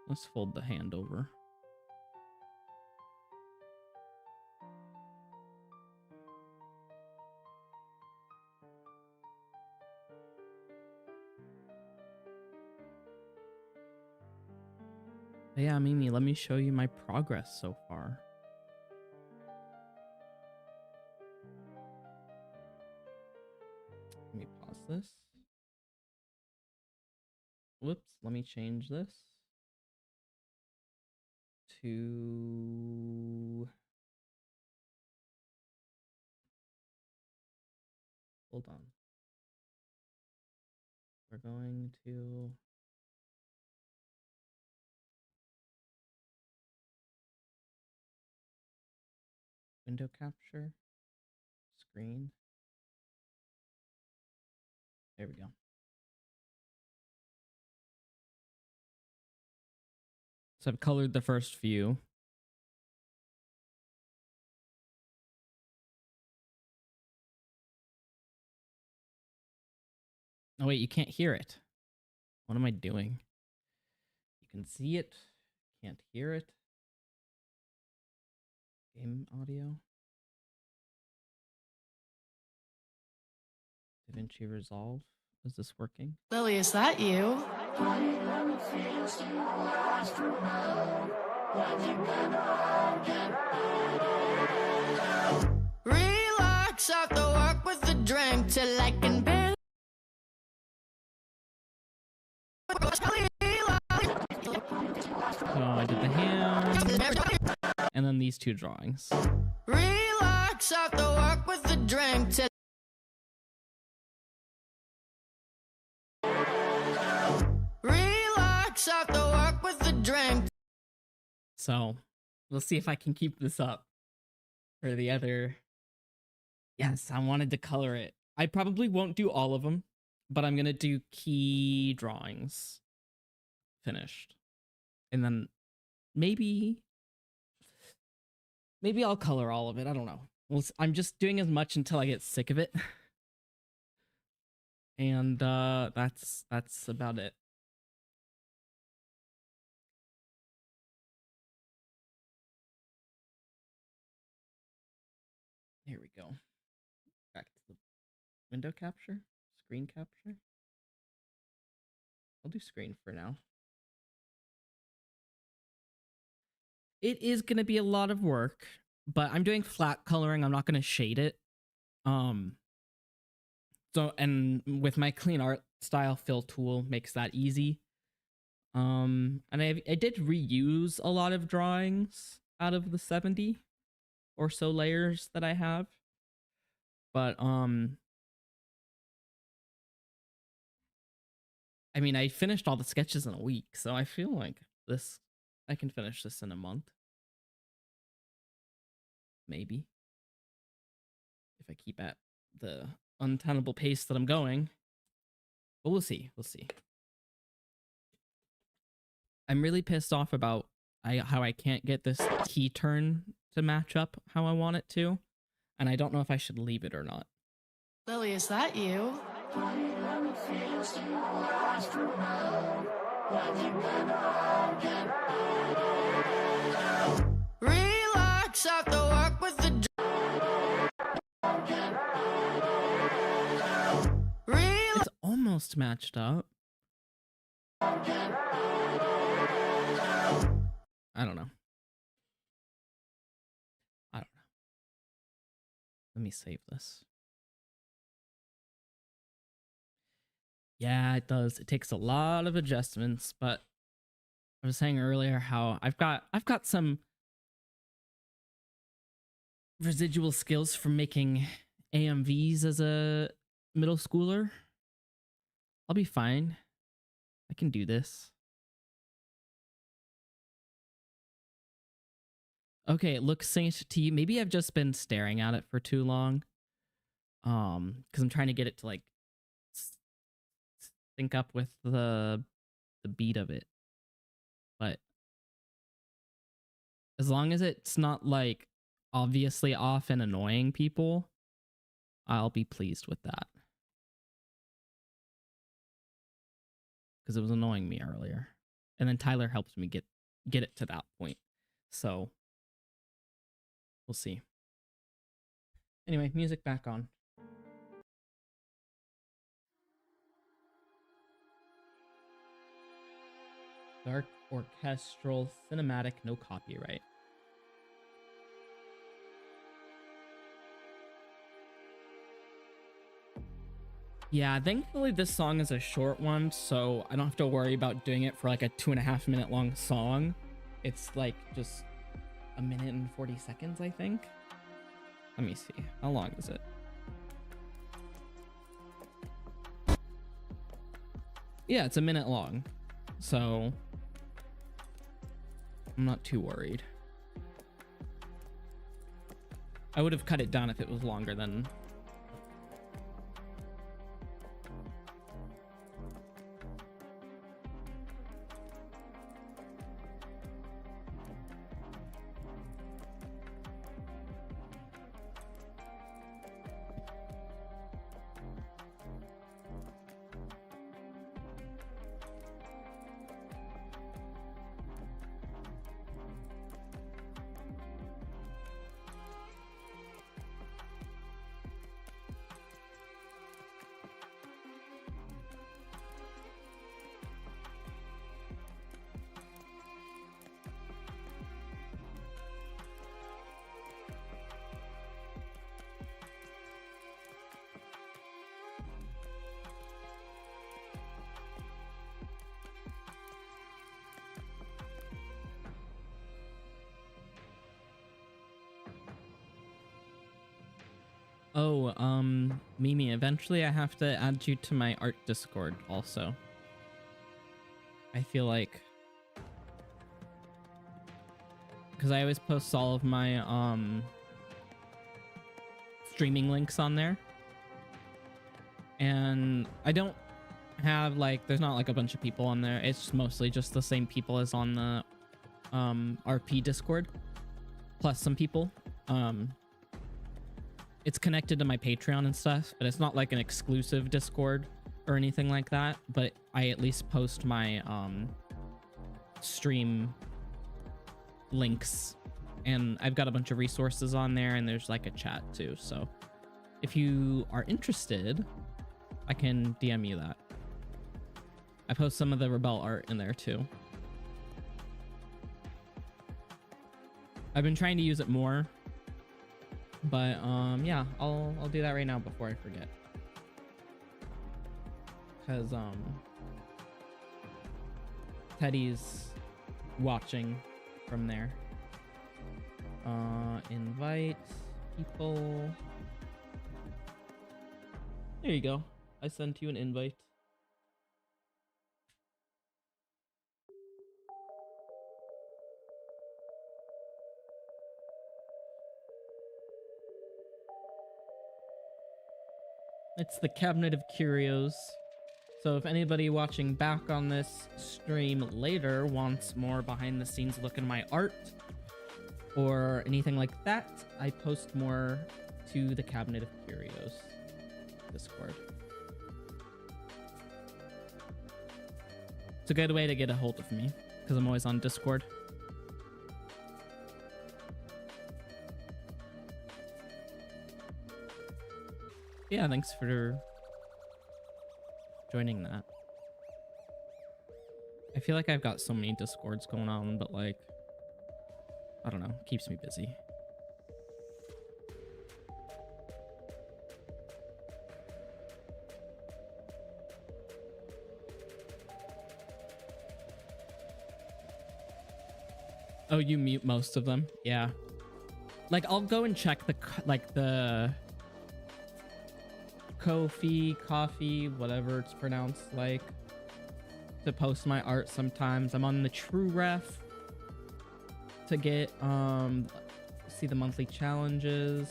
Let's fold the hand over. Yeah, Mimi, let me show you my progress so far. Let me pause this. Whoops, let me change this to... Hold on. We're going to... window capture, screen. There we go. So I've colored the first few. Oh wait, you can't hear it. What am I doing? You can see it, can't hear it. Game audio. DaVinci Resolve. Is this working?
Lily, is that you? Relax after work with a drink till I can barely.
So I did the hand, and then these 2 drawings.
Relax after work with a drink till. Relax after work with a drink.
So we'll see if I can keep this up for the other. Yes, I wanted to color it. I probably won't do all of them, but I'm gonna do key drawings finished, and then maybe I'll color all of it. I don't know. Well, I'm just doing as much until I get sick of it. And that's about it. Here we go. Back to the window capture, screen capture. I'll do screen for now. It is going to be a lot of work, but I'm doing flat coloring. I'm not going to shade it. So, and with my clean art style fill tool makes that easy. And I did reuse a lot of drawings out of the 70 or so layers that I have. But I mean, I finished all the sketches in a week, so I feel like I can finish this in a month. Maybe. If I keep at the untenable pace that I'm going. But we'll see. We'll see. I'm really pissed off about how I can't get this key turn to match up how I want it to. And I don't know if I should leave it or not.
Lily, is that you? Relax after work with the.
It's almost matched up. I don't know. Let me save this. Yeah, it does. It takes a lot of adjustments, but I was saying earlier how I've got some residual skills from making AMVs as a middle schooler. I'll be fine. I can do this. Okay, it looks synced to you. Maybe I've just been staring at it for too long. Because I'm trying to get it to like sync up with the beat of it. But as long as it's not like obviously off and annoying people, I'll be pleased with that. Because it was annoying me earlier. And then Tyler helps me get it to that point. So we'll see. Anyway, music back on. Dark, orchestral, cinematic, no copyright. Yeah, thankfully this song is a short one, so I don't have to worry about doing it for like a 2.5 minute long song. It's like just 1 minute and 40 seconds, I think. Let me see. How long is it? Yeah, it's 1 minute long. So I'm not too worried. I would have cut it down if it was longer than... Oh, Mimi, eventually I have to add you to my art Discord also. I feel like... because I always post all of my, streaming links on there. And I don't have, like, there's not, like, a bunch of people on there. It's mostly just the same people as on the, RP Discord. Plus some people. It's connected to my Patreon and stuff, but it's not like an exclusive Discord or anything like that. But I at least post my stream links, and I've got a bunch of resources on there, and there's like a chat too. So if you are interested, I can DM you that. I post some of the Rebel art in there too. I've been trying to use it more. But yeah, I'll do that right now before I forget. Cause Teddy's watching from there. Invite people. There you go. I sent you an invite. It's the Cabinet of Curios. So if anybody watching back on this stream later wants more behind the scenes look at my art or anything like that, I post more to the Cabinet of Curios Discord. It's a good way to get a hold of me because I'm always on Discord. Yeah, thanks for joining that. I feel like I've got so many Discords going on, but like, I don't know, keeps me busy. Oh, you mute most of them? Yeah. Like, I'll go and check the coffee, whatever it's pronounced, like, to post my art sometimes. I'm on the True Ref to get, see the monthly challenges.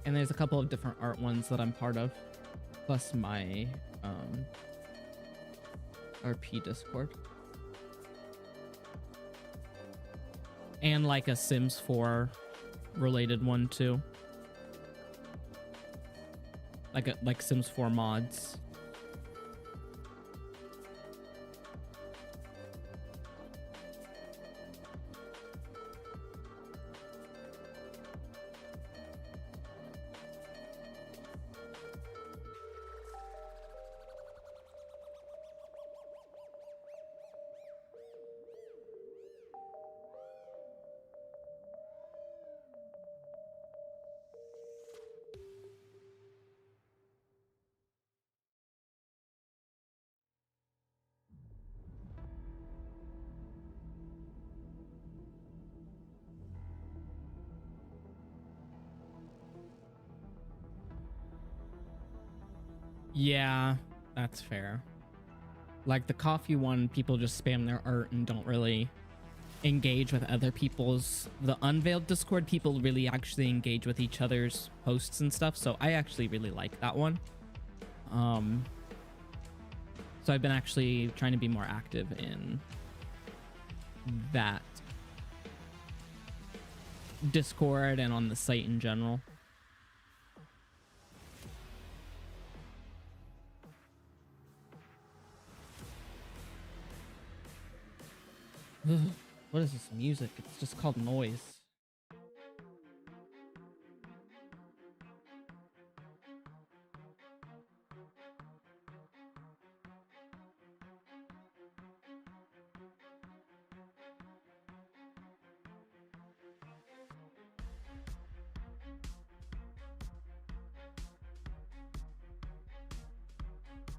And there's a couple of different art ones that I'm part of, plus my, RP Discord. And like a Sims 4 related one too. Like Sims 4 mods. Yeah, that's fair. Like the coffee one, people just spam their art and don't really engage with other people's. The Unveiled Discord, people really actually engage with each other's posts and stuff, so I actually really like that one. So I've been actually trying to be more active in that Discord and on the site in general. What is this music? It's just called noise.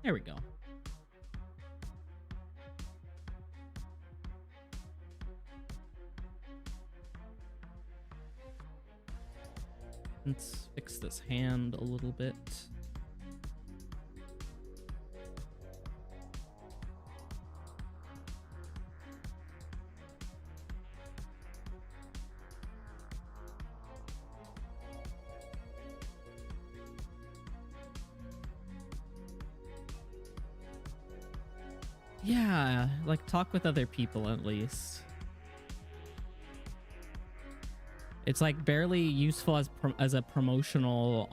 There we go. Let's fix this hand a little bit. Yeah, like talk with other people at least. It's like barely useful as a promotional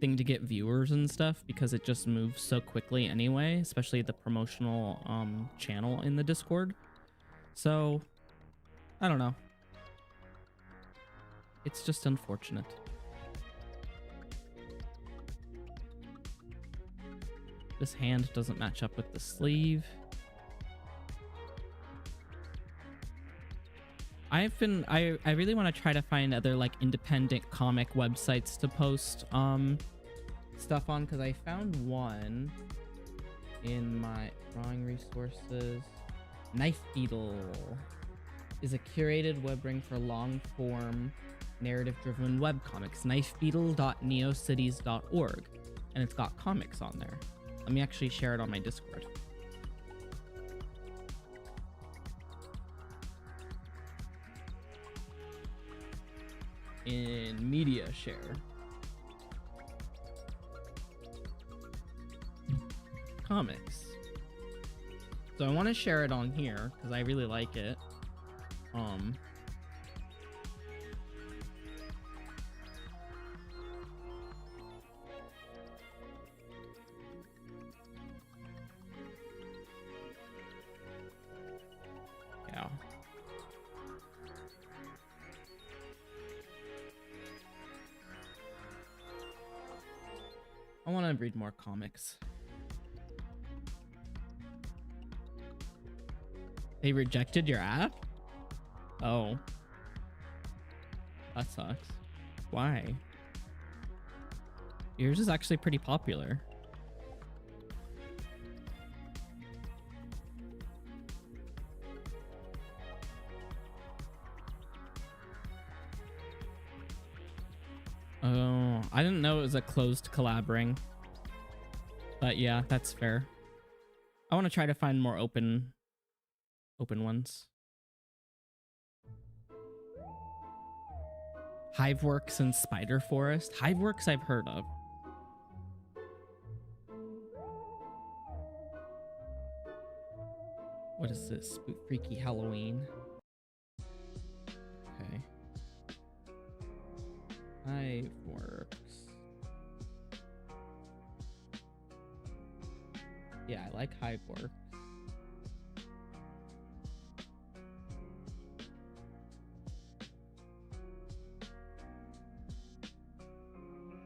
thing to get viewers and stuff because it just moves so quickly anyway, especially the promotional channel in the Discord. So I don't know. It's just unfortunate. This hand doesn't match up with the sleeve. I really want to try to find other like independent comic websites to post stuff on, because I found one in my drawing resources. Knife Beetle is a curated web ring for long form narrative driven webcomics. knifebeetle.neocities.org, and it's got comics on there. Let me actually share it on my Discord. In media share. Comics. So I want to share it on here because I really like it. Yeah. I want to read more comics. They rejected your app? Oh. That sucks. Why? Yours is actually pretty popular. Oh, I didn't know it was a closed collabing. But yeah, that's fair. I want to try to find more open ones. Hiveworks and Spider Forest. Hiveworks I've heard of. What is this? Spook Freaky Halloween. Okay. Hiveworks. Yeah, I like Hiveworks.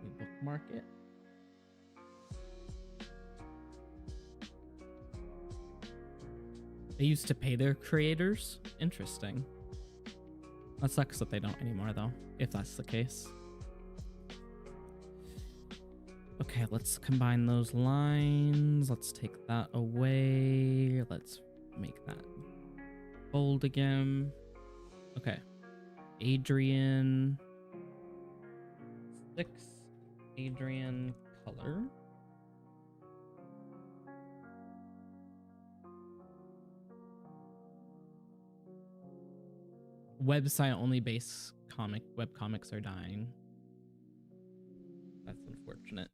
We bookmark it. They used to pay their creators? Interesting. That sucks that they don't anymore, though, if that's the case. Okay, let's combine those lines. Let's take that away. Let's make that bold again. Okay. Adrienne. 6. Adrienne color. Website only base comic. Web comics are dying. That's unfortunate.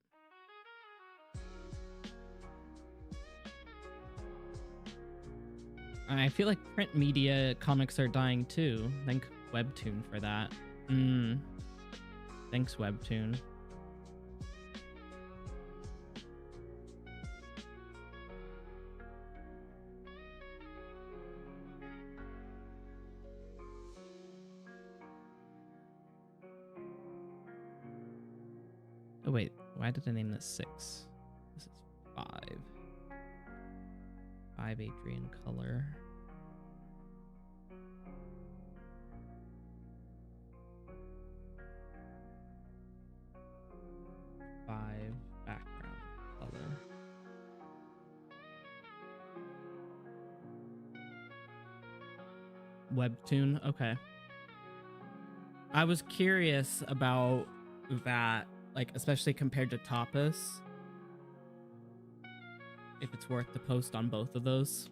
I feel like print media comics are dying too. Thank Webtoon for that. Thanks, Webtoon. Oh wait, why did I name this 6? This is 5. 5 Adrienne color. 5 background color. Webtoon, okay. I was curious about that, like especially compared to Tapas. If it's worth the post on both of those.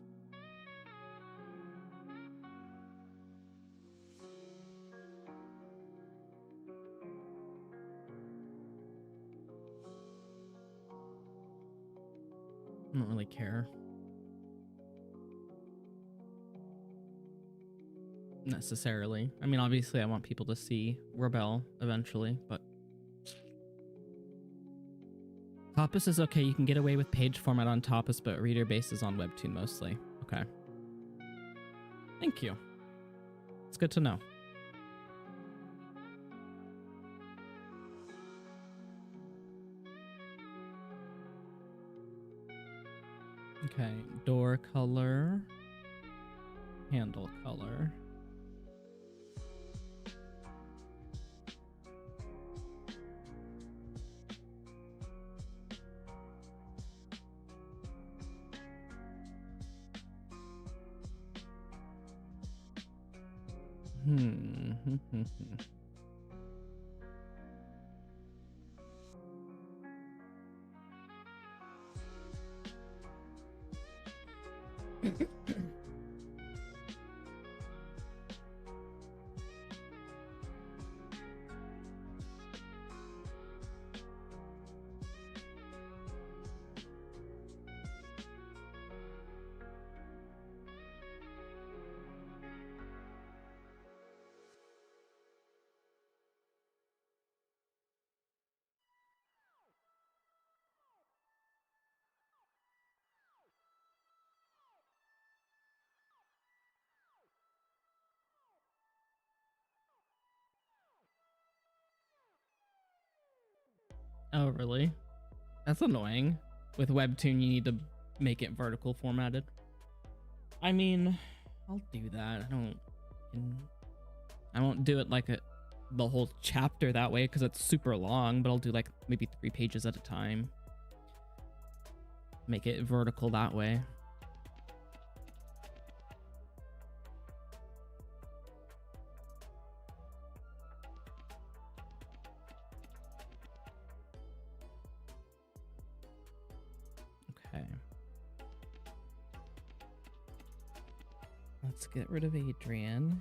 I don't really care. Necessarily. I mean, obviously I want people to see Rebel eventually, but Tapas is okay. You can get away with page format on Tapas, but reader base is on Webtoon mostly. Okay. Thank you. It's good to know. Okay, door color, handle color. Oh, really? That's annoying. With Webtoon, you need to make it vertical formatted. I mean, I'll do that. I won't do it like the whole chapter that way because it's super long, but I'll do like maybe 3 pages at a time. Make it vertical that way. Let's get rid of Adrienne.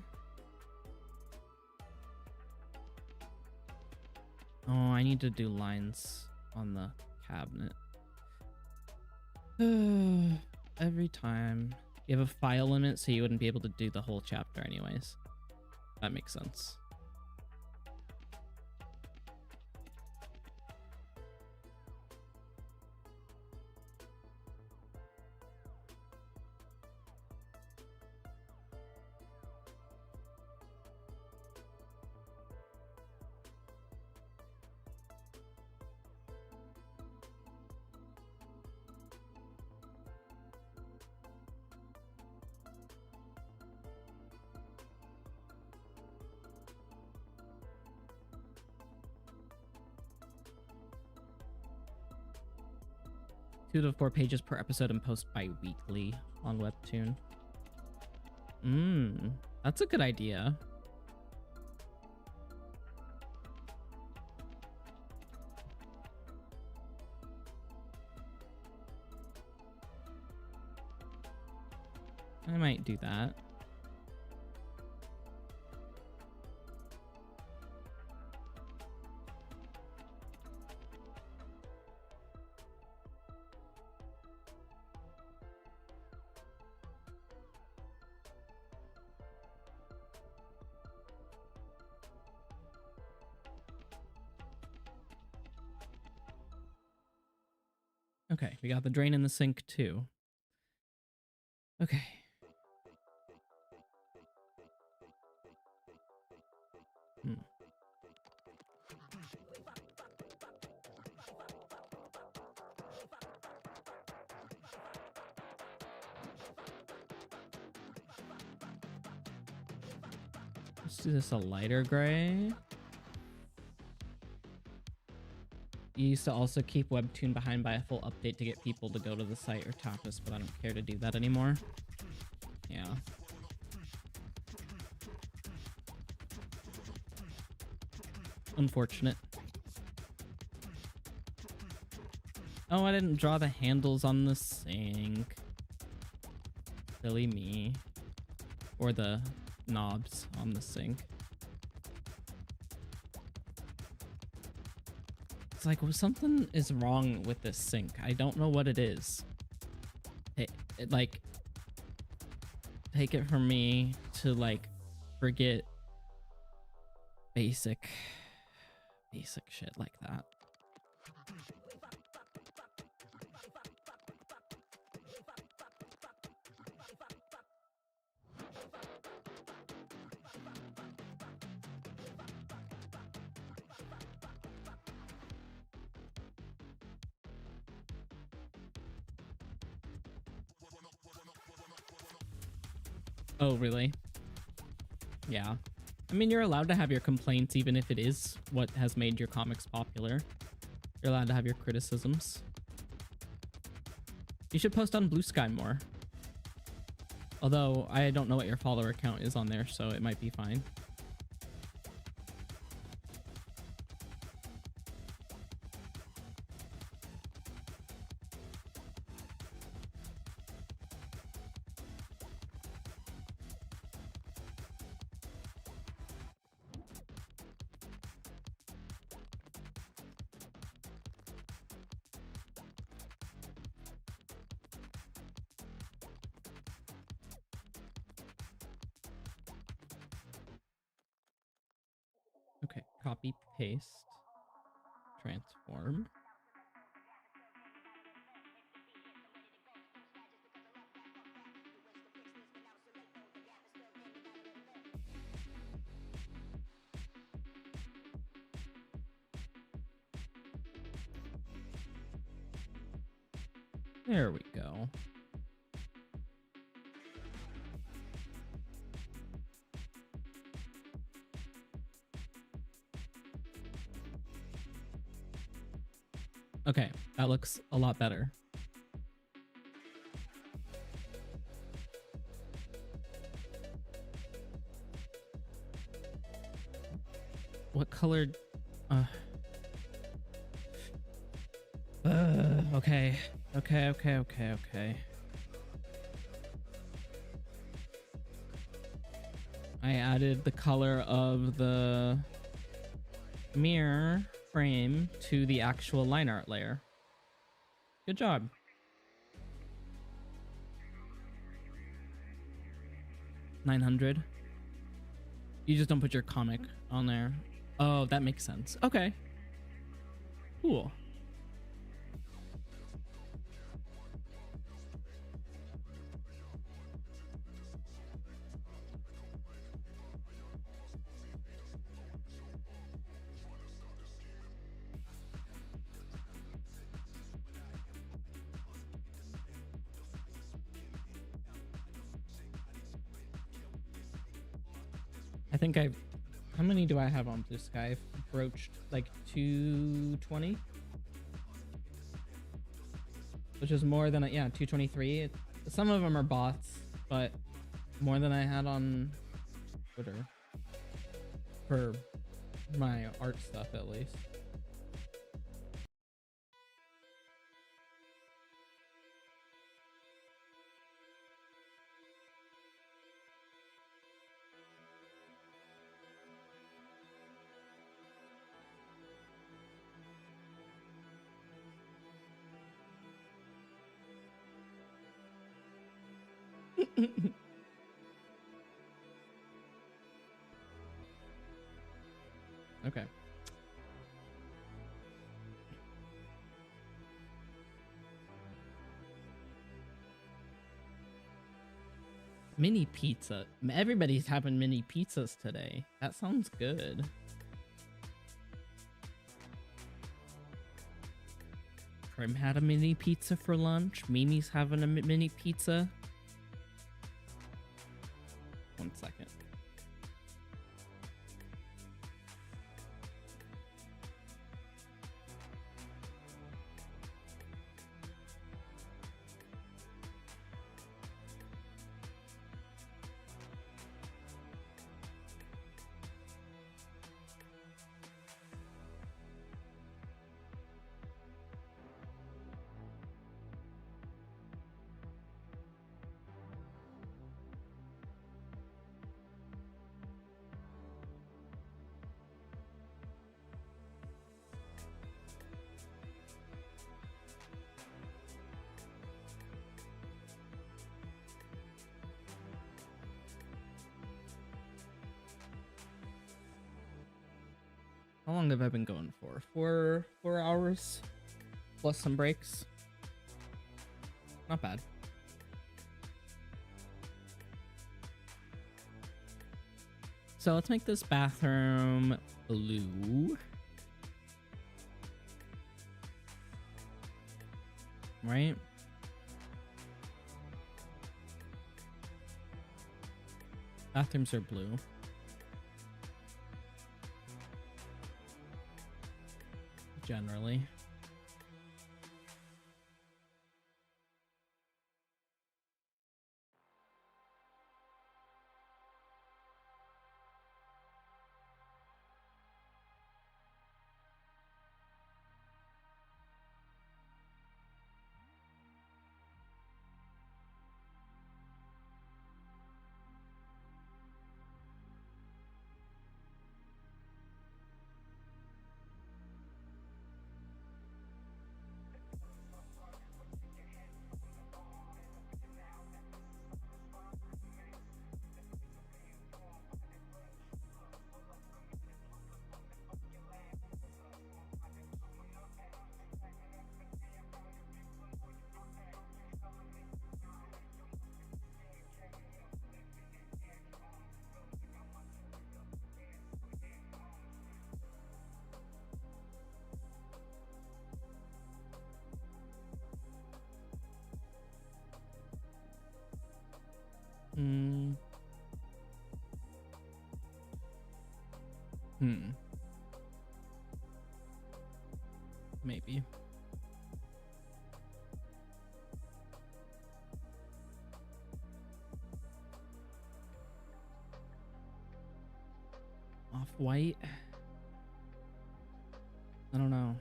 Oh, I need to do lines on the cabinet. Every time. You have a file limit, so you wouldn't be able to do the whole chapter anyways. That makes sense. Two to 4 pages per episode and post bi-weekly on Webtoon. That's a good idea. I might do that. Okay, we got the drain in the sink too. Okay. Let's do this a lighter gray. You used to also keep Webtoon behind by a full update to get people to go to the site or Tapas, but I don't care to do that anymore. Yeah. Unfortunate. Oh, I didn't draw the handles on the sink. Silly me. Or the knobs on the sink. It's like, well, something is wrong with this sink. I don't know what it is. It like, take it from me to like forget basic shit like that. Oh, really? Yeah. I mean, you're allowed to have your complaints even if it is what has made your comics popular. You're allowed to have your criticisms. You should post on Blue Sky more. Although, I don't know what your follower count is on there, so it might be fine. Okay, copy, paste, transform. There we go. Okay, that looks a lot better. What color? Okay. Okay. I added the color of the mirror frame to the actual line art layer. Good job. $900. You just don't put your comic on there. Oh, that makes sense. Okay. Cool. I think I've... How many do I have on Blue Sky? I've broached like 220? Which is more than... Yeah, 223. Some of them are bots, but more than I had on Twitter. For my art stuff, at least. Okay. Mini pizza. Everybody's having mini pizzas today. That sounds good. Prim had a mini pizza for lunch. Mimi's having a mini pizza. One second. How long have I been going for? 4 hours plus some breaks. Not bad. So let's make this bathroom blue. Right? Bathrooms are blue. Generally. Maybe. Off-white? I don't know.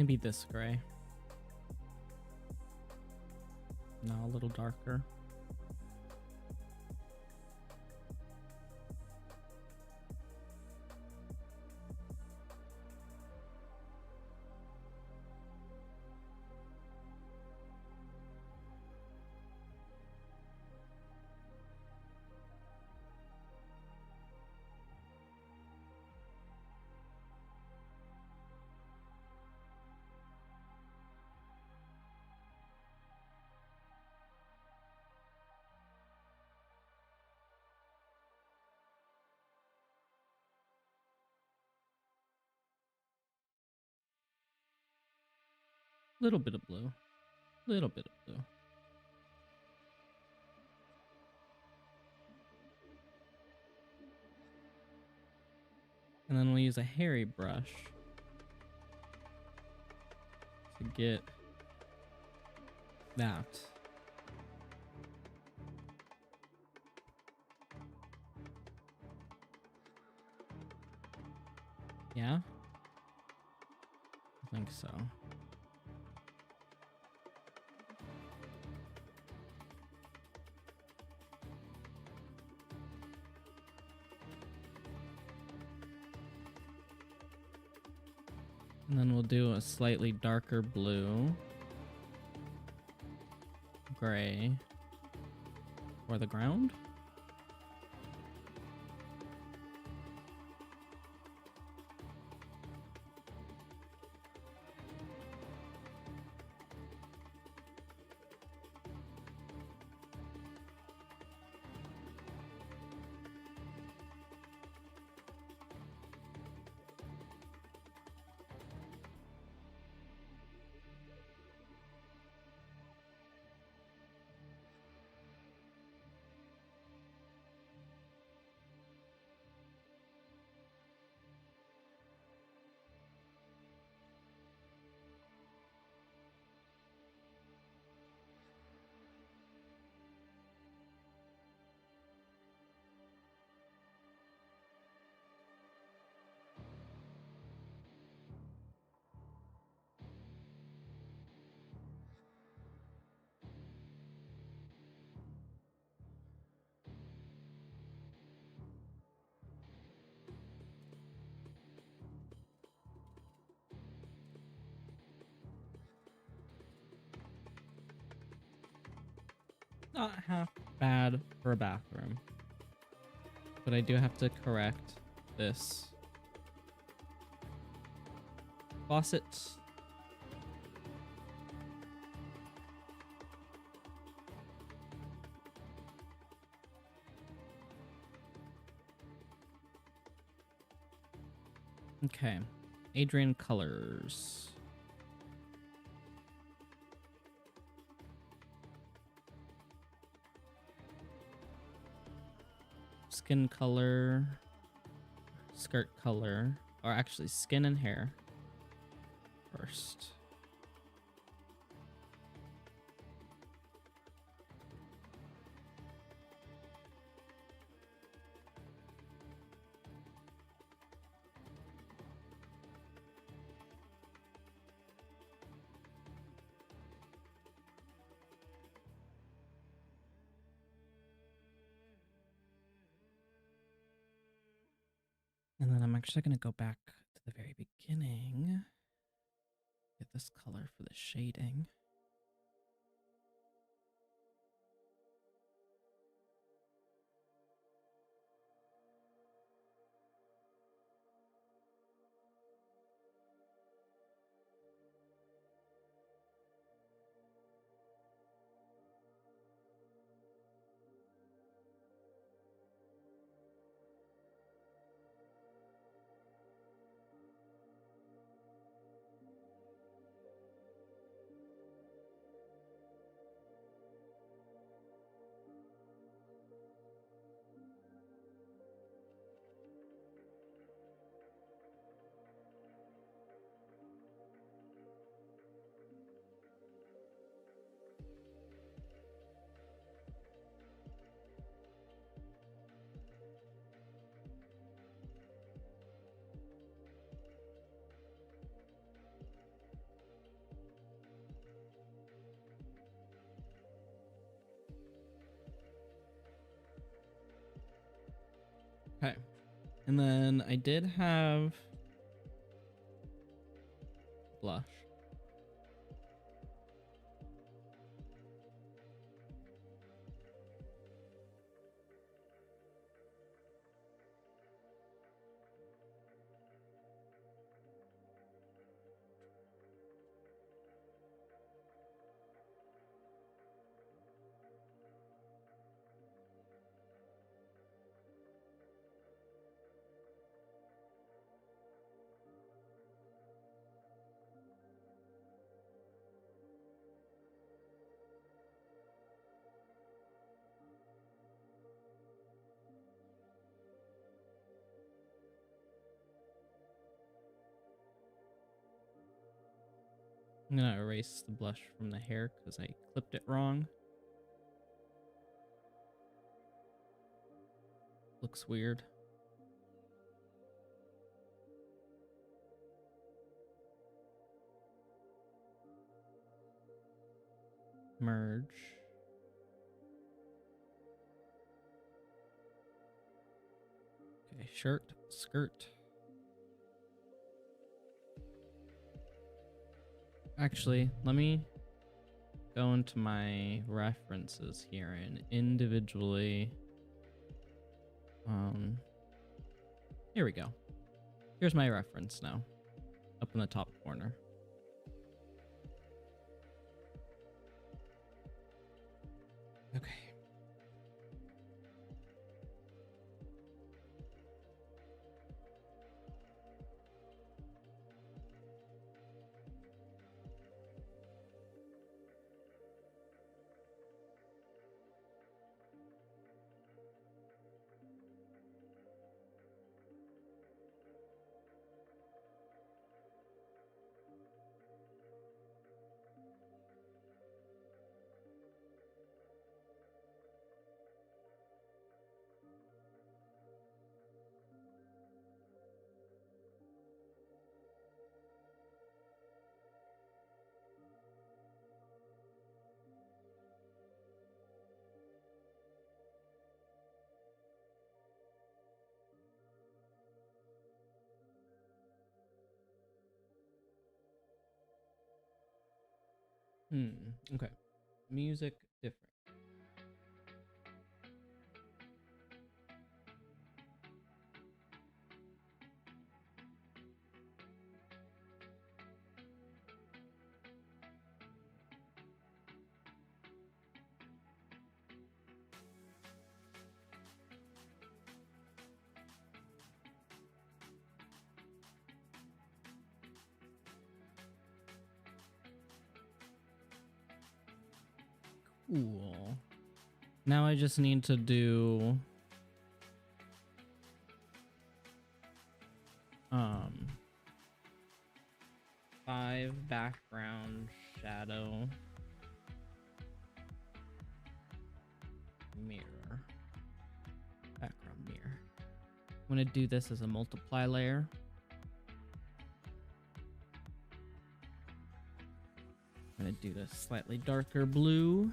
Maybe this gray. No, a little darker. Little bit of blue. Little bit of blue. And then we'll use a hairy brush to get that. Yeah? I think so. And then we'll do a slightly darker blue, gray for the ground. Not half bad for a bathroom. But I do have to correct this faucet. Okay. Adrienne colors. Skin color, skirt color, or actually skin and hair first. And then I'm actually going to go back to the very beginning. Get this color for the shading. Okay. And then I did have blush. I'm gonna erase the blush from the hair because I clipped it wrong. Looks weird. Merge. Okay, shirt, skirt. Actually, let me go into my references here and individually. Here we go. Here's my reference now, up in the top corner. Okay. Okay. Music different. Cool. Now I just need to do um 5 background shadow mirror. Background mirror. I'm gonna do this as a multiply layer. I'm gonna do this slightly darker blue.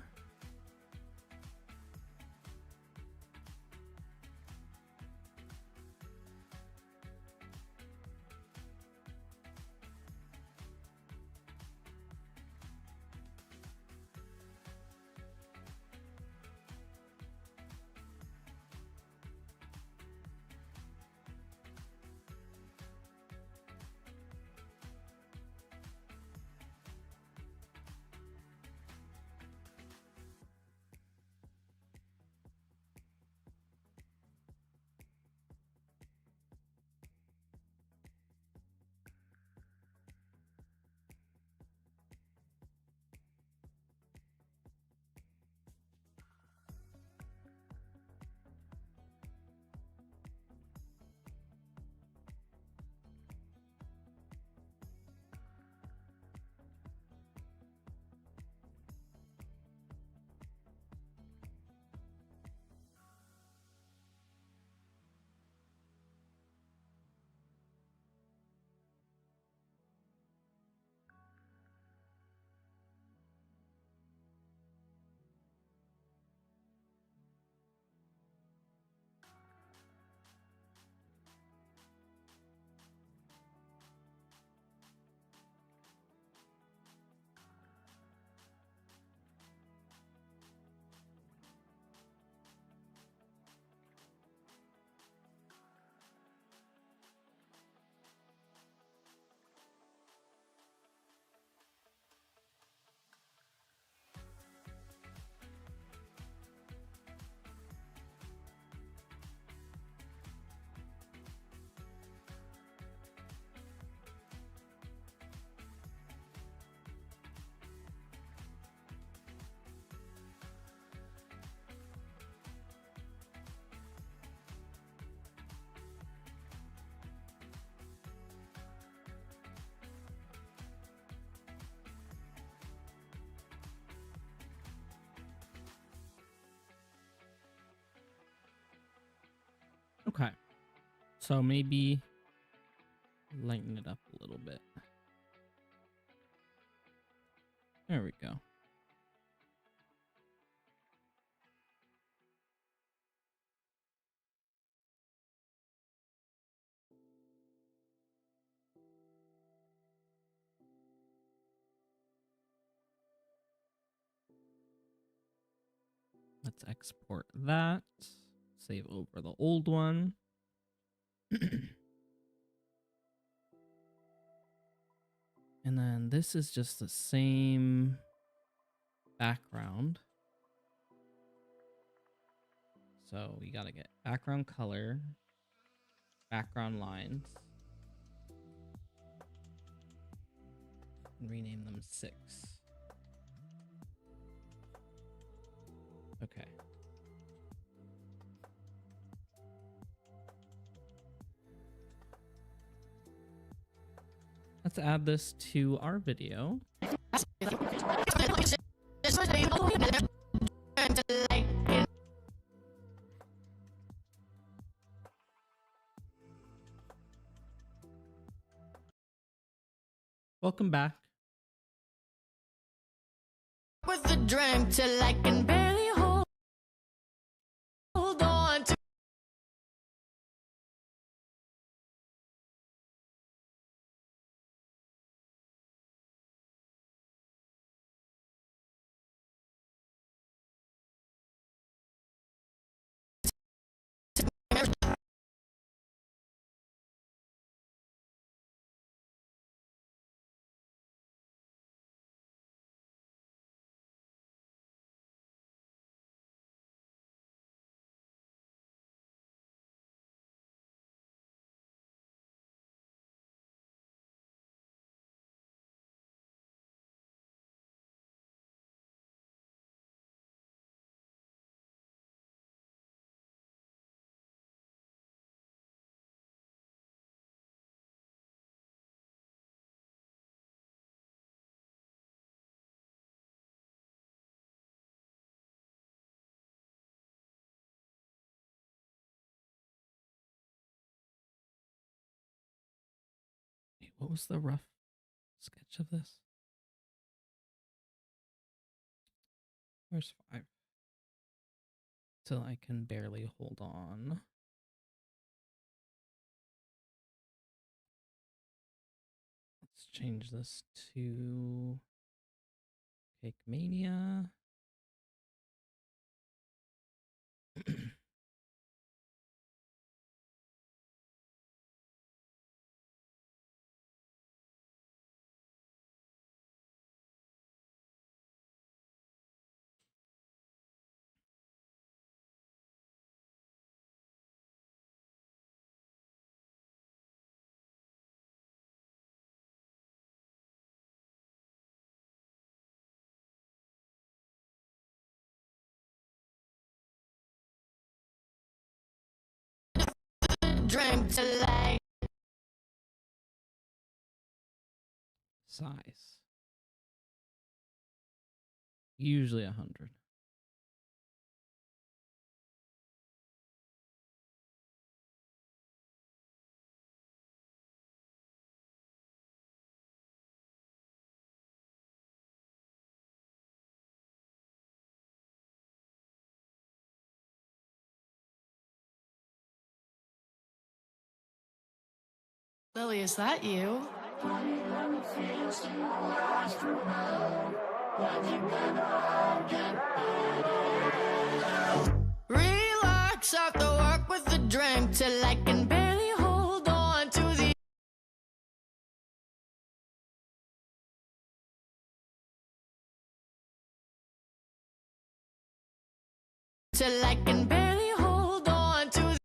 Okay. So maybe lighten it up a little bit. There we go. Let's export that. Save over the old one. And then this is just the same background. So we gotta get background color, background lines, and rename them 6. Okay. Let's add this to our video. Welcome back.
With the drink till I can barely hold on to.
Wait, what was the rough sketch of this? Where's 5? Till I can barely hold on. Let's change this to Cake Mania.
Drink till I.
Size. Usually 100.
Lily, is that you? Relax after work with a drink till I can barely hold on to the. Till I can barely hold on to the.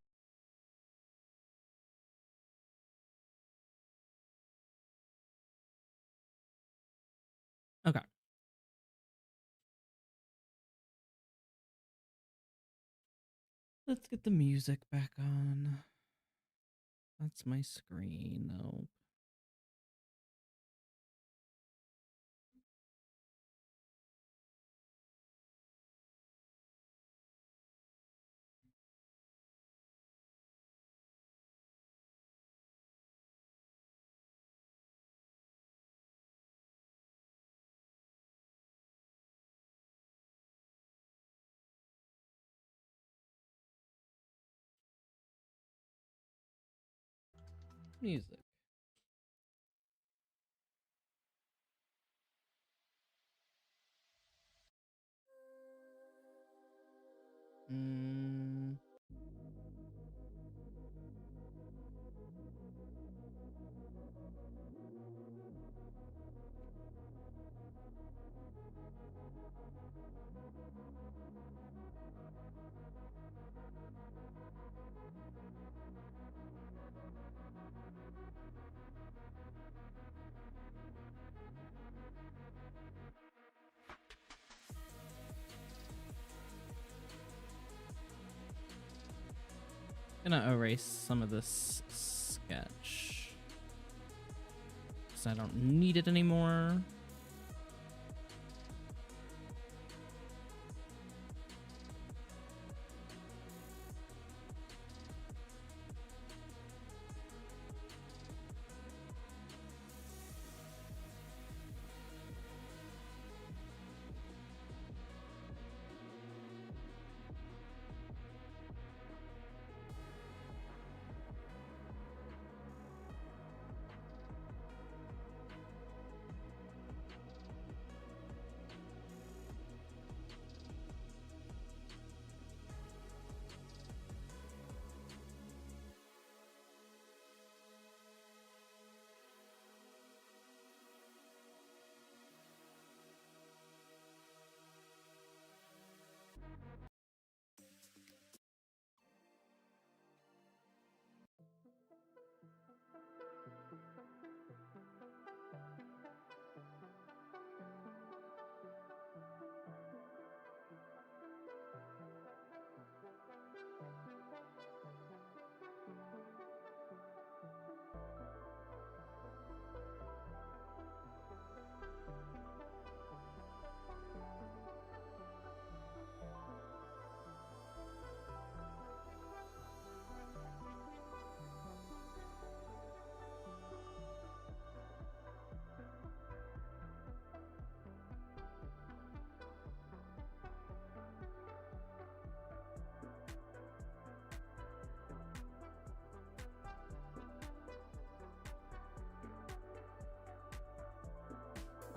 Okay. Let's get the music back on. That's my screen. Nope. Music. Gonna erase some of this sketch because I don't need it anymore.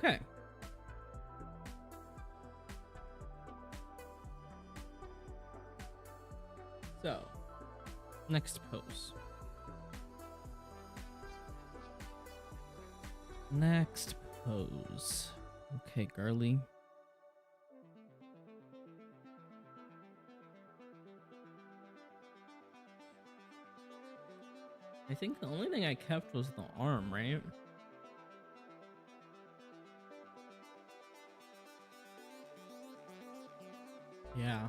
Okay. So, next pose. Next pose. Okay, girly. I think the only thing I kept was the arm, right? Yeah.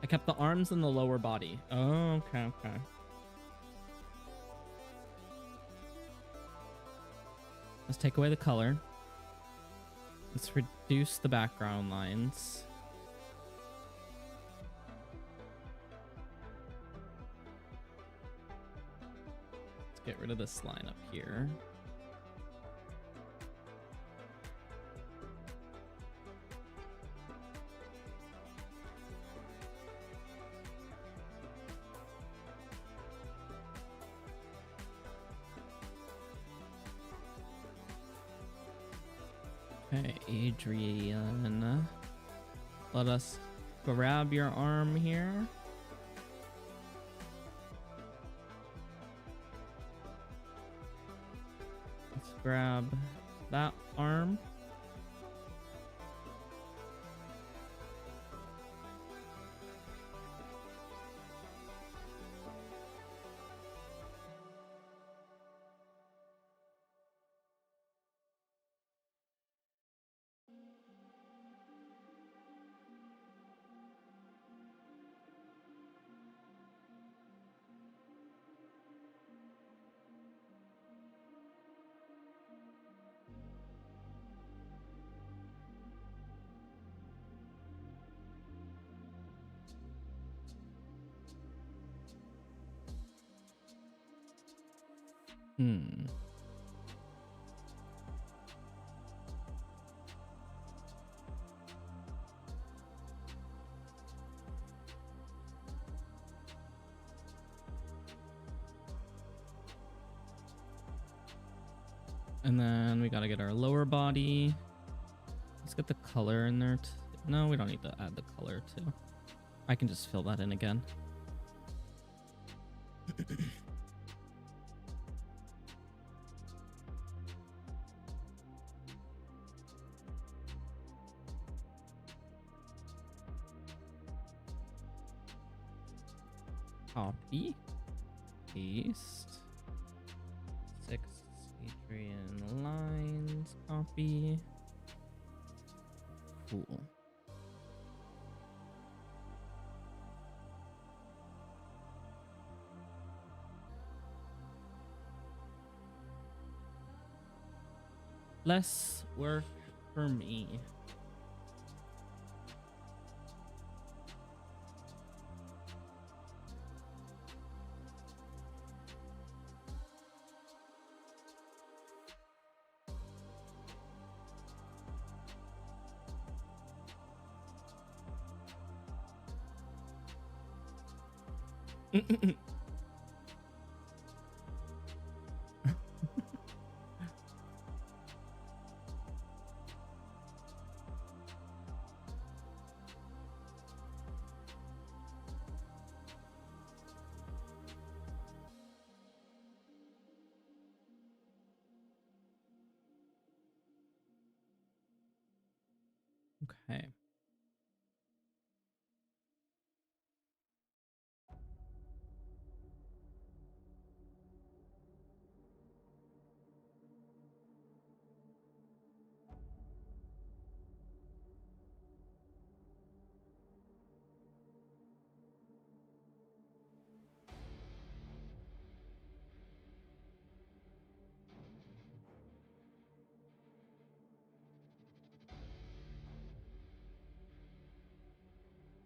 I kept the arms and the lower body. Oh, okay, okay. Let's take away the color. Let's reduce the background lines. Let's get rid of this line up here. Okay, Adrienne, let us grab your arm here. Let's grab that arm. And then we gotta get our lower body. Let's get the color in there. No, we don't need to add the color too. I can just fill that in again. Copy, paste, 6 Adrienne lines, copy. Cool. Less work for me. Okay.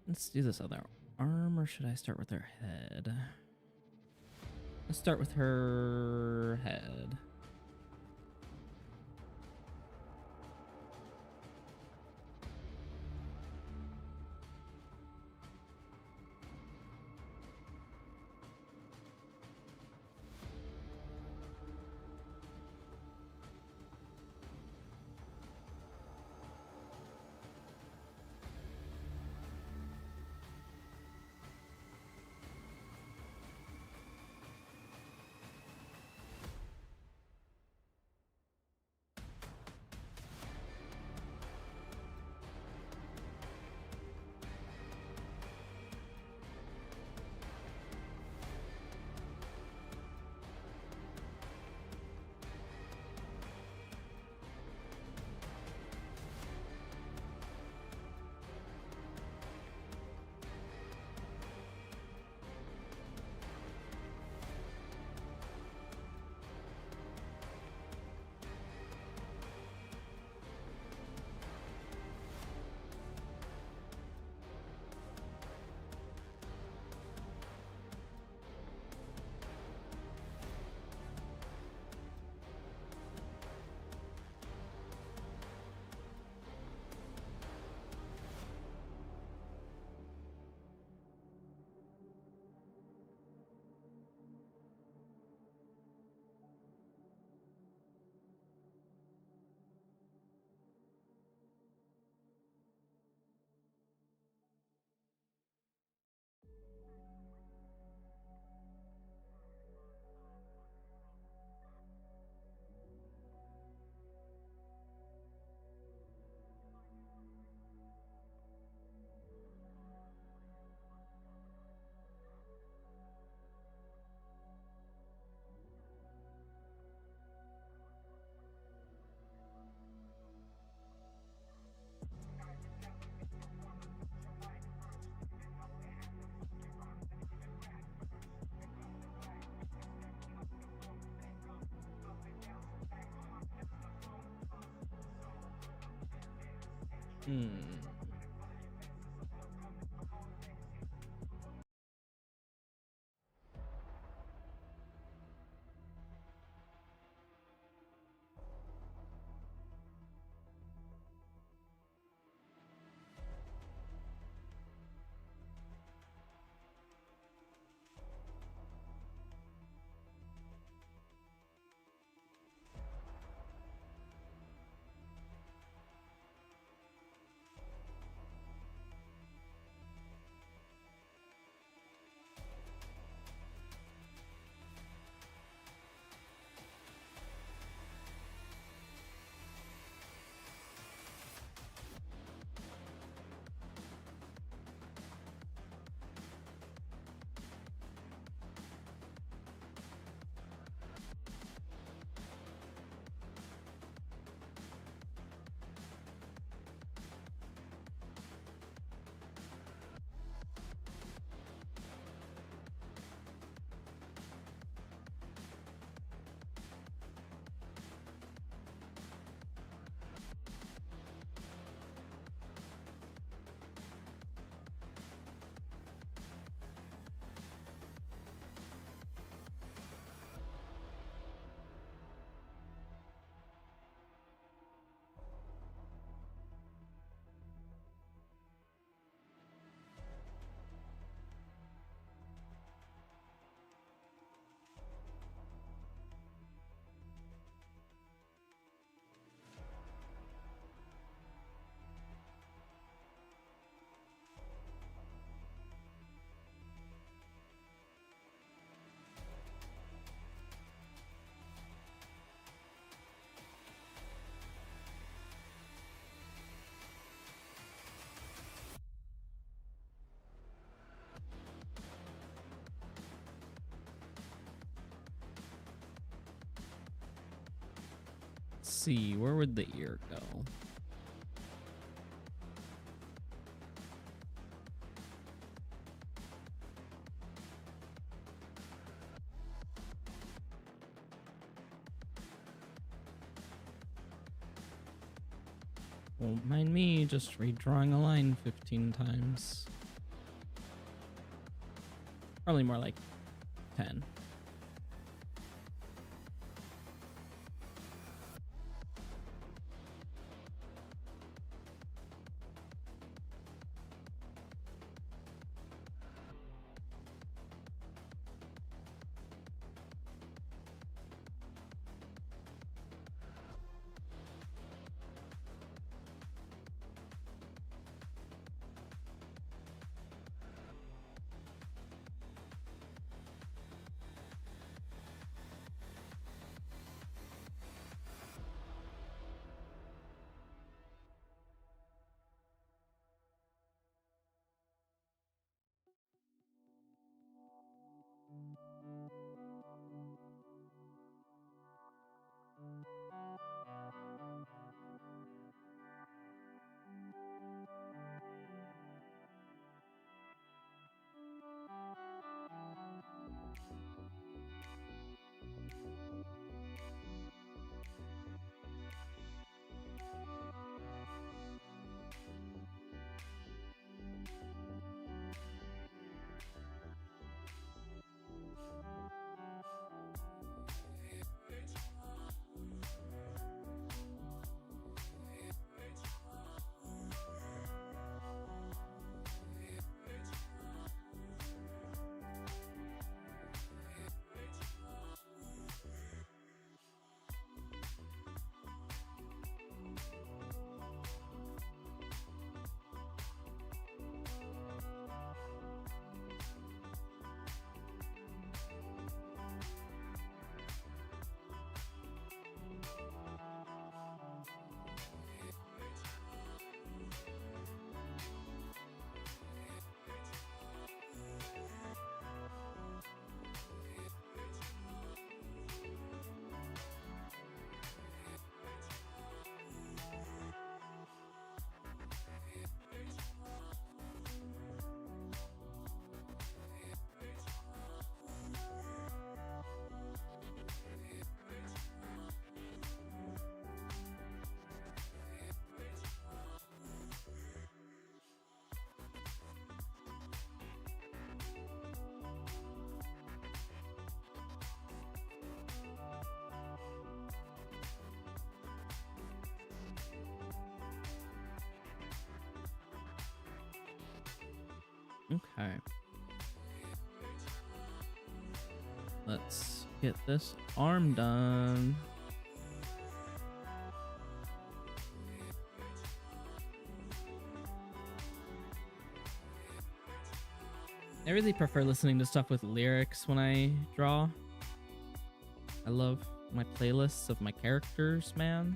Let's do this other arm, or should I start with her head? Let's start with her head. see, where would the ear go? Won't mind me just redrawing a line 15 times. Probably more like 10. Okay. Let's get this arm done. I really prefer listening to stuff with lyrics when I draw. I love my playlists of my characters, man.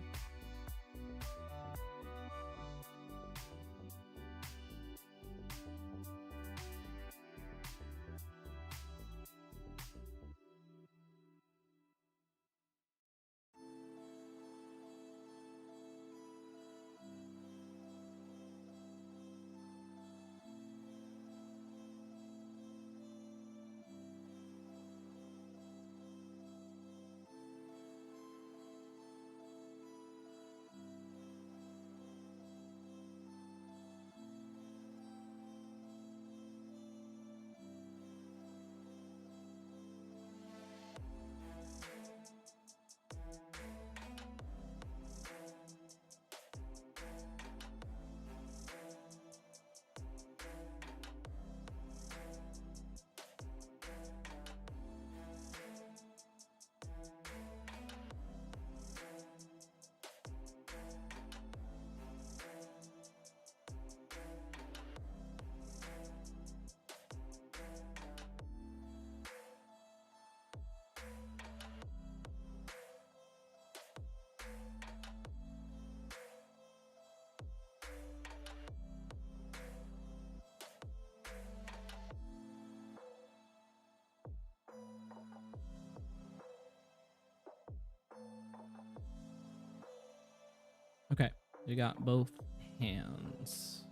We got both hands.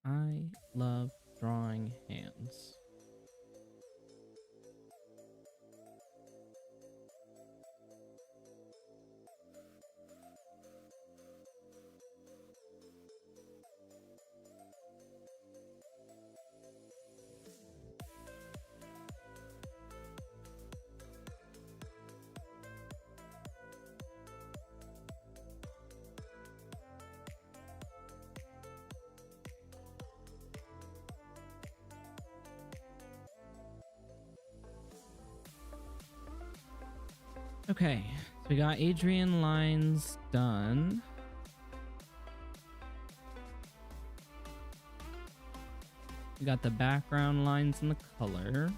I love drawing hands. Okay, so we got Adrienne lines done. We got the background lines and the color.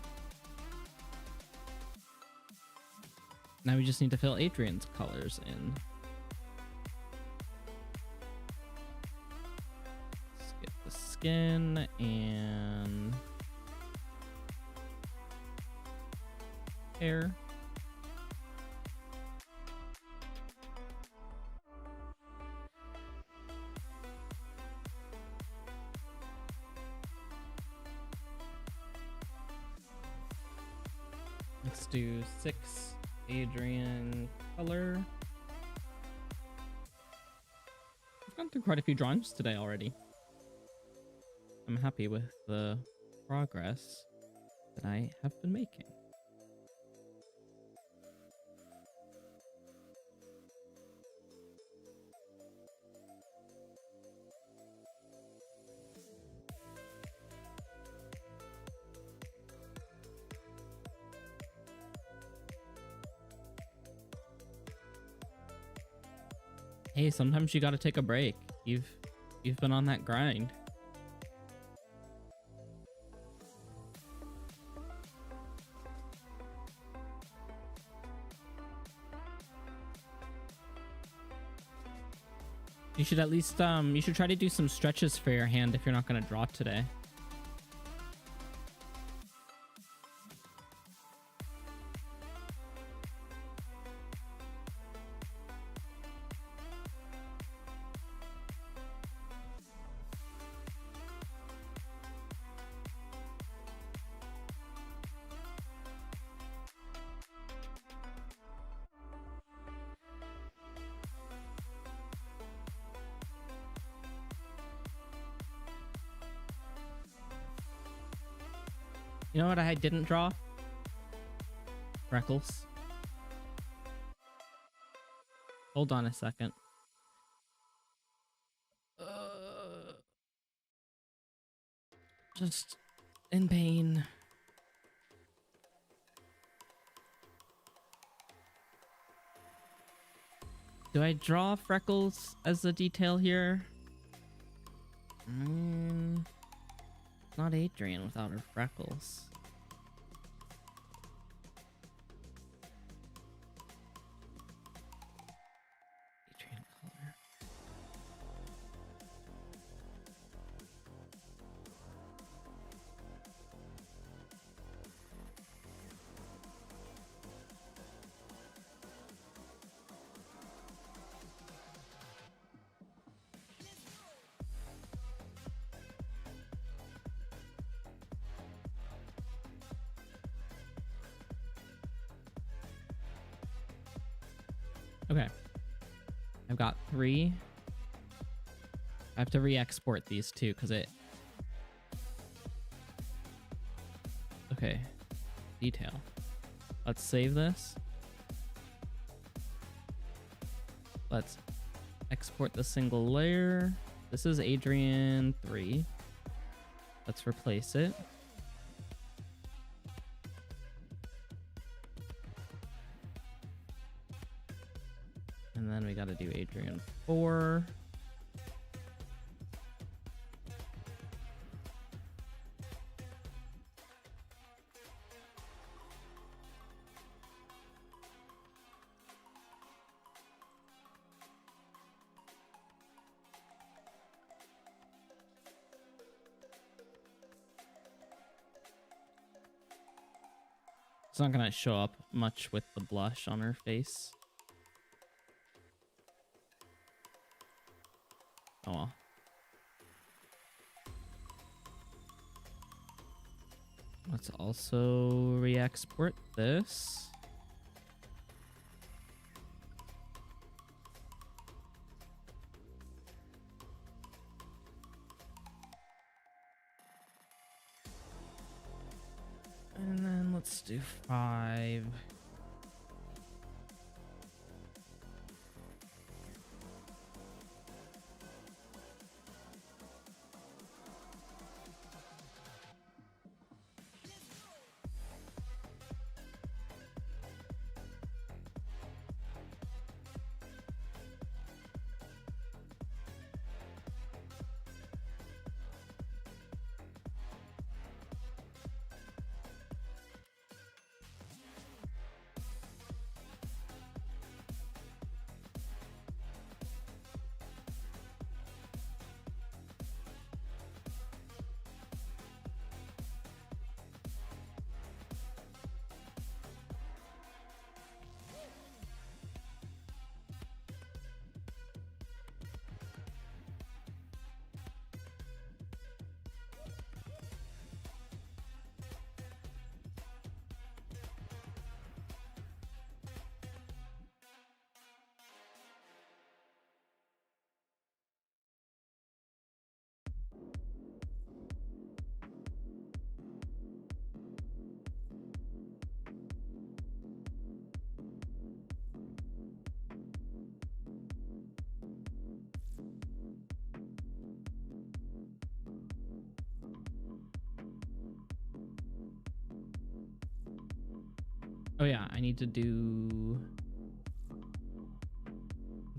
Now we just need to fill Adrienne's colors in. Skip the skin and hair. Let's do 6 Adrienne color. I've gone through quite a few drawings today already. I'm happy with the progress that I have been making. Hey, sometimes you gotta take a break. You've been on that grind. You should at least you should try to do some stretches for your hand if you're not gonna draw today. You know what I didn't draw? Freckles. Hold on a second. Just in pain. Do I draw freckles as a detail here? Not Adrienne without her freckles. Adrienne color. Okay. I've got 3. I have to re-export these two because it... Okay. Detail. Let's save this. Let's export the single layer. This is Adrienne 3. Let's replace it. And then we got to do Adrienne 4. It's not going to show up much with the blush on her face. Oh well. Let's also re-export this. And then let's do 5. Oh yeah, I need to do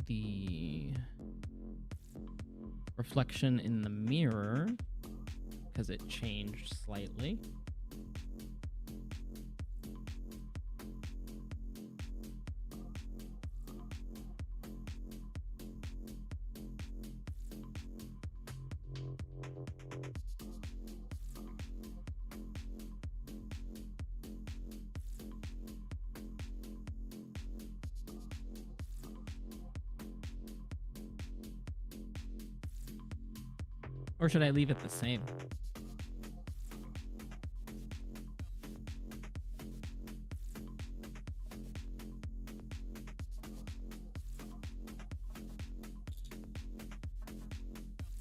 the reflection in the mirror because it changed slightly. Or should I leave it the same?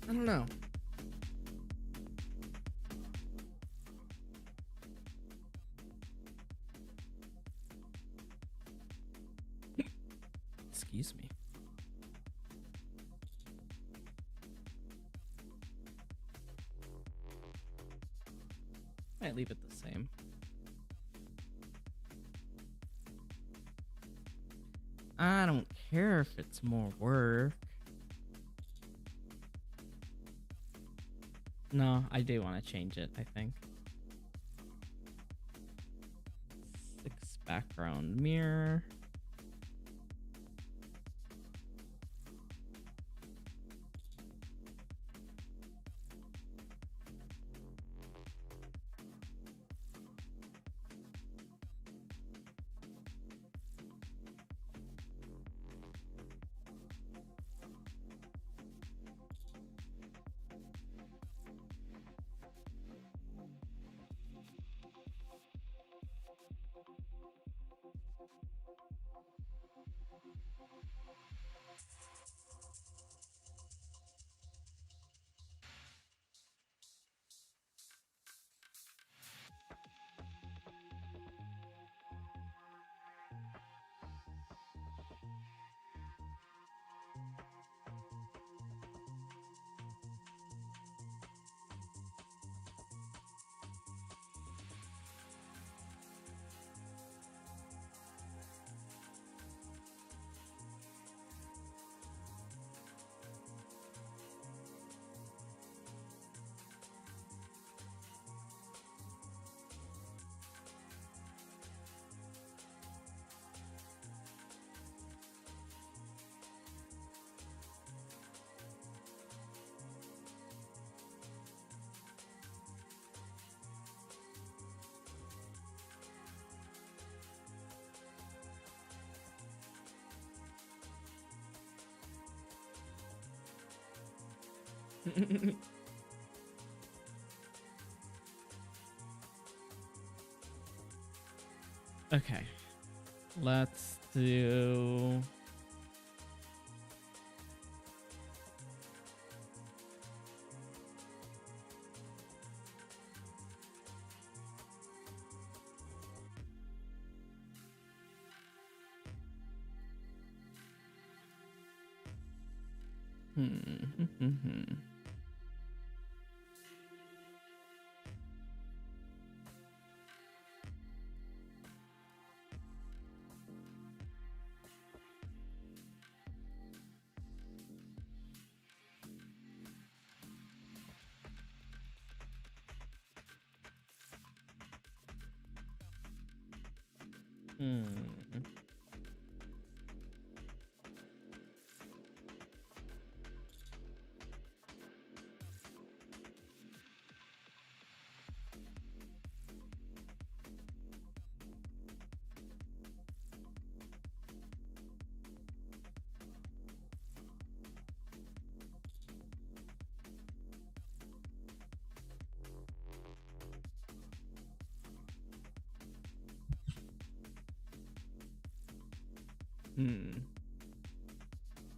I don't know. Excuse me. Might leave it the same. I don't care if it's more work. No, I do want to change it, I think. 6 background mirror. Okay, let's do.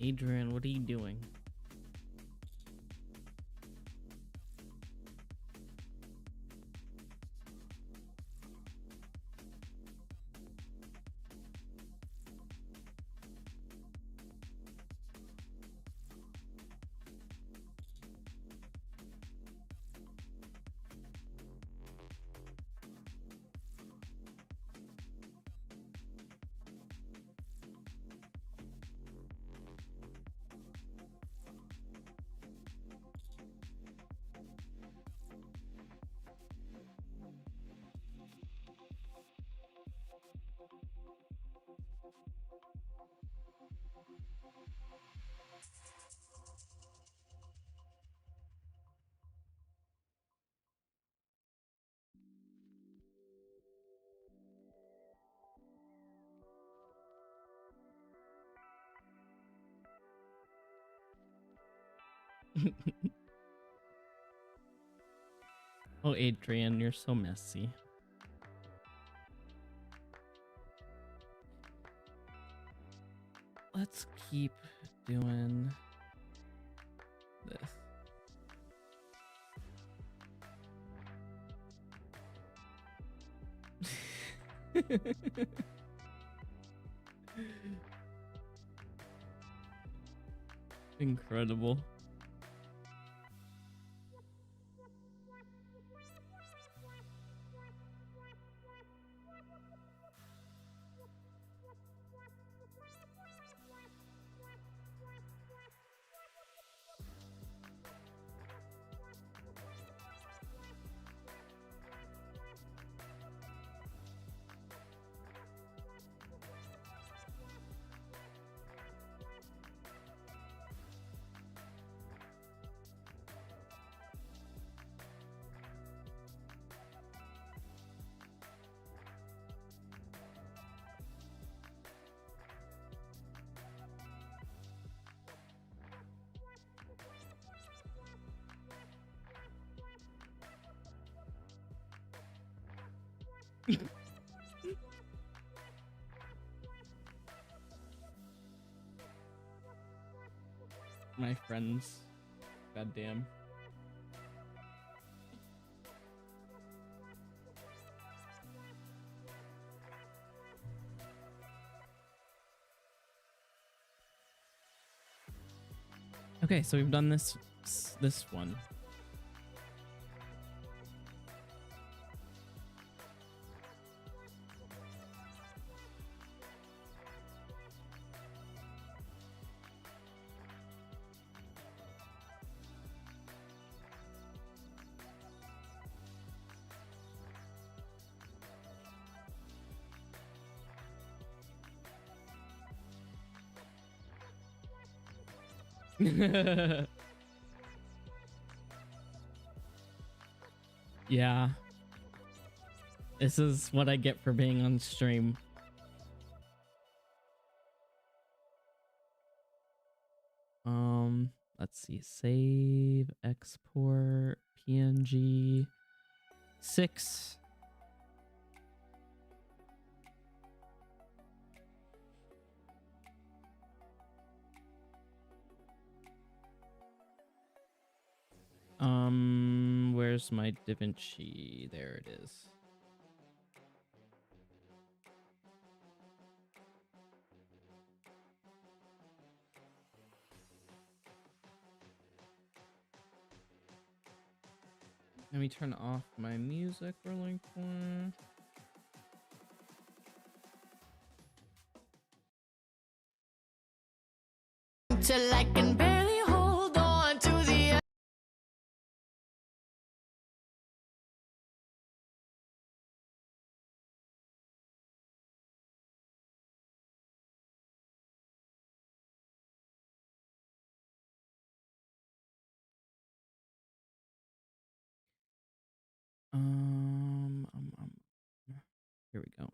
Adrienne, what are you doing? Oh, Adrienne, you're so messy. Let's keep doing this. Incredible. My friends. Goddamn. Okay, so we've done this one. Yeah. This is what I get for being on stream. Let's see. Save, export, PNG, 6. Where's my DaVinci? There it is. Let me turn off my music really quick.
Till I can barely hold on to the edge.
Here we go.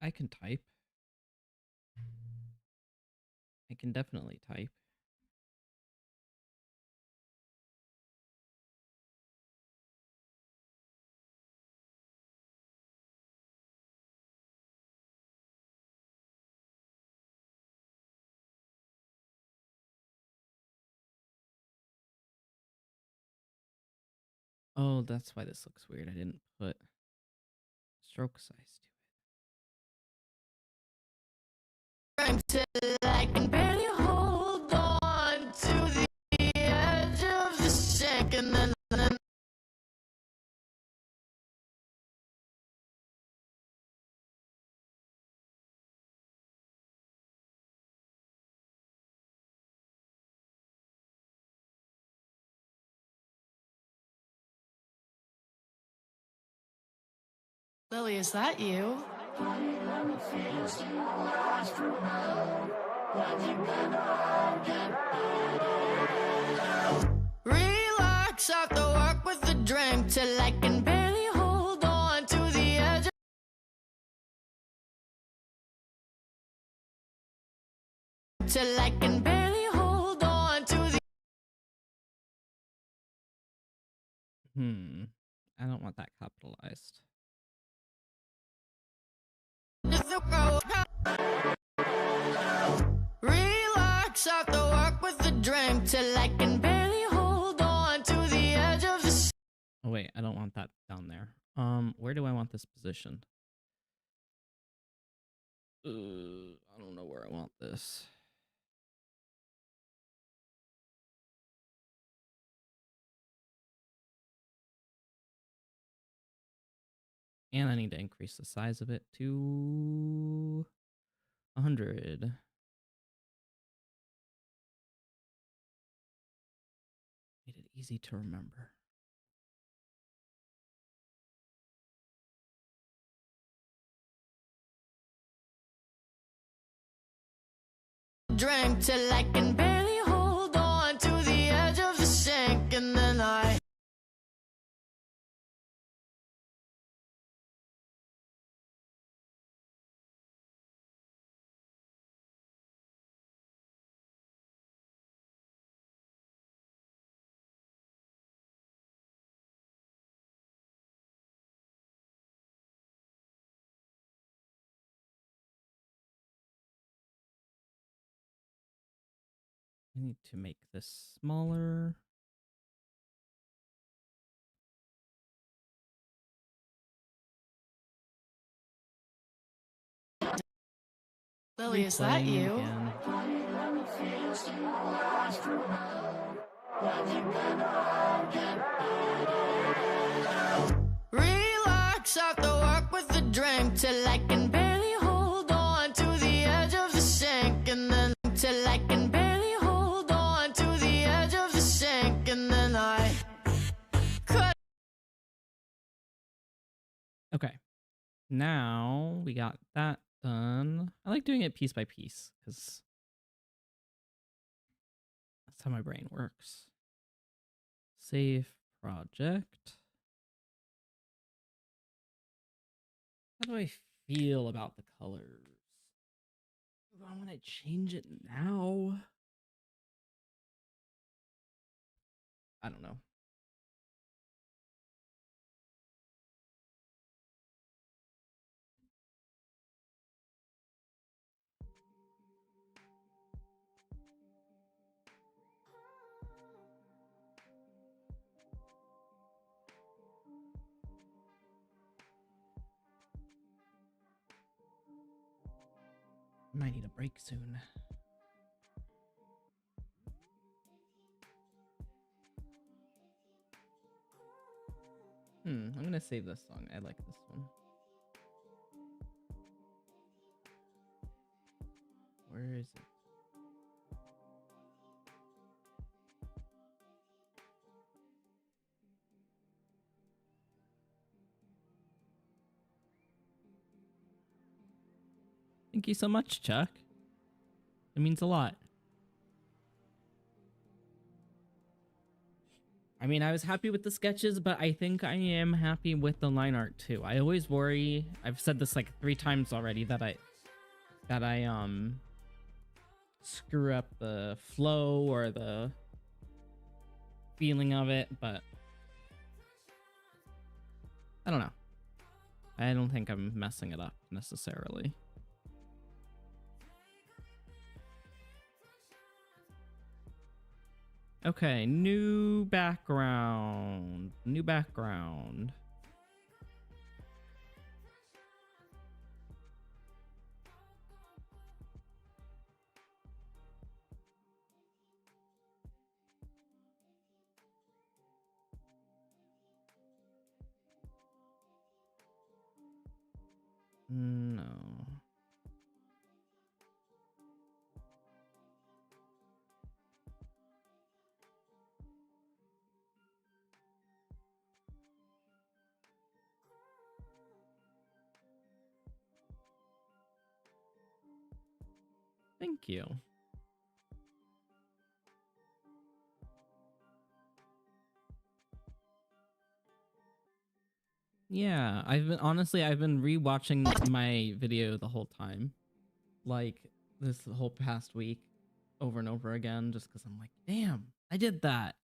I can type. I can definitely type. Oh, that's why this looks weird. I didn't put stroke size to it.
Till I can barely hold on to the edge of the sink, and then Lily, is that you? Relax after work with a drink till I can barely hold on to the edge. Till I can barely hold on to the.
I don't want that capitalized.
Relax after work with a drink till I can barely hold on to the edge of the.
Oh wait, I don't want that down there. Where do I want this positioned? I don't know where I want this. And I need to increase the size of it to 100. Made it easy to remember.
Drink till I can barely hold on to the edge of the sink, and then I.
I need to make this smaller.
Lily, is that you?
Again.
Relax after work with a drink till I can barely hold on to the edge of the sink, and then till I can barely hold on to the edge of the sink, and then I cut.
Okay. Now we got that done. I like doing it piece by piece because that's how my brain works. Save project. How do I feel about the colors? Do I want to change it now? I don't know. Might need a break soon. I'm gonna save this song. I like this one. Where is it? Thank you so much, Chuck. It means a lot. I mean, I was happy with the sketches, but I think I am happy with the line art too. I always worry, I've said this like 3 times already, that I screw up the flow or the feeling of it, but I don't know. I don't think I'm messing it up necessarily. Okay, new background. New background. No. Thank you. Yeah, I've been rewatching my video the whole time. Like this whole past week over and over again, just because I'm like, damn, I did that.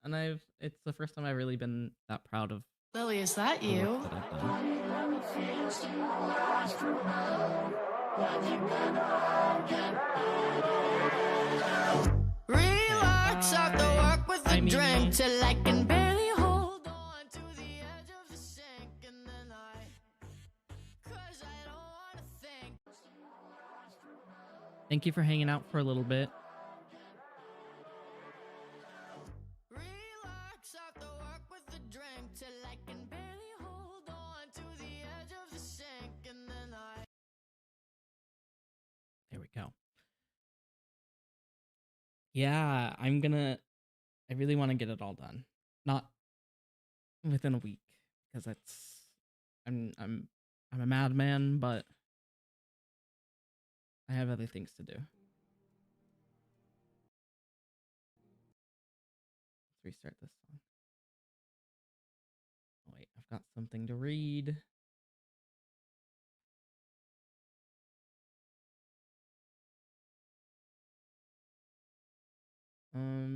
And it's the first time I've really been that proud of
Lily, is that
the work
you?
that I've done.
Relax off the work with
Hi,
a
Mimi.
drink till I can barely hold on to the edge of the sink, and then cause I don't wanna think.
Thank you for hanging out for a little bit.
Relax off the work with a drink till I can barely hold on to the edge of the sink, and then
There we go. Yeah, I really want to get it all done. Not within a week, because I'm a madman, but I have other things to do. Let's restart this song. Oh, wait, I've got something to read.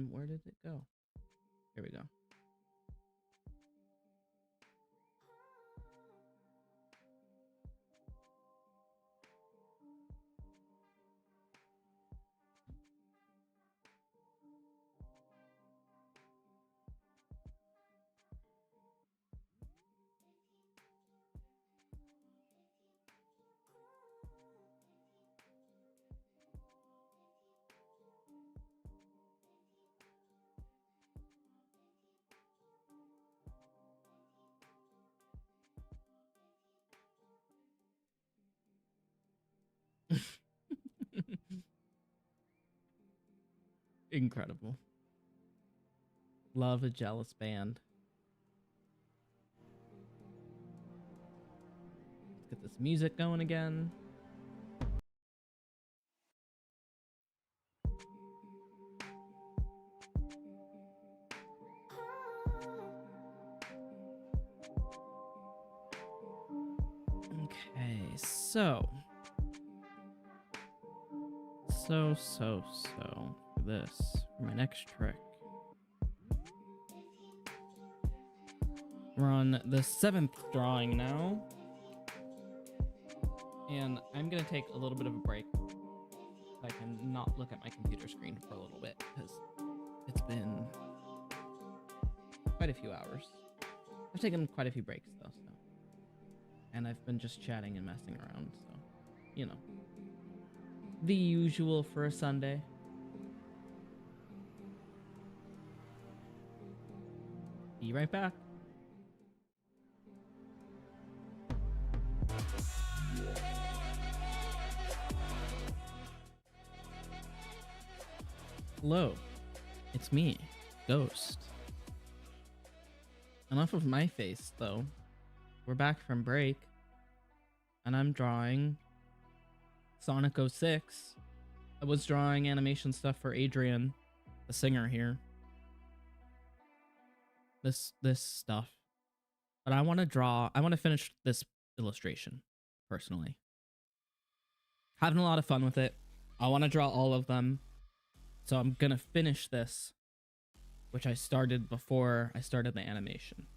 Where did it go? Here we go. Incredible. Love a jealous band. Let's get this music going again. so for this, for my next trick, we're on the 7th drawing now, and I'm gonna take a little bit of a break so I can not look at my computer screen for a little bit, because it's been quite a few hours. I've taken quite a few breaks though, so. And I've been just chatting and messing around, so, you know, the usual for a Sunday. Be right back. Hello, it's me, Ghost. Enough of my face, though. We're back from break, and I'm drawing Sonic 06. I was drawing animation stuff for Adrienne, the singer here. This stuff. But I want to finish this illustration, personally. Having a lot of fun with it. I want to draw all of them. So I'm gonna finish this, which I started before I started the animation.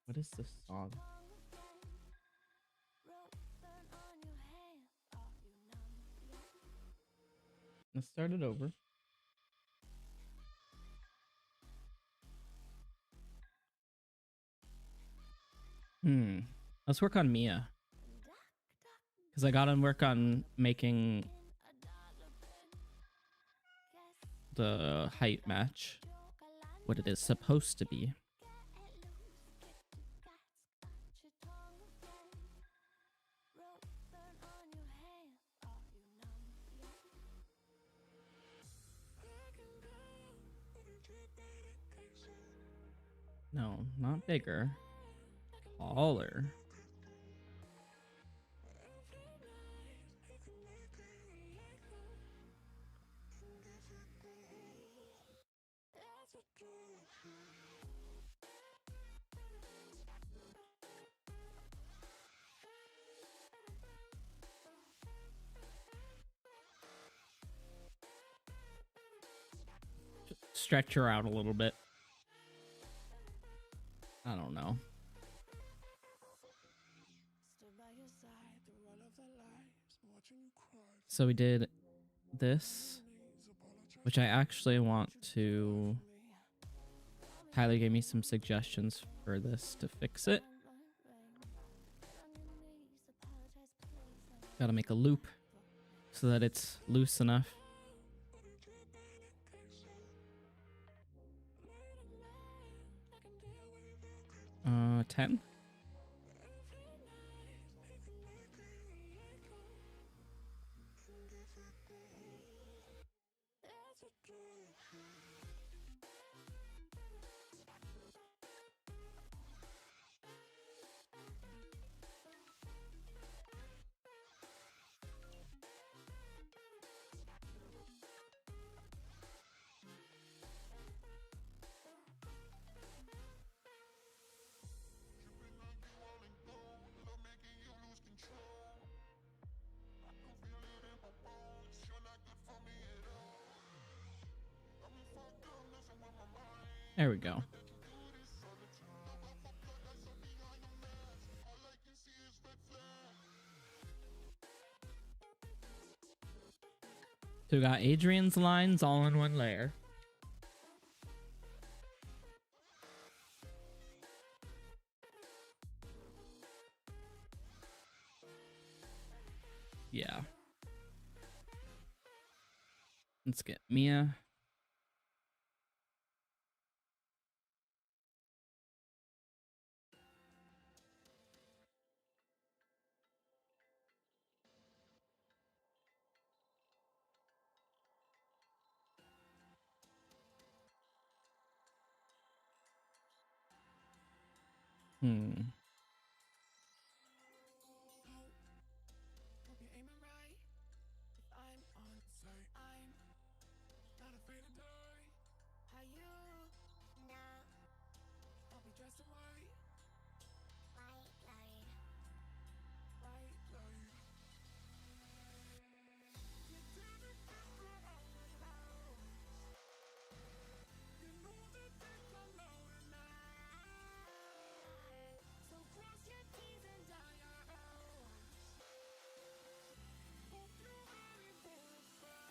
What is this song? Let's start it over. Let's work on Mia. Because I gotta work on making the height match what it is supposed to be. No, not bigger. Taller. Stretch her out a little bit. I don't know. So we did this, which I actually want to... Tyler gave me some suggestions for this to fix it. Gotta make a loop so that it's loose enough. 10. There we go. So we got Adrienne's lines all in one layer. Yeah. Let's get Mia.
How you? Nah. I'll be dressed in white. White light. White light. You didn't think that I was loud. You know that they don't know tonight. So cross your T's and dot your O's. Hope you're ready for a fight.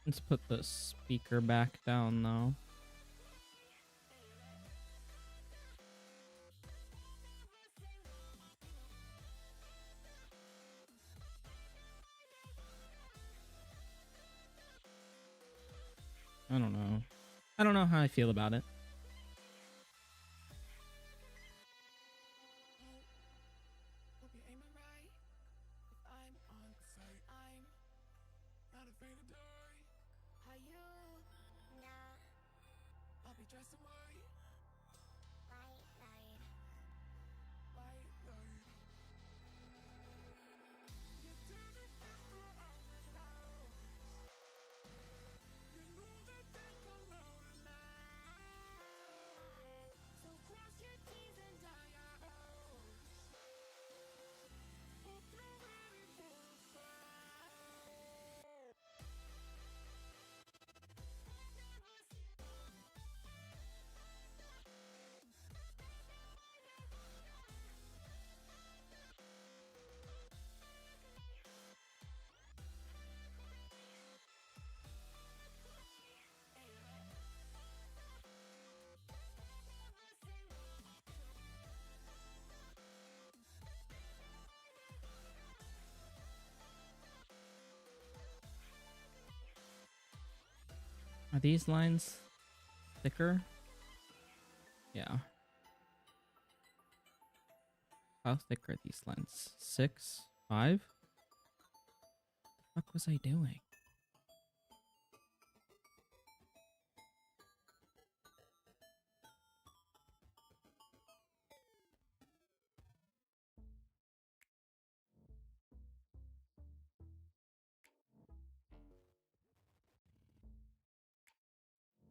Let's put the speaker back down though. I don't know. I don't know how I feel about it.
Hope you're aiming right. If I'm on site, I'm not afraid to die. How you? Nah. I'll be dressed in white. White light. White light. You didn't think that I was loud. You know that they don't know tonight. So cross your T's and dot your O's. Hope you're ready for a fight.
Are these lines thicker? Yeah. How thick are these lines? 6? 5? What the fuck was I doing?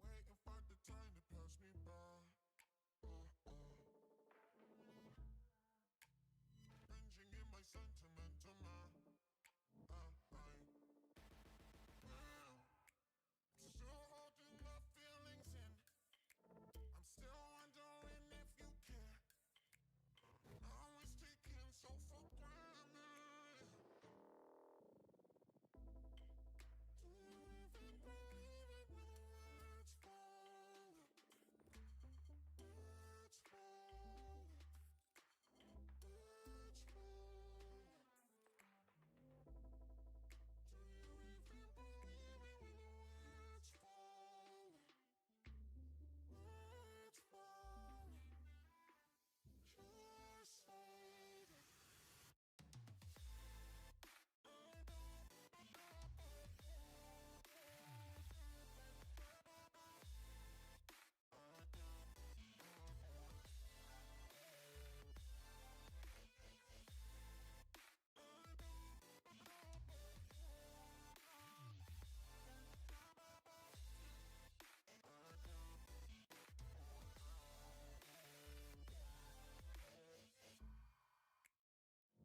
Waiting for the time to pass me by. Ranging in my sentimental mind. I'm still holding my feelings in. I'm still wondering if you care. I was taken so for granted. Do you even believe it when the words fall? Words fall. Words fall. Do you even believe it when the words fall? Words fall. Just say that.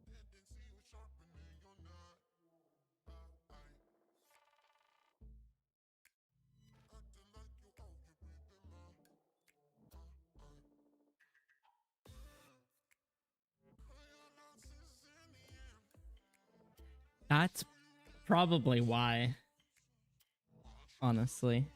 Didn't see you sharpening your knife. Acting like you owe you breathing mine. Crying out since in the end.
That's probably why. Honestly.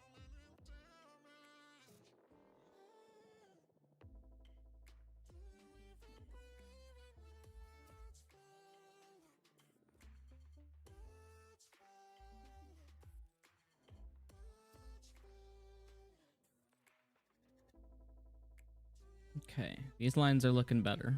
Okay, these lines are looking better.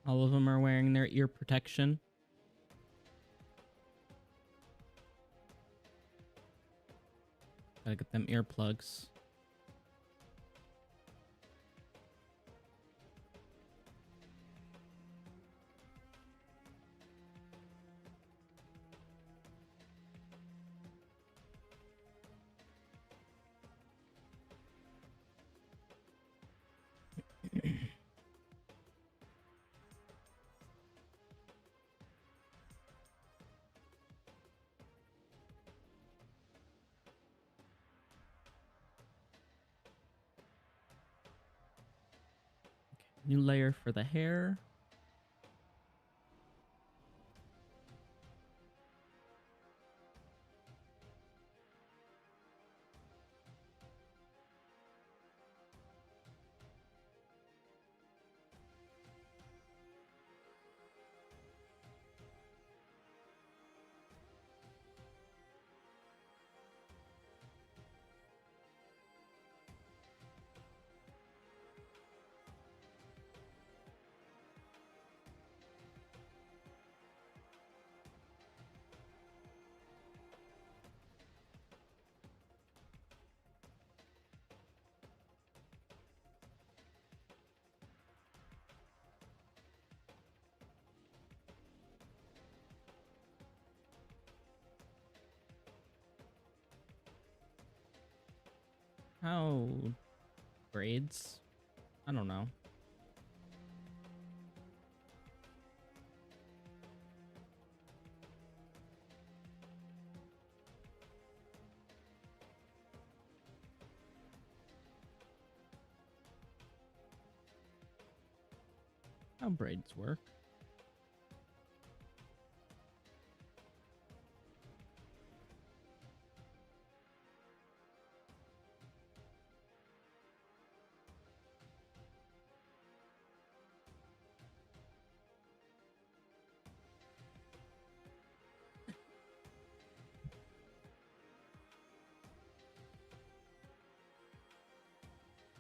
All of them are wearing their ear protection. Gotta get them earplugs. New layer for the hair. How braids? I don't know. How braids work?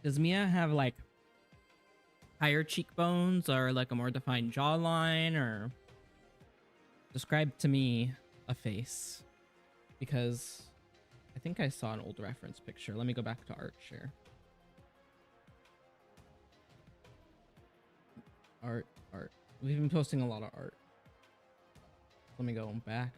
Does Mia have like higher cheekbones or like a more defined jawline, or describe to me a face? Because I think I saw an old reference picture. Let me go back to art share. Art. We've been posting a lot of art. Let me go back.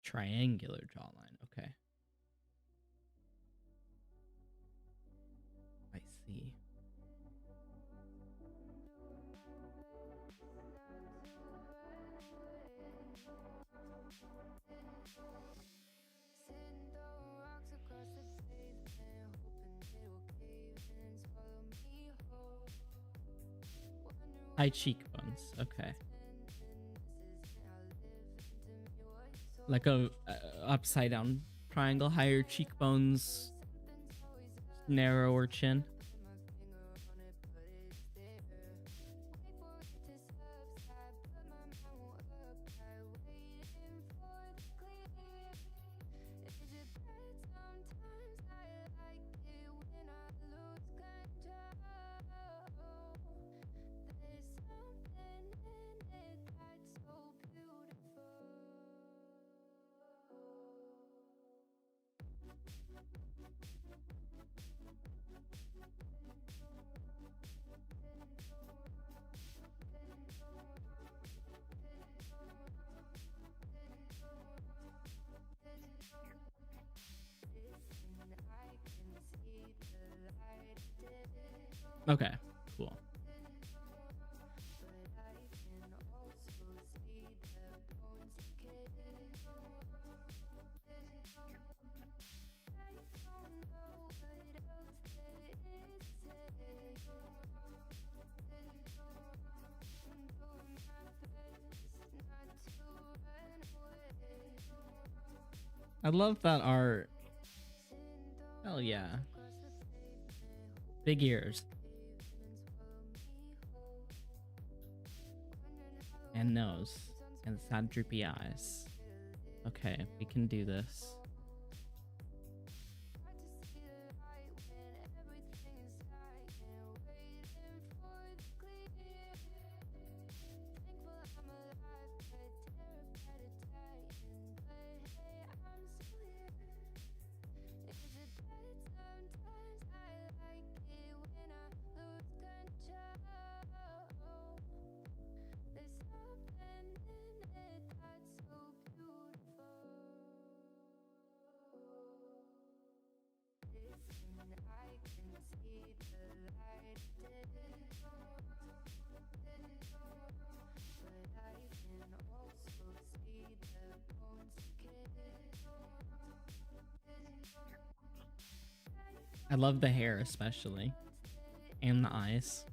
Triangular jawline. Okay. I see. High cheekbones. Okay. Like a upside down triangle, higher cheekbones, narrower chin. Okay, cool. I love that art. Hell yeah. Big ears. And nose. And sad droopy eyes. Okay, we can do this. I love the hair especially. And the eyes.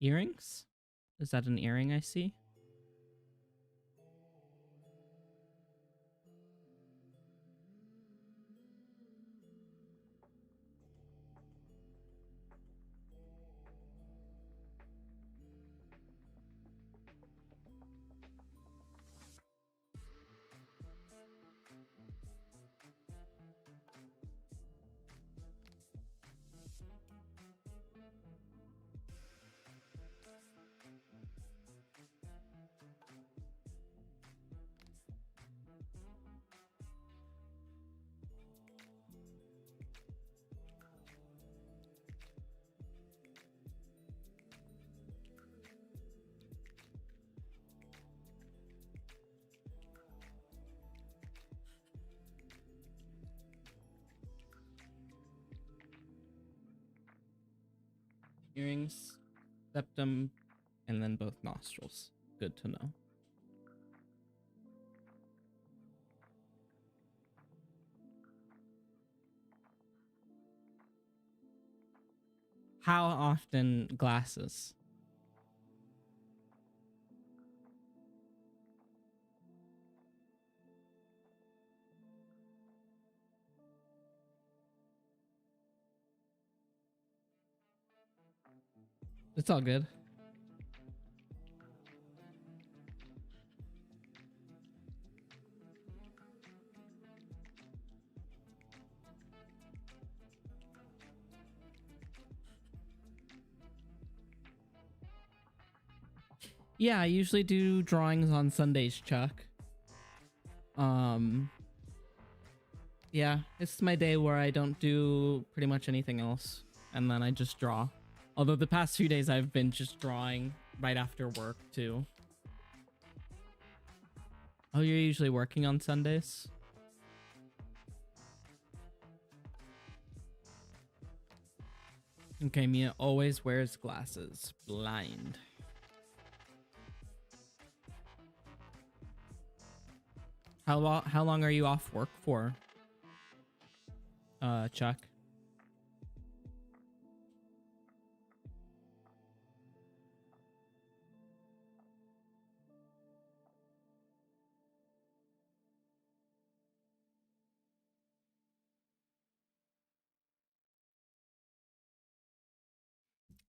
Earrings? Is that an earring I see? Earrings, septum, and then both nostrils. Good to know. How often glasses? It's all good. Yeah, I usually do drawings on Sundays, Chuck. Yeah, it's my day where I don't do pretty much anything else, and then I just draw. Although the past few days I've been just drawing right after work too. Oh, you're usually working on Sundays? Okay, Mia always wears glasses. Blind. How long are you off work for? Chuck?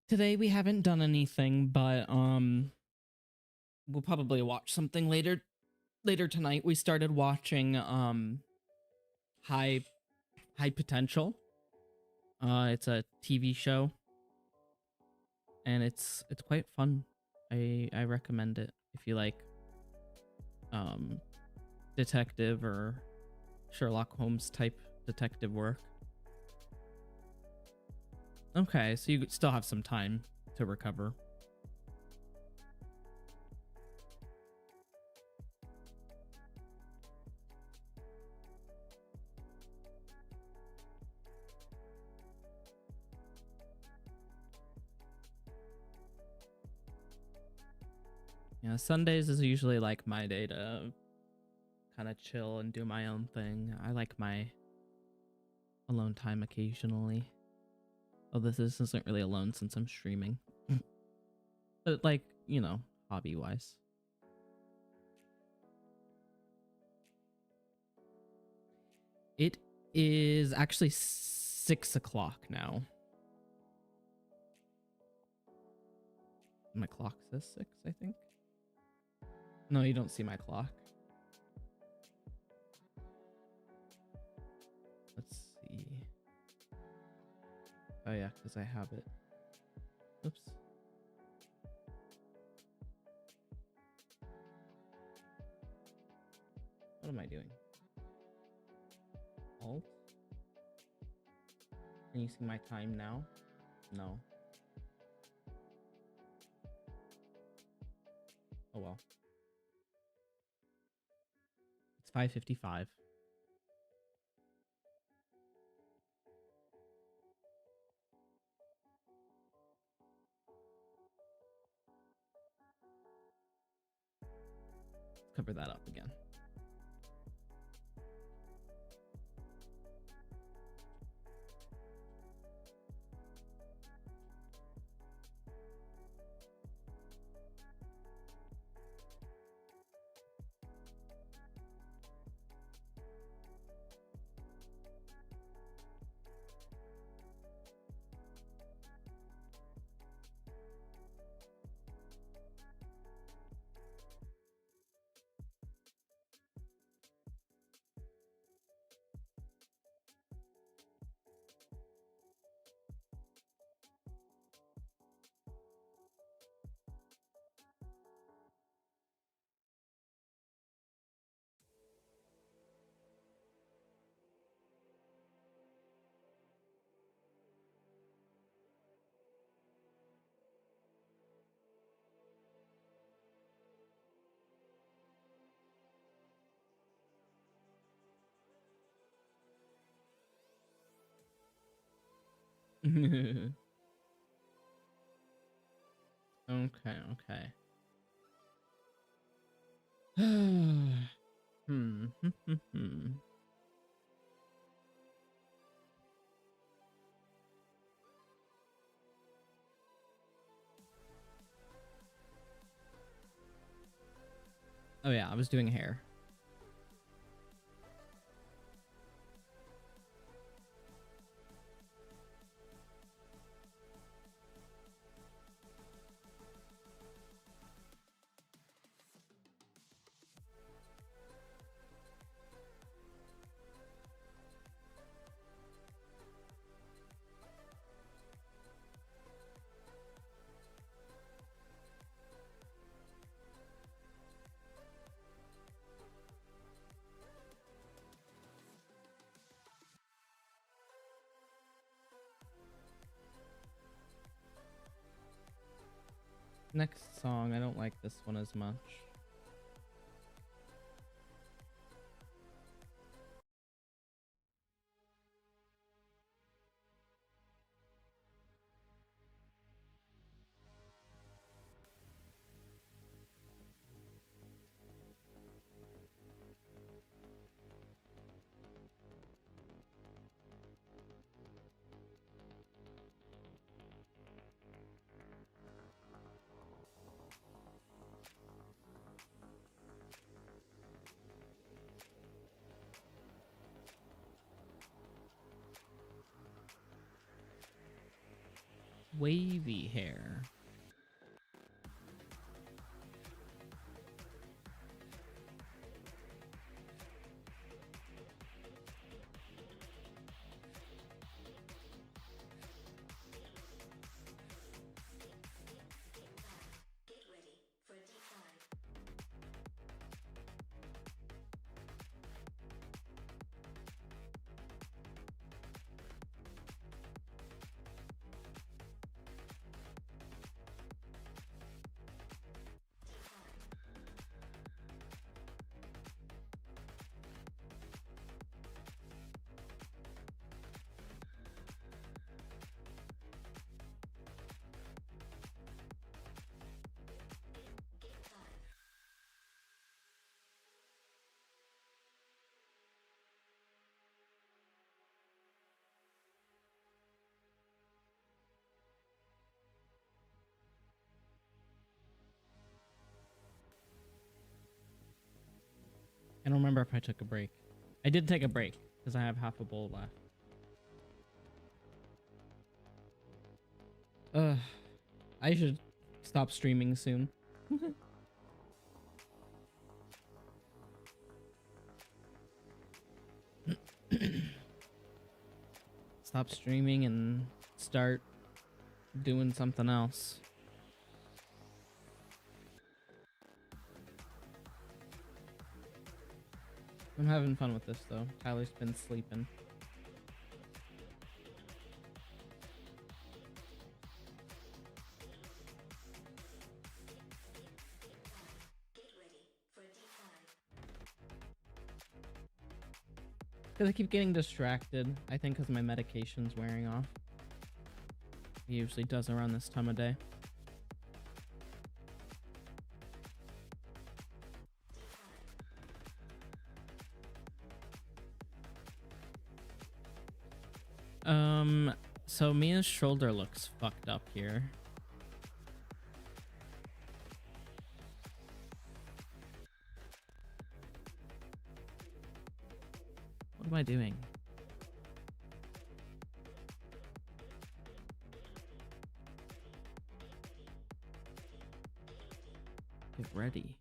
Today we haven't done anything, but we'll probably watch something later tonight. We started watching High Potential. It's a TV show, and it's quite fun. I recommend it if you like detective or Sherlock Holmes type detective work. Okay, so you still have some time to recover. Yeah, Sundays is usually like my day to kind of chill and do my own thing. I like my alone time occasionally. Oh, this isn't really alone since I'm streaming. But like, you know, hobby wise. It is actually 6 o'clock now. My clock says 6, I think. No, you don't see my clock. Let's see. Oh yeah, because I have it. Oops. What am I doing? Alt? Can you see my time now? No. Oh well. It's 5:55. Cover that up again. Okay, okay. Hmm. Oh yeah, I was doing hair. Next song, I don't like this one as much. Wavy hair. don't remember if I took a break. I did take a break because I have half a bowl left. I should stop streaming soon. Stop streaming and start doing something else. I'm having fun with this though. Tyler's been sleeping. Because I keep getting distracted. I think because my medication's wearing off. It usually does around this time of day. So Mia's shoulder looks fucked up here. What am I doing? Get ready.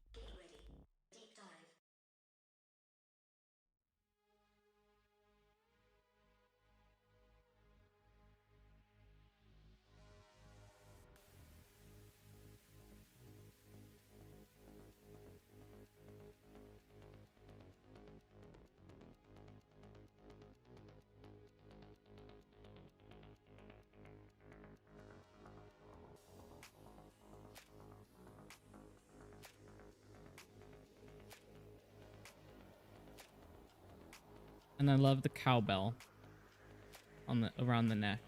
And I love the cowbell on the around the neck.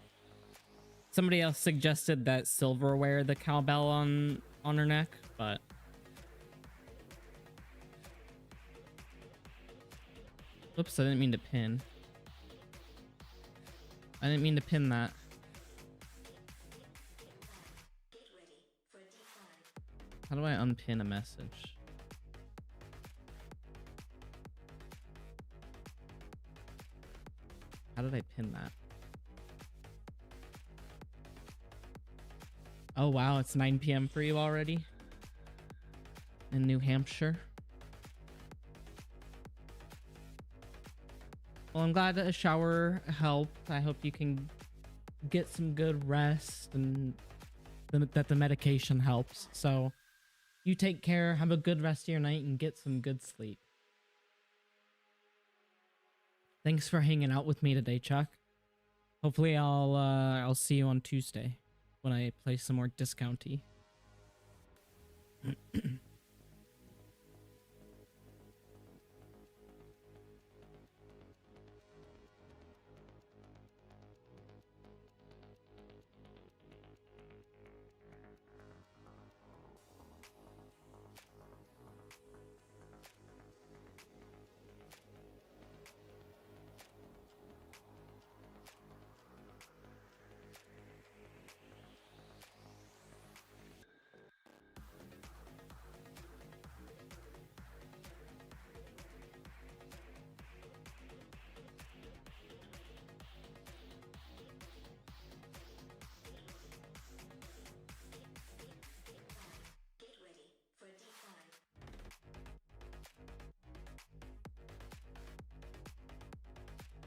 Somebody else suggested that Silver wear the cowbell on her neck, but oops, I didn't mean to pin. I didn't mean to pin that. How do I unpin a message? How did I pin that? Oh wow, it's 9 p.m. for you already? In New Hampshire? Well, I'm glad that a shower helped. I hope you can get some good rest and that the medication helps. So you take care, have a good rest of your night, and get some good sleep. Thanks for hanging out with me today, Chuck. Hopefully I'll see you on Tuesday when I play some more discounty.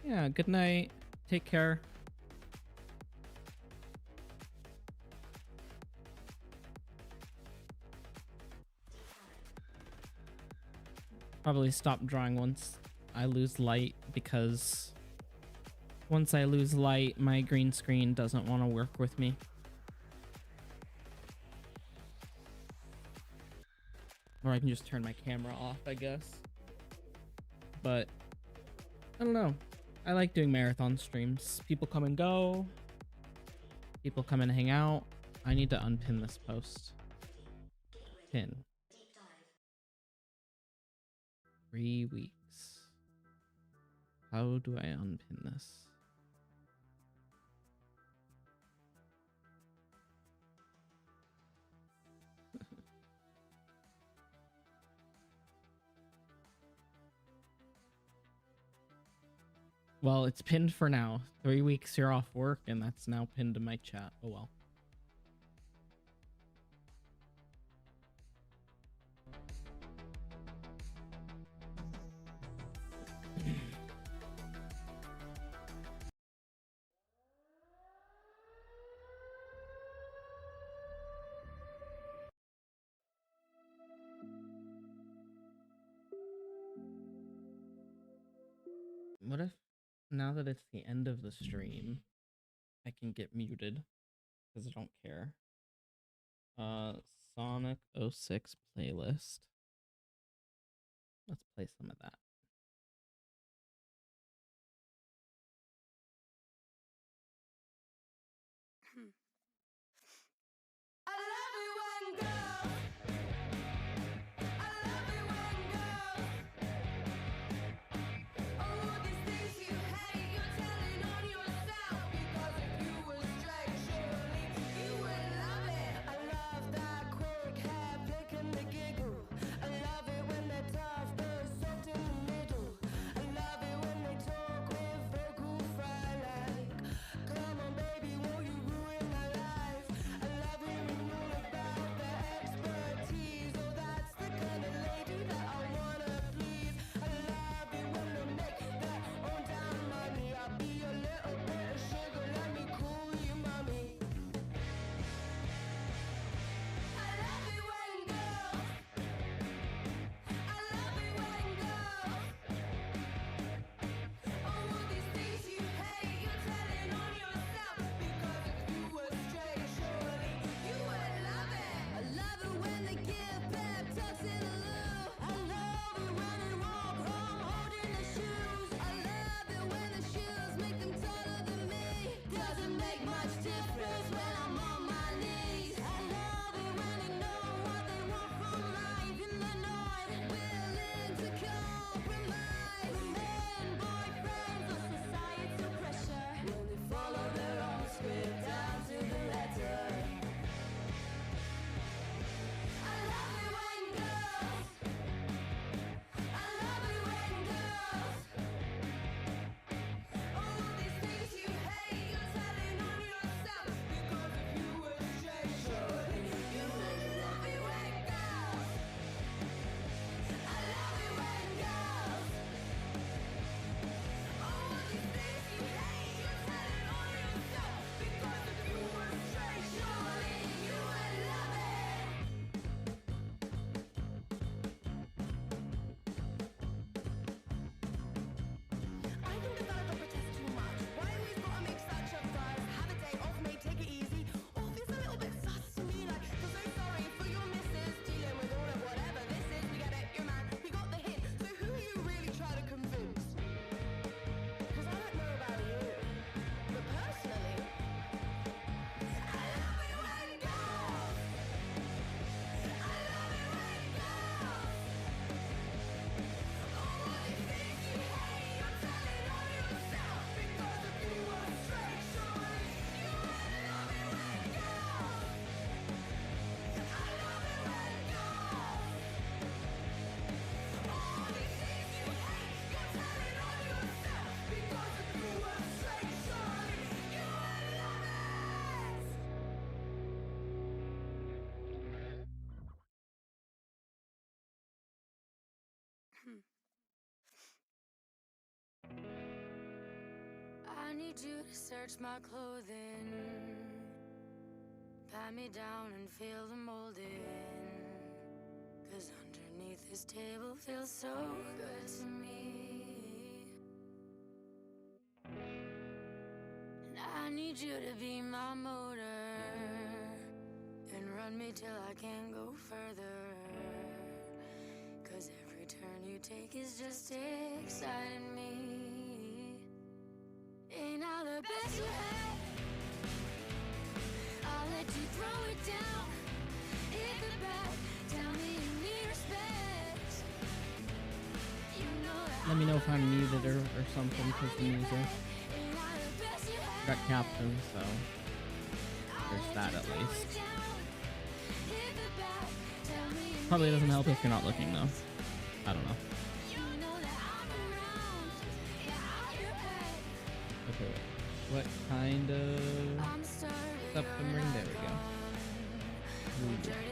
Yeah, good night. Take care. Probably stop drawing once I lose light, because once I lose light, my green screen doesn't want to work with me. Or I can just turn my camera off, I guess. But I don't know. I like doing marathon streams. People come and go. People come and hang out. I need to unpin this post. Pin. 3 weeks. How do I unpin this? Well, it's pinned for now. 3 weeks you're off work, and that's now pinned to my chat. Oh well. What if, now that it's the end of the stream, I can get muted because I don't care. Sonic 06 playlist. Let's play some of that.
I love it when girls. I love it when girls. Oh, these things you hate, you're telling on yourself. Because if you were straight, surely you would love it. I love that quick hair flick and the giggle. I love it when they're tough, but soft in the middle. I love it when they talk with vocal fry like, come on baby, won't you ruin my life? I love hearing all about their expertise. Oh, that's the kind of lady that I wanna please. I love it when they make their own damn money. I'll be a little bit of sugar, let me call you mommy. I love it when girls. I love it when girls. Oh, these things you hate, you're telling on yourself. Because if you were straight, surely you would love it. I love it when they give pep talks in the loo. I love it when they walk home holding their shoes. I love it when the shoes make them taller than me. Doesn't make much difference when I'm on my knees. I love it when they know what they want from life and they're not willing to compromise. Men, boyfriends, or societal pressure, when they follow their own script down to the letter. I love it when girls. I love it when girls. Oh, these things you hate, you're telling on yourself. Because if you were straight, surely you would love it when girls. I love it when girls. Oh, these things you hate, you're telling on yourself. Because if you were straight, surely you would love it. I think the fellas don't protest too much. Why always gotta make such a fuss? Have a day off, mate, take it easy. All feels a little bit sus to me. Like, feel so sorry for your missus, dealing with all of whatever this is. We get it, you're mad, we got the hint. So who are you really trying to convince? Cause I don't know about you, but personally, I love it when girls. I love it when girls. Oh, these things you hate, you're telling on yourself. Because if you were straight, surely you would love it when girls. I love it when girls. Oh, these things you hate, you're telling on yourself. Because if you were straight, surely you would love it. I need you to search my clothing, pat me down and feel the molding. Cause underneath this table feels so good to me. And I need you to be my motor and run me till I can't go further. Cause every turn you take is just exciting me. Ain't I the best you had? I'll let you throw it down. Hit the back, tell me you need respect. You know that
Let me know if I'm muted or something because the music
ain't I the best you had?
got captioned, so there's that at least.
Hit the back, tell me you
Probably doesn't help if you're not looking though. I don't know.
You know that I'm around, yeah, I'm your head.
What kind of stuff to bring? There we go. Ooh.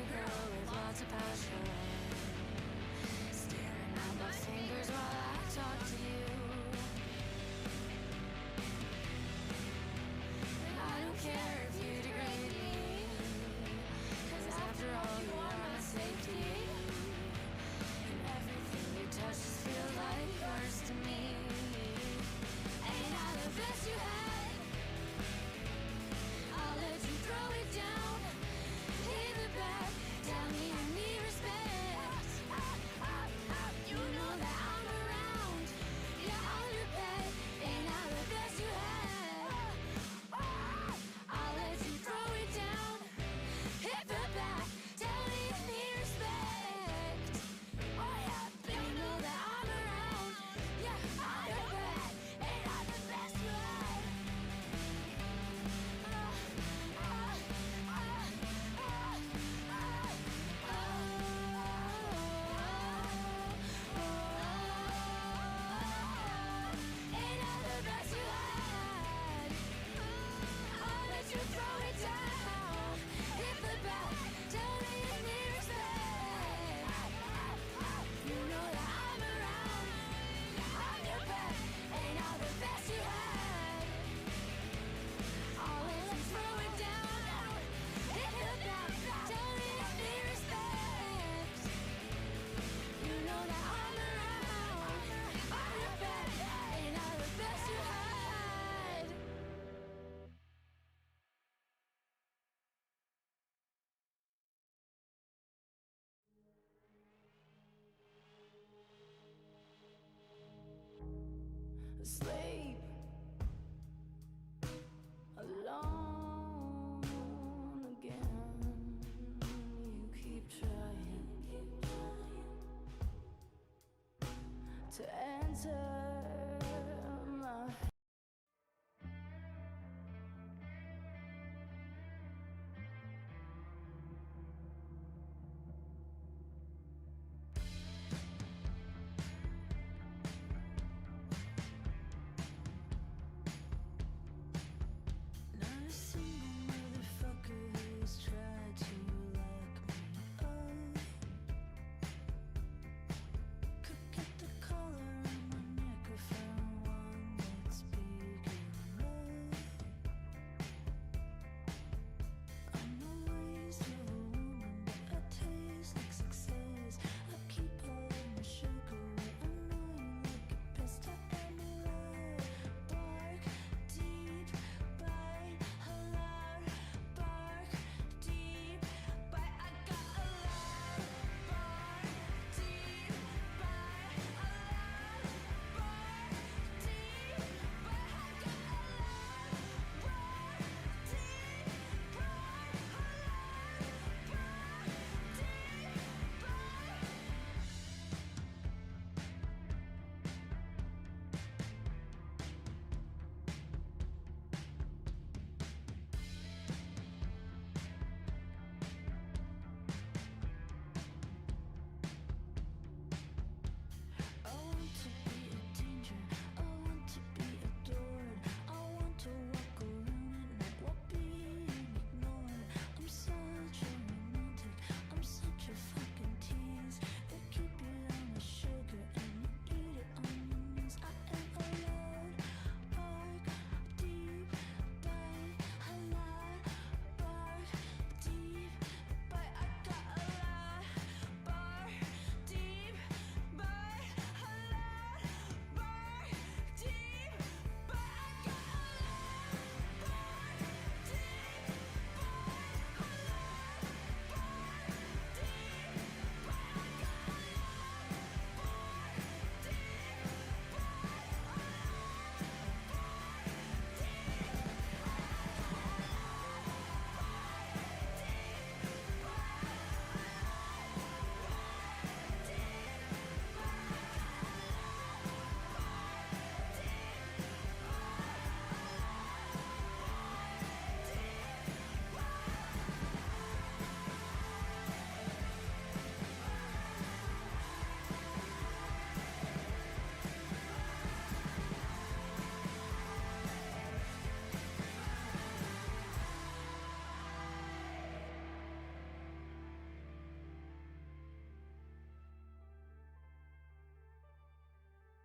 Sleep alone again. You keep trying to enter my color in my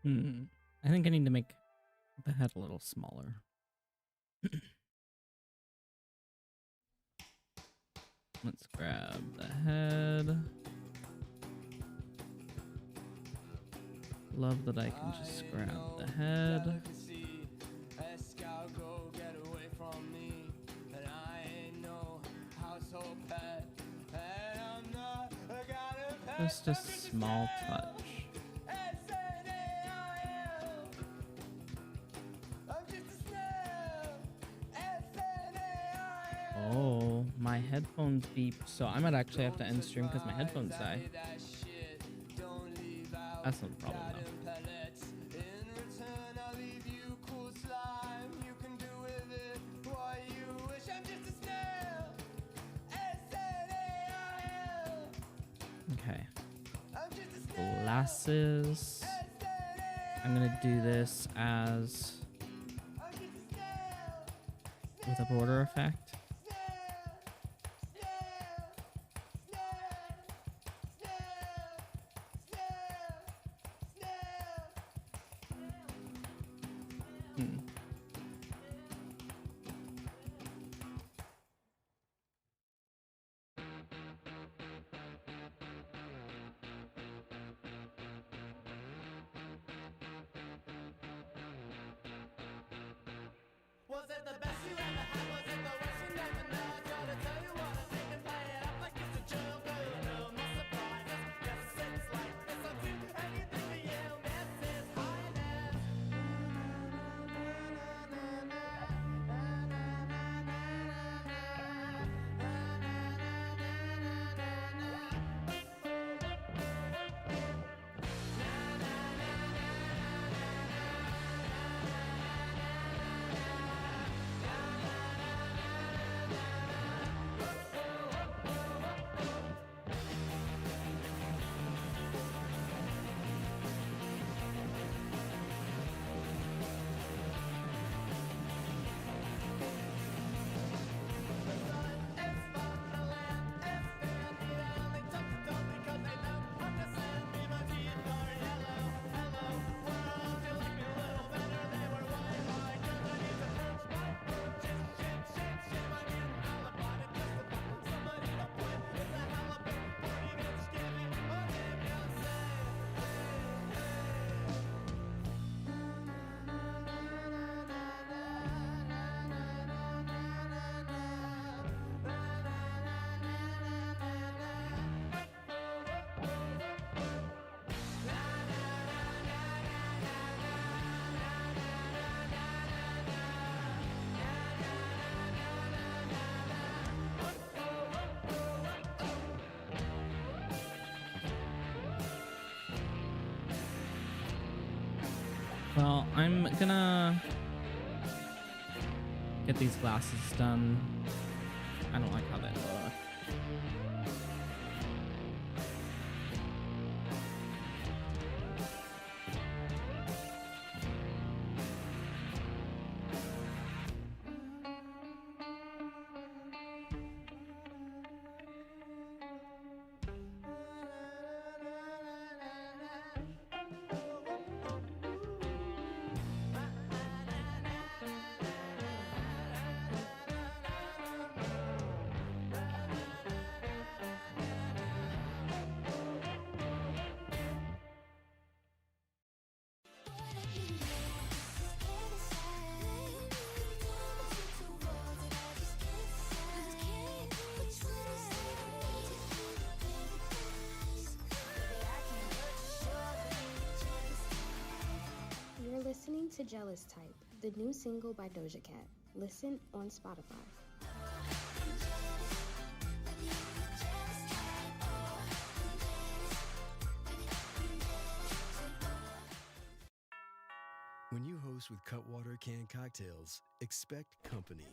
I think I need to make the head a little smaller. Let's grab the head. Love that I can just grab the head. Just a small touch. Oh, my headphones beep, so I might actually have to end stream because my headphones die. That's not a problem though. Okay. Glasses. I'm gonna do this as with a border effect.
Was it the best you ever had? Was it the worst you never know? I gotta tell you what I think and play it up like it's a joke. Oh, you know my surprises. Yes, it's like this. I'll do anything for you, Mrs. Highness.
Well, I'm gonna get these glasses done. I don't like how they look.
You're listening to Jealous Type, the new single by Doja Cat. Listen on Spotify.
When you host with Cutwater canned cocktails, expect company.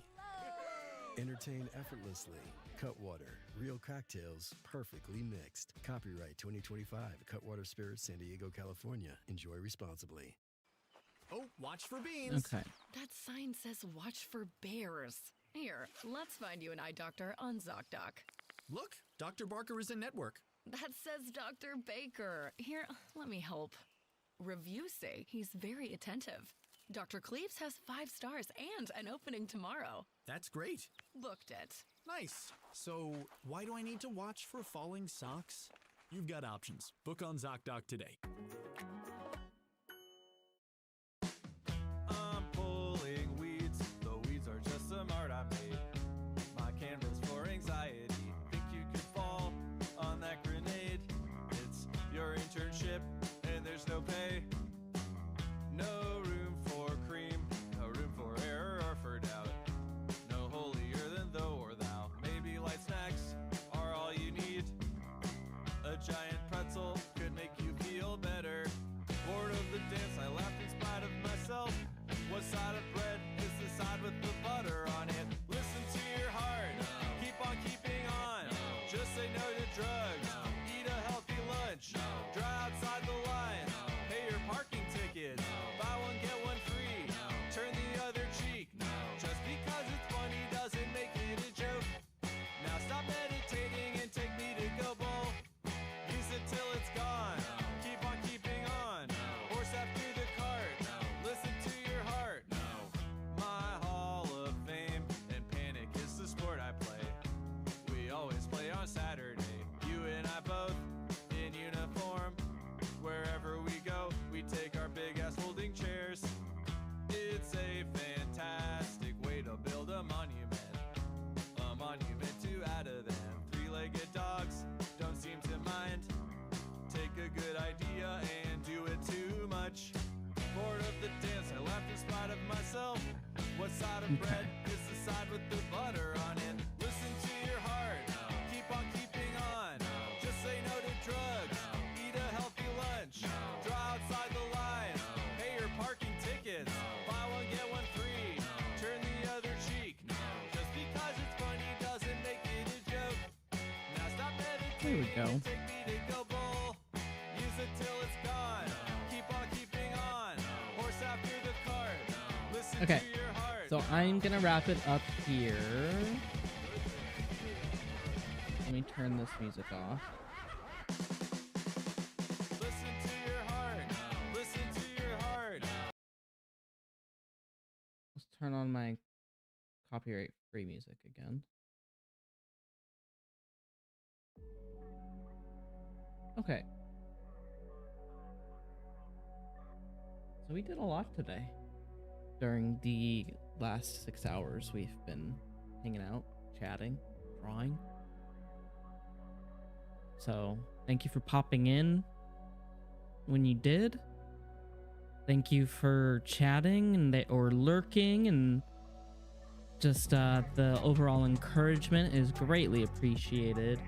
Entertain effortlessly. Cutwater, real cocktails, perfectly mixed. Copyright 2025, Cutwater Spirits, San Diego, California. Enjoy responsibly.
Oh, watch for beans.
Okay.
That sign says watch for bears. Here, let's find you an eye doctor on ZocDoc.
Look, Dr. Barker is in network.
That says Dr. Baker. Here, let me help. Reviews say he's very attentive. Dr. Cleaves has 5 stars and an opening tomorrow.
That's great.
Booked it.
Nice. So, why do I need to watch for falling socks? You've got options. Book on ZocDoc today.
I'm pulling weeds. The weeds are just some art I made. My canvas for anxiety. Think you could fall on that grenade? It's your internship and there's no pay. No room for cream, no room for error or for doubt. No holier than thou or thou. Maybe light snacks are all you need. A giant pretzel could make you feel better. Bored of the dance, I laughed in spite of myself. What side of bread is the side with the butter on it? Listen to your heart, keep on keeping on. Just say no to drugs, eat a healthy lunch. Dry outside the line, pay your parking tickets. Buy one, get one free, turn the other cheek. Just because it's funny doesn't make it a joke. Now stop meditating and take me to go bowl. Use it till it's gone, keep on keeping on. Horse after the cart, listen to your heart. My Hall of Fame and Panic is the sport I play. We always play on Saturday, you and I both in uniform. Wherever we go, we take our big ass folding chairs. It's a fantastic way to build a monument to out of them. 3-legged dogs don't seem to mind. Take a good idea and do it too much. Bored of the dance, I laughed in spite of myself. What side of bread is the side with the butter on it? Listen to your heart, keep on keeping on. Just say no to drugs, eat a healthy lunch. Draw outside the line, pay your parking tickets. Buy one, get one free, turn the other cheek. Just because it's funny doesn't make it a joke. Now stop meditating and take me to go bowl. Use it till it's gone, keep on keeping on. Horse after the cart, listen
Okay,
to your heart.
so I'm gonna wrap it up here. Let me turn this music off.
Listen to your heart, listen to your heart.
Let's turn on my copyright-free music again. Okay. So we did a lot today. During the last 6 hours, we've been hanging out, chatting, drawing. So thank you for popping in when you did. Thank you for chatting and or lurking, and just the overall encouragement is greatly appreciated.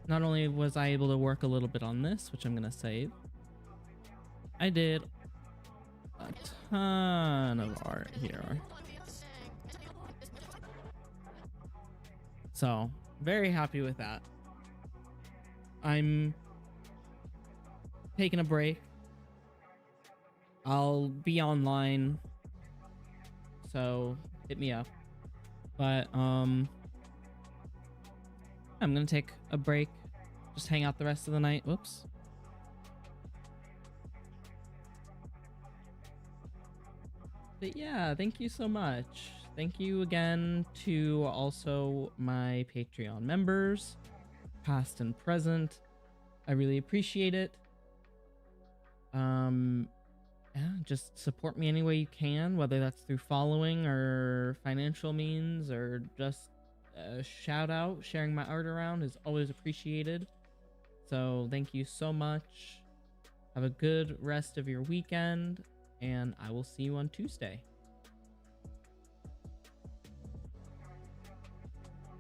Not only was I able to work a little bit on this, which I'm gonna save, I did a ton of art here. So very happy with that. I'm taking a break. I'll be online, so hit me up. But I'm gonna take a break, just hang out the rest of the night. Whoops. But yeah, thank you so much. Thank you again to also my Patreon members, past and present. I really appreciate it. Yeah, just support me any way you can, whether that's through following or financial means, or just a shout out. Sharing my art around is always appreciated. So thank you so much. Have a good rest of your weekend, and I will see you on Tuesday.